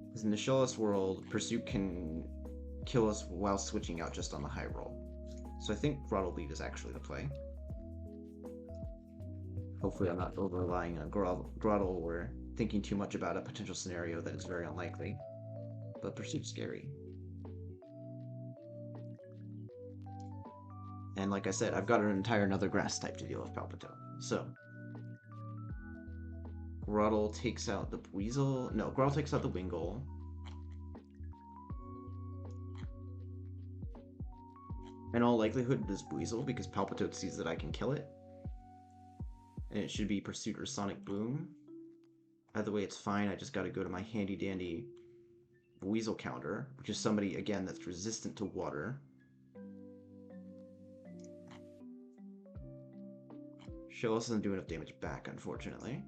Because in the Shellos world, Pursuit can kill us while switching out just on the high roll. So I think Grotle lead is actually the play. Hopefully I'm not over-relying on Grotle or thinking too much about a potential scenario that is very unlikely. But Pursuit's scary. And like I said, I've got an entire another grass type to deal with Palpitoad. So Grotle takes out the Weasel. No, Grotle takes out the Wingull. In all likelihood, this Weasel, because Palpitoad sees that I can kill it. And it should be Pursuit or Sonic Boom. Either way, it's fine. I just gotta go to my handy-dandy Weasel counter, which is somebody, again, that's resistant to water. Shellos doesn't do enough damage back, unfortunately.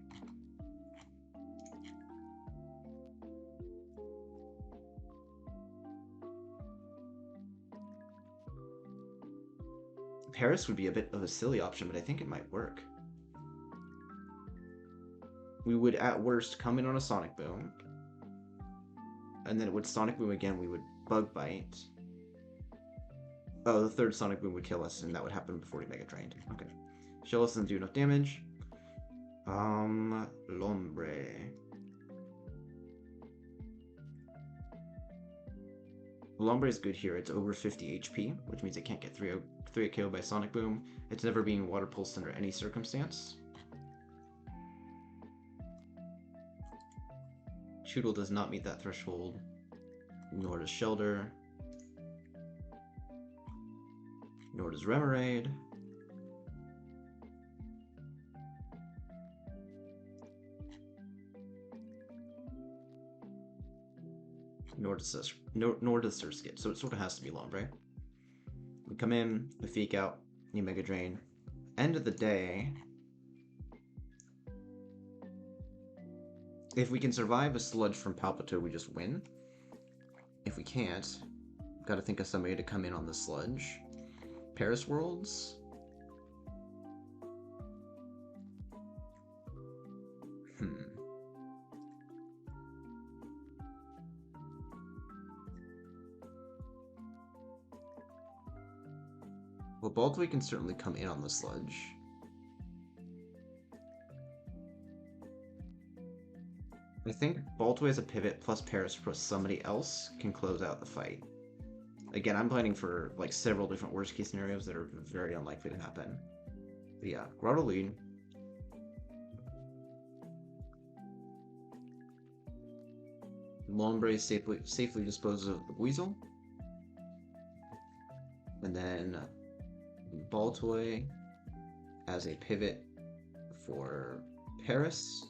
Paris would be a bit of a silly option, but I think it might work. We would, at worst, come in on a Sonic Boom. And then it would Sonic Boom again, we would Bug Bite. Oh, the third Sonic Boom would kill us, and that would happen before we Mega Drained. Okay. Shell doesn't do enough damage. Lombre. Lombre is good here. It's over 50 HP, which means it can't get 3 KO by Sonic Boom. It's never being Water Pulsed under any circumstance. Choodle does not meet that threshold, nor does Shelder, nor does Remoraid. Nor does Surskit, so it sort of has to be Lombre. We come in, we Fake Out, you Mega Drain. End of the day, if we can survive a Sludge from Palpito, we just win. If we can't, gotta think of somebody to come in on the Sludge. Paris Worlds? Well, Baltoy can certainly come in on the Sludge. I think Baltoy as a pivot plus Paris plus somebody else can close out the fight. Again, I'm planning for like several different worst case scenarios that are very unlikely to happen. But yeah, Grotto lead. Lombre safely disposes of the Weasel. And then Baltoy as a pivot for Paris.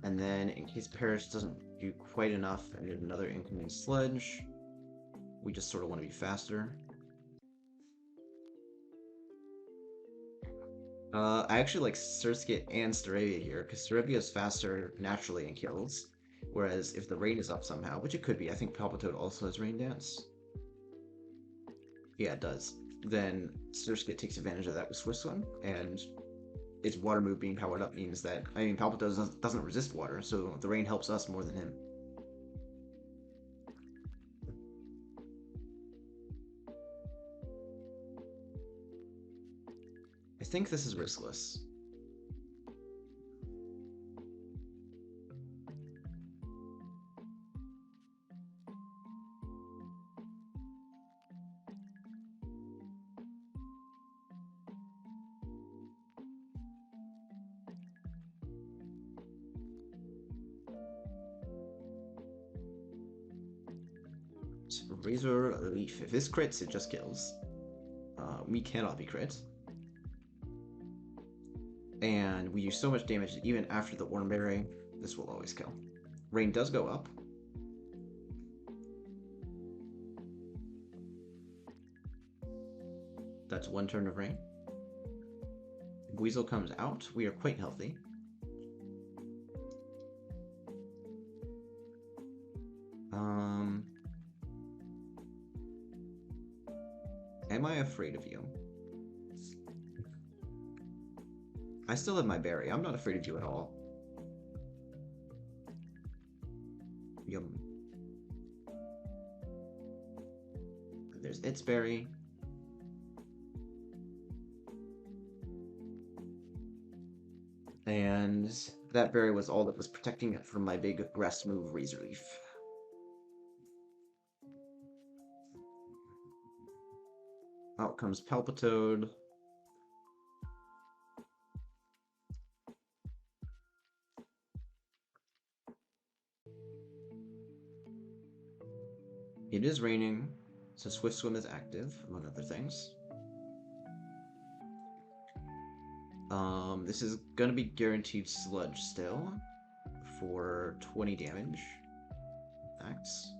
And then in case Paris doesn't do quite enough and get another incoming Sludge, we just sort of want to be faster. I actually like Surskit and Staravia here, because Staravia is faster naturally and kills. Whereas if the rain is up somehow, which it could be, I think Palpitoad also has Rain Dance. Yeah, it does. Then Surskit takes advantage of that with Swift Swim, and its water move being powered up means that, I mean, Palpitoad doesn't resist water, so the rain helps us more than him. I think this is riskless. Razor Leaf. If this crits, it just kills. We cannot be crit. And we do so much damage that even after the Worm Berry, this will always kill. Rain does go up. That's one turn of rain. Weasel comes out. We are quite healthy. Am I afraid of you? I still have my berry. I'm not afraid of you at all. Yum. There's its berry. And that berry was all that was protecting it from my big grass move, Razor Leaf. Out comes Palpitoad. It is raining, so Swift Swim is active, among other things. This is gonna be guaranteed Sludge still for 20 damage. Facts.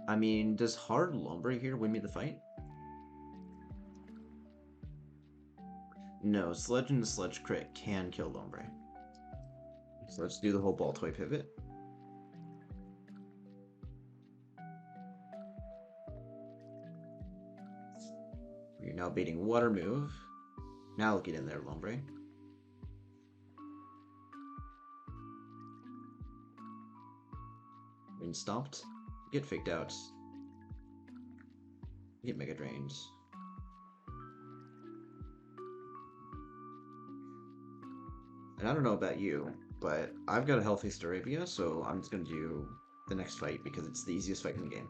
I mean, does Hard Lombre here win me the fight? No, Sludge and the Sludge crit can kill Lombre. So let's do the whole Baltoy pivot. You're now baiting Water Move. Now get in there, Lombre. stomped. Get faked out. Get mega drained. And I don't know about you, but I've got a healthy Staravia, so I'm just gonna do the next fight because it's the easiest fight in the game.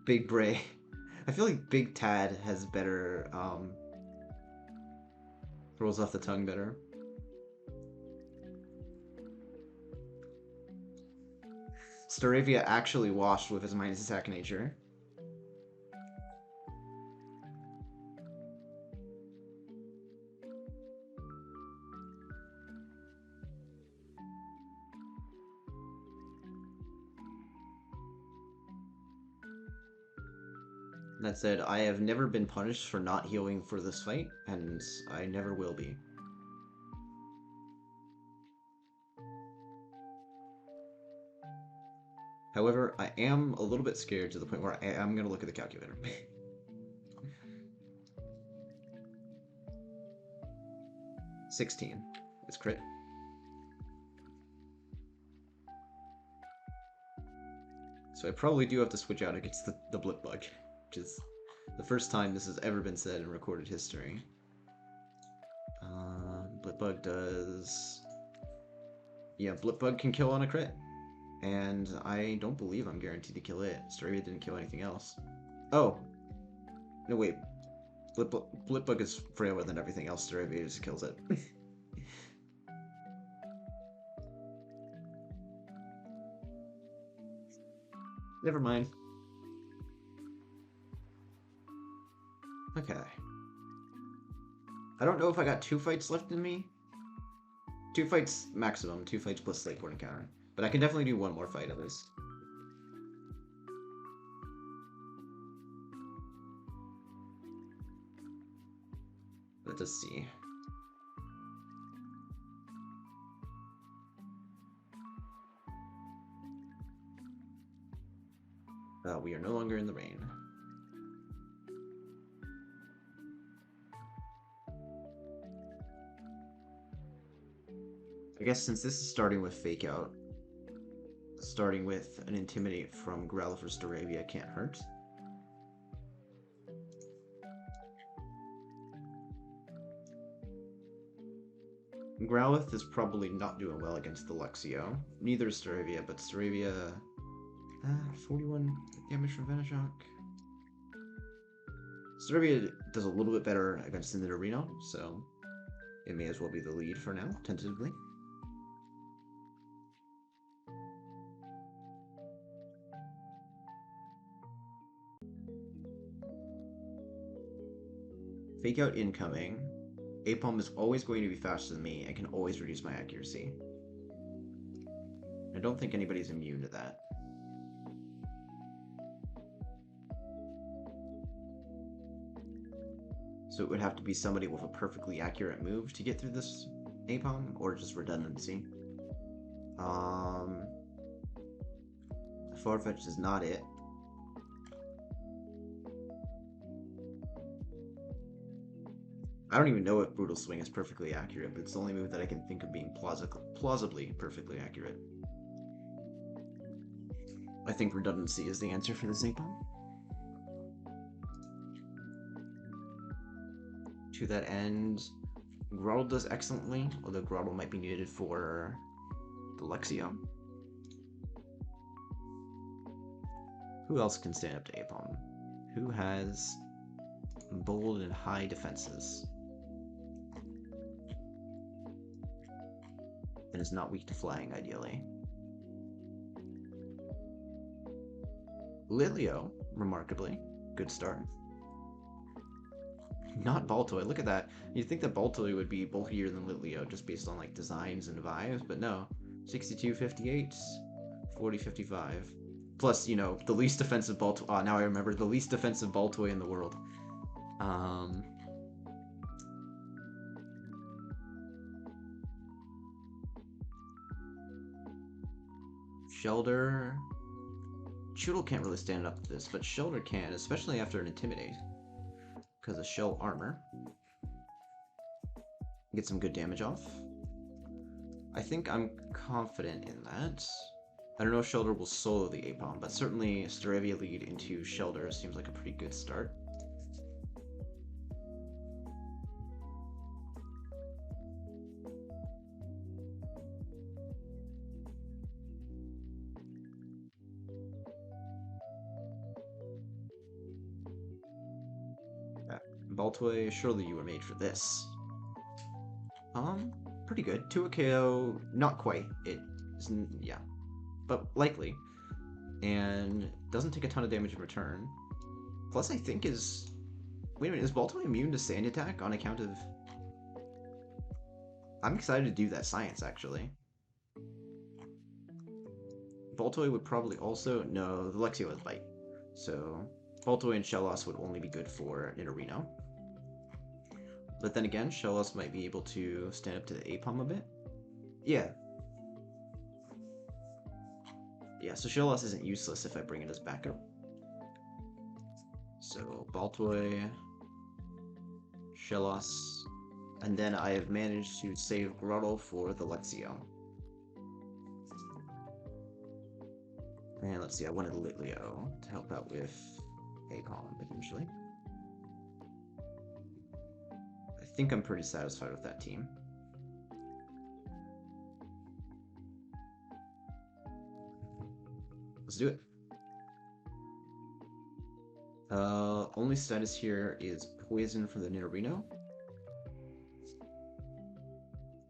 Big Bray. I feel like Big Tad has better, rolls off the tongue better. Staravia actually washed with his minus attack nature. That said, I have never been punished for not healing for this fight, and I never will be. However, I am a little bit scared to the point where I am going to look at the calculator. 16. It's crit. So I probably do have to switch out against the blip bug, which is the first time this has ever been said in recorded history. Blip bug does... Yeah, blip bug can kill on a crit. And I don't believe I'm guaranteed to kill it. Staravia didn't kill anything else. Oh! No, wait. Blip bug is frailer than everything else. Staravia just kills it. Never mind. Okay. I don't know if I got 2 fights left in me. 2 fights maximum. 2 fights plus Slateport encounter. But I can definitely do 1 more fight at least. Let us see. We are no longer in the rain. I guess since this is starting with Fake Out, starting with an Intimidate from Growlithe for Staravia can't hurt. Growlithe is probably not doing well against the Luxio. Neither is Staravia, but Staravia... 41 damage from Venoshock. Staravia does a little bit better against the Nidorino, so it may as well be the lead for now, tentatively. Fake Out incoming. Apom is always going to be faster than me and can always reduce my accuracy. I don't think anybody's immune to that. So it would have to be somebody with a perfectly accurate move to get through this Apom, or just redundancy. Farfetch'd is not it. I don't even know if Brutal Swing is perfectly accurate, but it's the only move that I can think of being plausibly perfectly accurate. I think redundancy is the answer for this Apom. To that end, Groddle does excellently, although Groddle might be needed for the Luxio. Who else can stand up to Apom? Who has bold and high defenses? And is not weak to flying, ideally. Lilio, remarkably. Good start. Not Baltoy, look at that. You'd think that Baltoy would be bulkier than Litleo just based on like designs and vibes, but no. 62-58, 40-55. Plus, you know, the least defensive Baltoy. Now I remember the least defensive Baltoy in the world. Shelder. Choodle can't really stand up to this, but Shelder can, especially after an Intimidate. Because of shell armor. Get some good damage off. I think I'm confident in that. I don't know if Shelter will solo the Apom, but certainly Starevia lead into Shelter seems like a pretty good start. Baltoy, surely you were made for this. Pretty good. 2 KO, not quite. It isn't, yeah, but likely. And doesn't take a ton of damage in return. Plus, I think is... Wait a minute, is Baltoy immune to Sand Attack on account of... I'm excited to do that science, actually. Baltoy would probably also... No, the Lexio has Bite. So, Baltoy and Shellos would only be good for Nidorino. But then again, Shellos might be able to stand up to the Apom a bit. Yeah. Yeah, so Shellos isn't useless if I bring it as backup. So, Baltoy, Shellos, and then I have managed to save Grottle for the Lexio. And let's see, I wanted Litleo to help out with Apom, potentially. I think I'm pretty satisfied with that team. Let's do it. Only status here is Poison for the Nidorino.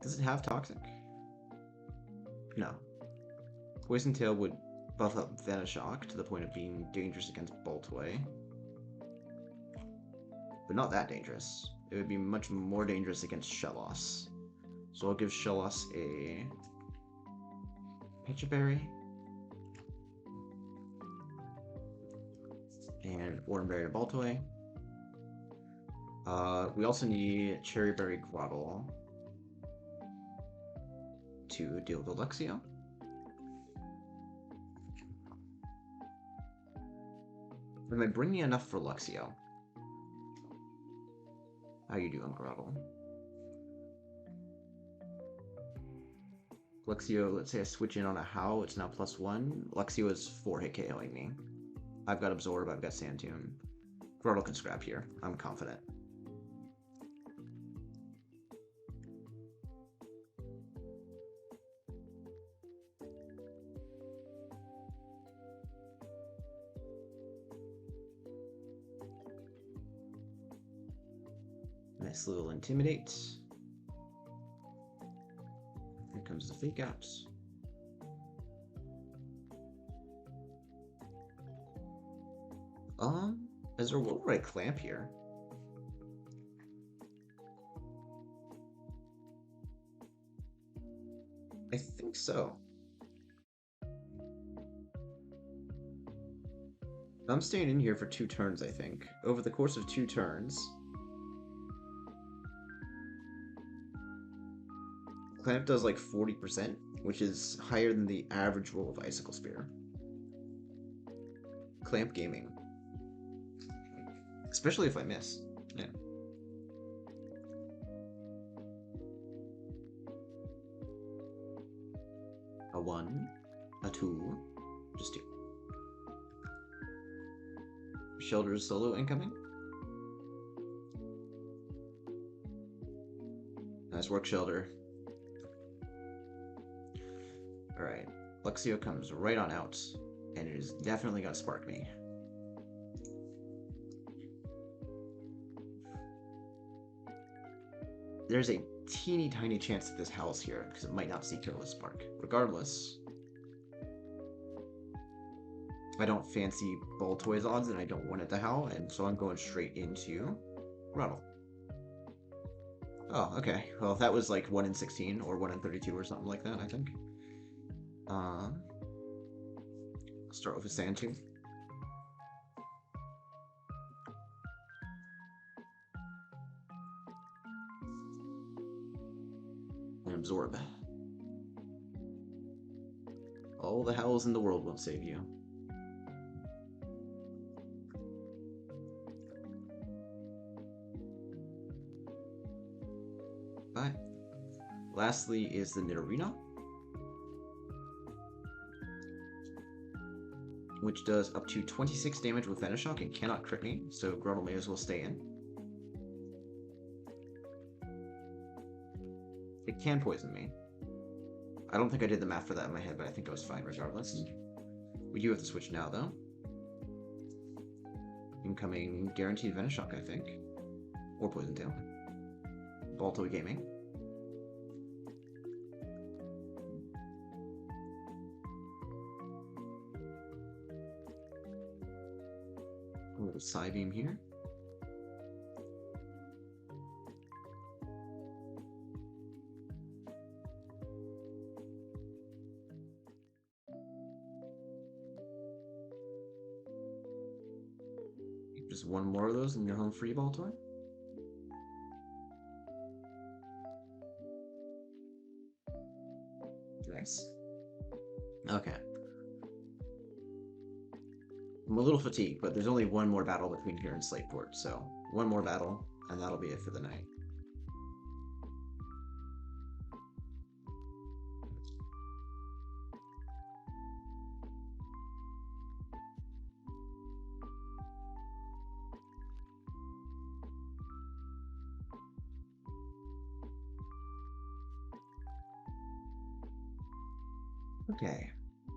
Does it have Toxic? No. Poison Tail would buff up Venoshock to the point of being dangerous against Baltoy. But not that dangerous. It would be much more dangerous against Shellos. So I'll give Shellos a Pitcha Berry. And Oranberry to Baltoy. We also need Cherry Berry Grottle to deal with Alexio. Am I bringing enough for Luxio? How you doing, Grottle? Luxio, let's say I switch in on a How, it's now +1. Luxio is 4 hit KOing me. I've got Absorb, I've got Sand Tomb. Grottle can scrap here, I'm confident. Nice little Intimidate. Here comes the Fake Outs. Is there a world where I clamp here? I think so. I'm staying in here for 2 turns, I think. Over the course of 2 turns, Clamp does like 40%, which is higher than the average roll of Icicle Spear. Clamp Gaming. Especially if I miss. Yeah. A 1, a 2, just 2. Shelter's solo incoming. Nice work, Shelter. Alright, Luxio comes right on out, and it is definitely gonna spark me. There's a teeny tiny chance that this Howl's here, because it might not see Careless Spark. Regardless, I don't fancy Baltoy's odds, and I don't want it to Howl, and so I'm going straight into Grottle. Oh, okay. Well, that was like 1 in 16, or 1 in 32, or something like that, I think. I'll start with a Sand Tomb. And Absorb. All the Howls in the world won't save you. Bye. Lastly is the Nidorino, which does up to 26 damage with Venoshock and cannot crit me, so Grottle may as well stay in. It can poison me. I don't think I did the math for that in my head, but I think I was fine regardless. We do have to switch now, though. Incoming guaranteed Venoshock, I think. Or Poison Tail. Balto Gaming. A little Psybeam here. Just one more of those and you're home free, Baltor. Nice. Okay. I'm a little fatigued, but there's only one more battle between here and Slateport, so one more battle, and that'll be it for the night. Okay.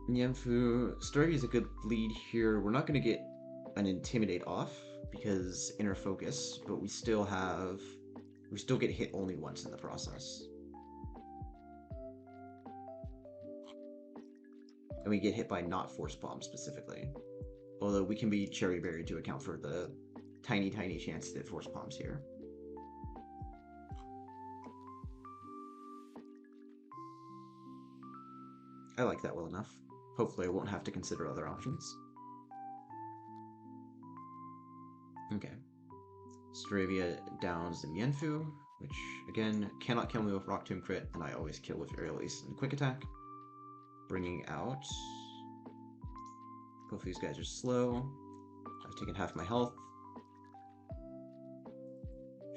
Nymphu, Staravia is a good lead here. We're not going to get an Intimidate off because Inner Focus, but we still get hit only once in the process. And we get hit by not Force Palm specifically. Although we can be Cherry Berry to account for the tiny chance that Force Palms here. I like that well enough. Hopefully I won't have to consider other options. Okay. Staravia downs the Mienfoo, which, again, cannot kill me with Rock Tomb crit, and I always kill with Aerial Ace and Quick Attack. Bringing out... Both of these guys are slow. I've taken half my health.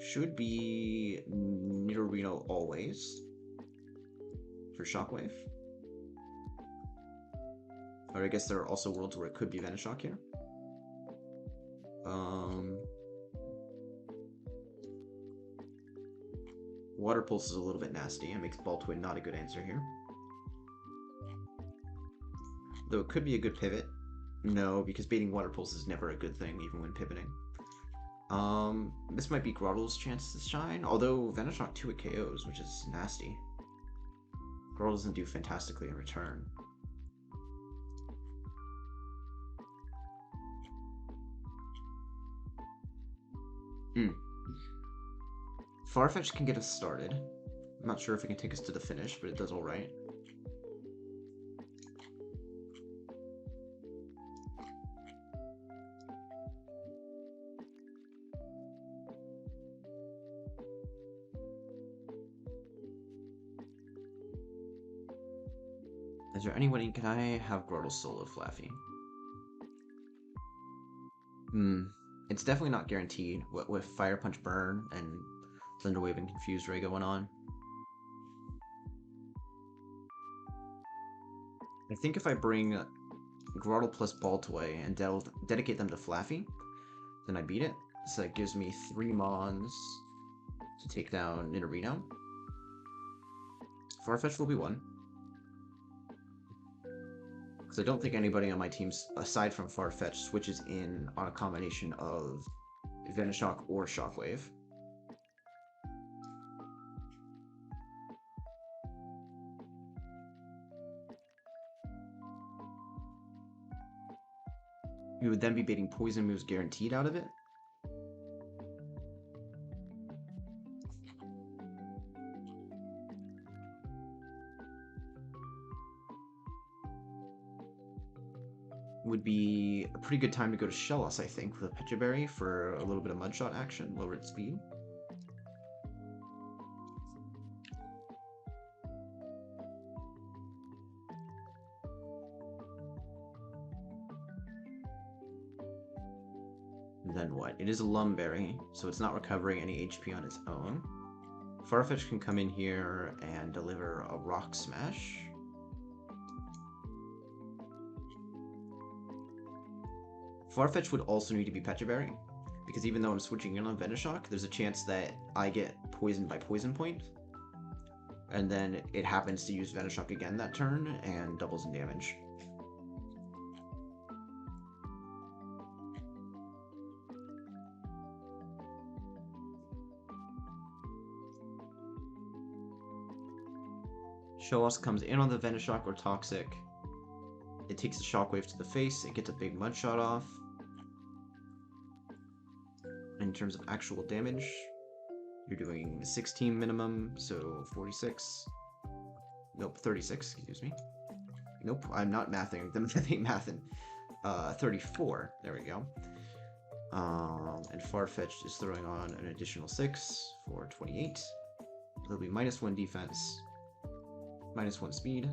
Should be Nidorino always for Shockwave. Or I guess there are also worlds where it could be Venoshock here. Water Pulse is a little bit nasty and makes Ball Twin not a good answer here. Though it could be a good pivot. No, because baiting Water Pulse is never a good thing, even when pivoting. This might be Grottle's chance to shine, although Venoshock 2 at KOs, which is nasty. Grottle doesn't do fantastically in return. Farfetch can get us started. I'm not sure if it can take us to the finish, but it does alright. Is there anyone? Can I have Grottle solo Flaffy? It's definitely not guaranteed with Fire Punch Burn and Thunderwave and Confused Ray going on. I think if I bring Grottle plus Baltoy and dedicate them to Flaffy, then I beat it. So that gives me 3 Mons to take down Nidorino. Farfetch will be 1. Because I don't think anybody on my team, aside from Farfetch, switches in on a combination of Venoshock or Shockwave. You would then be baiting poison moves guaranteed out of it. Would be a pretty good time to go to Shellos, I think, with a Pecha Berry for a little bit of Mudshot action, lower its speed. And then what? It is a Lumberry, so it's not recovering any HP on its own. Farfetch can come in here and deliver a Rock Smash. Farfetch would also need to be Pecha Berry, because even though I'm switching in on Venoshock, there's a chance that I get poisoned by Poison Point, and then it happens to use Venoshock again that turn and doubles in damage. Showas comes in on the Venoshock or Toxic. It takes a Shockwave to the face, it gets a big Mud Shot off. In terms of actual damage, you're doing 16 minimum, so 46. Nope, 36, excuse me. Nope, I'm not mathing. I ain't mathing. 34, there we go. And Farfetch'd is throwing on an additional 6 for 28. It'll be -1 defense, -1 speed.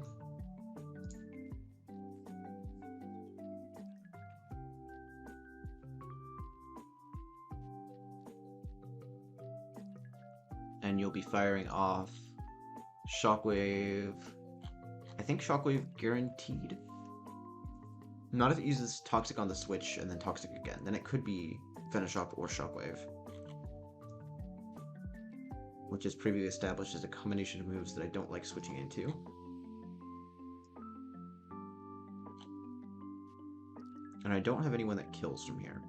And you'll be firing off Shockwave. I think Shockwave guaranteed. Not if it uses Toxic on the switch and then Toxic again. Then it could be Venoshock or Shockwave, which is previously established as a combination of moves that I don't like switching into. And I don't have anyone that kills from here.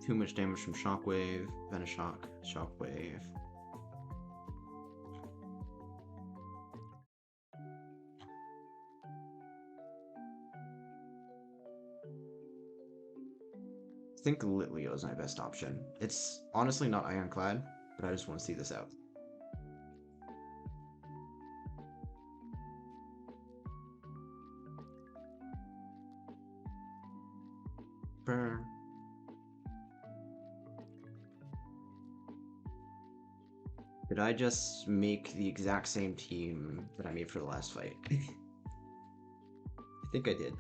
Too much damage from Shockwave, Venoshock, Shockwave. I think Litleo is my best option. It's honestly not Ironclad, but I just want to see this out. Burn. Did I just make the exact same team that I made for the last fight? I think I did.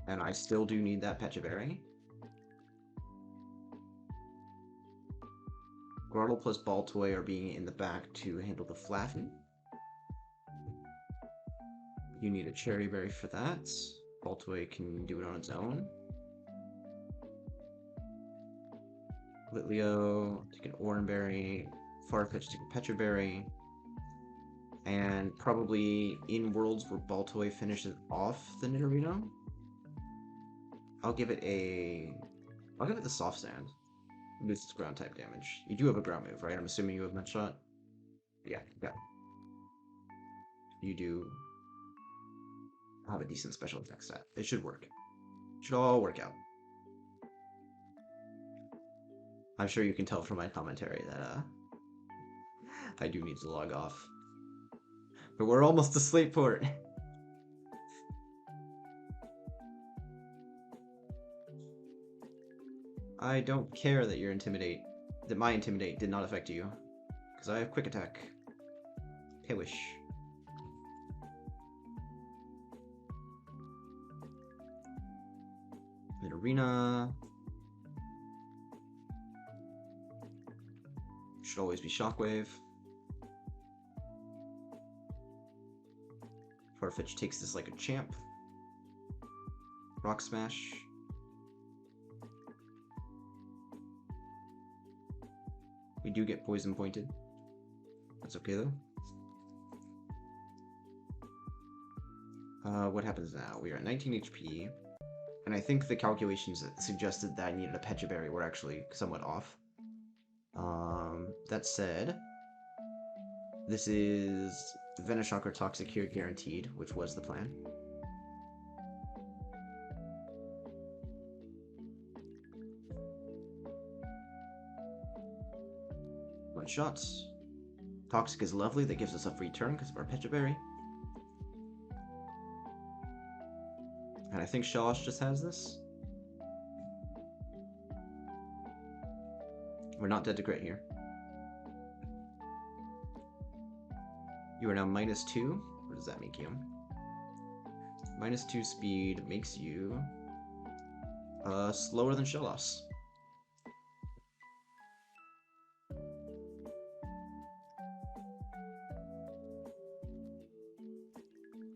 And I still do need that Pecha Berry. Grottle plus Baltoy are being in the back to handle the Flaffy. You need a Cherry Berry for that. Baltoy can do it on its own. Litleo, take an Oranberry, Farfetch, take a Pecha Berry, and probably in worlds where Baltoy finishes off the Nidorino, I'll give it the Soft Sand. Boosts its ground type damage. You do have a ground move, right? I'm assuming you have Mud Shot? Yeah. You do have a decent special attack stat. It should work. It should all work out. I'm sure you can tell from my commentary that I do need to log off. But we're almost to Slateport. I don't care that my Intimidate did not affect you, because I have Quick Attack. K-Wish. Mid Arena. Should always be Shockwave. Farfetch takes this like a champ. Rock Smash. We do get poison pointed. That's okay though. What happens now? We are at 19 HP. And I think the calculations that suggested that I needed a Pecha Berry were actually somewhat off. That said, this is Venoshock or Toxic here guaranteed, which was the plan. One shot. Toxic is lovely. That gives us a free turn because of our Pecha Berry. And I think Shellos just has this. We're not dead to grit here. You are now -2. What does that make you? -2 speed makes you slower than Shellos.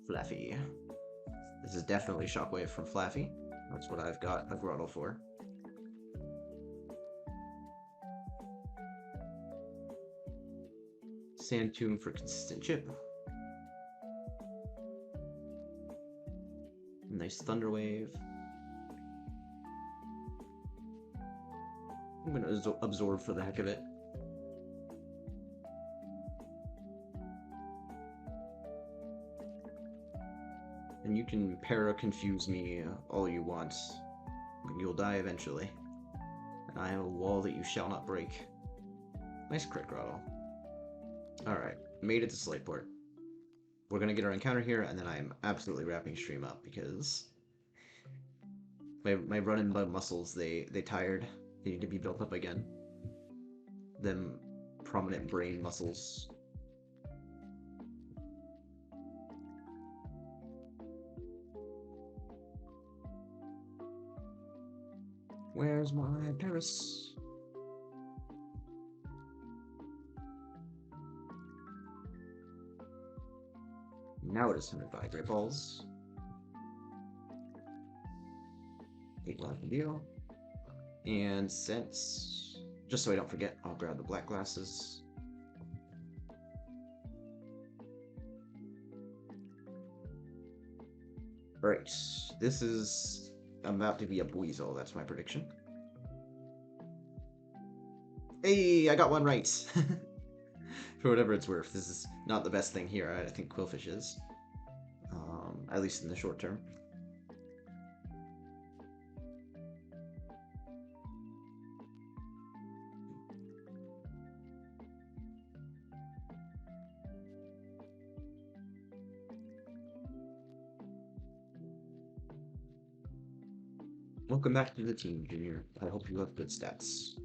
Flaffy. This is definitely Shockwave from Flaffy. That's what I've got a Grottle for. Sand Tomb for consistent chip. Nice Thunder Wave. I'm gonna absorb for the heck of it. And you can para-confuse me all you want. You'll die eventually. And I am a wall that you shall not break. Nice crit Grottle. Alright, made it to Slateport. We're gonna get our encounter here, and then I'm absolutely wrapping stream up because my run and bud muscles, they tired. They need to be built up again. Them prominent brain muscles. Where's my Paris? Now it is time to buy Great Balls. 8 life and deal. And since, just so I don't forget, I'll grab the black glasses. Alright, this is about to be a Buizel, that's my prediction. Hey, I got one right! For whatever it's worth, this is not the best thing here. I think Quillfish is. At least in the short term. Welcome back to the team, Junior. I hope you have good stats.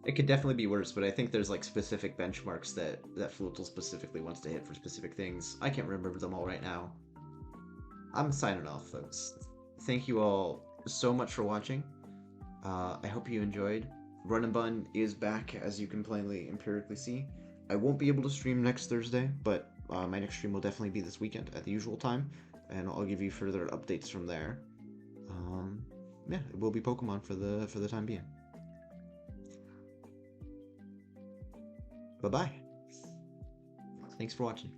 It could definitely be worse, but I think there's like specific benchmarks that Floatle specifically wants to hit for specific things. I can't remember them all right now. I'm signing off, folks. Thank you all so much for watching. I hope you enjoyed. Run and Bun is back, as you can plainly empirically see. I won't be able to stream next Thursday, but my next stream will definitely be this weekend at the usual time, and I'll give you further updates from there. Yeah, it will be Pokemon for the time being. Bye-bye. Thanks for watching.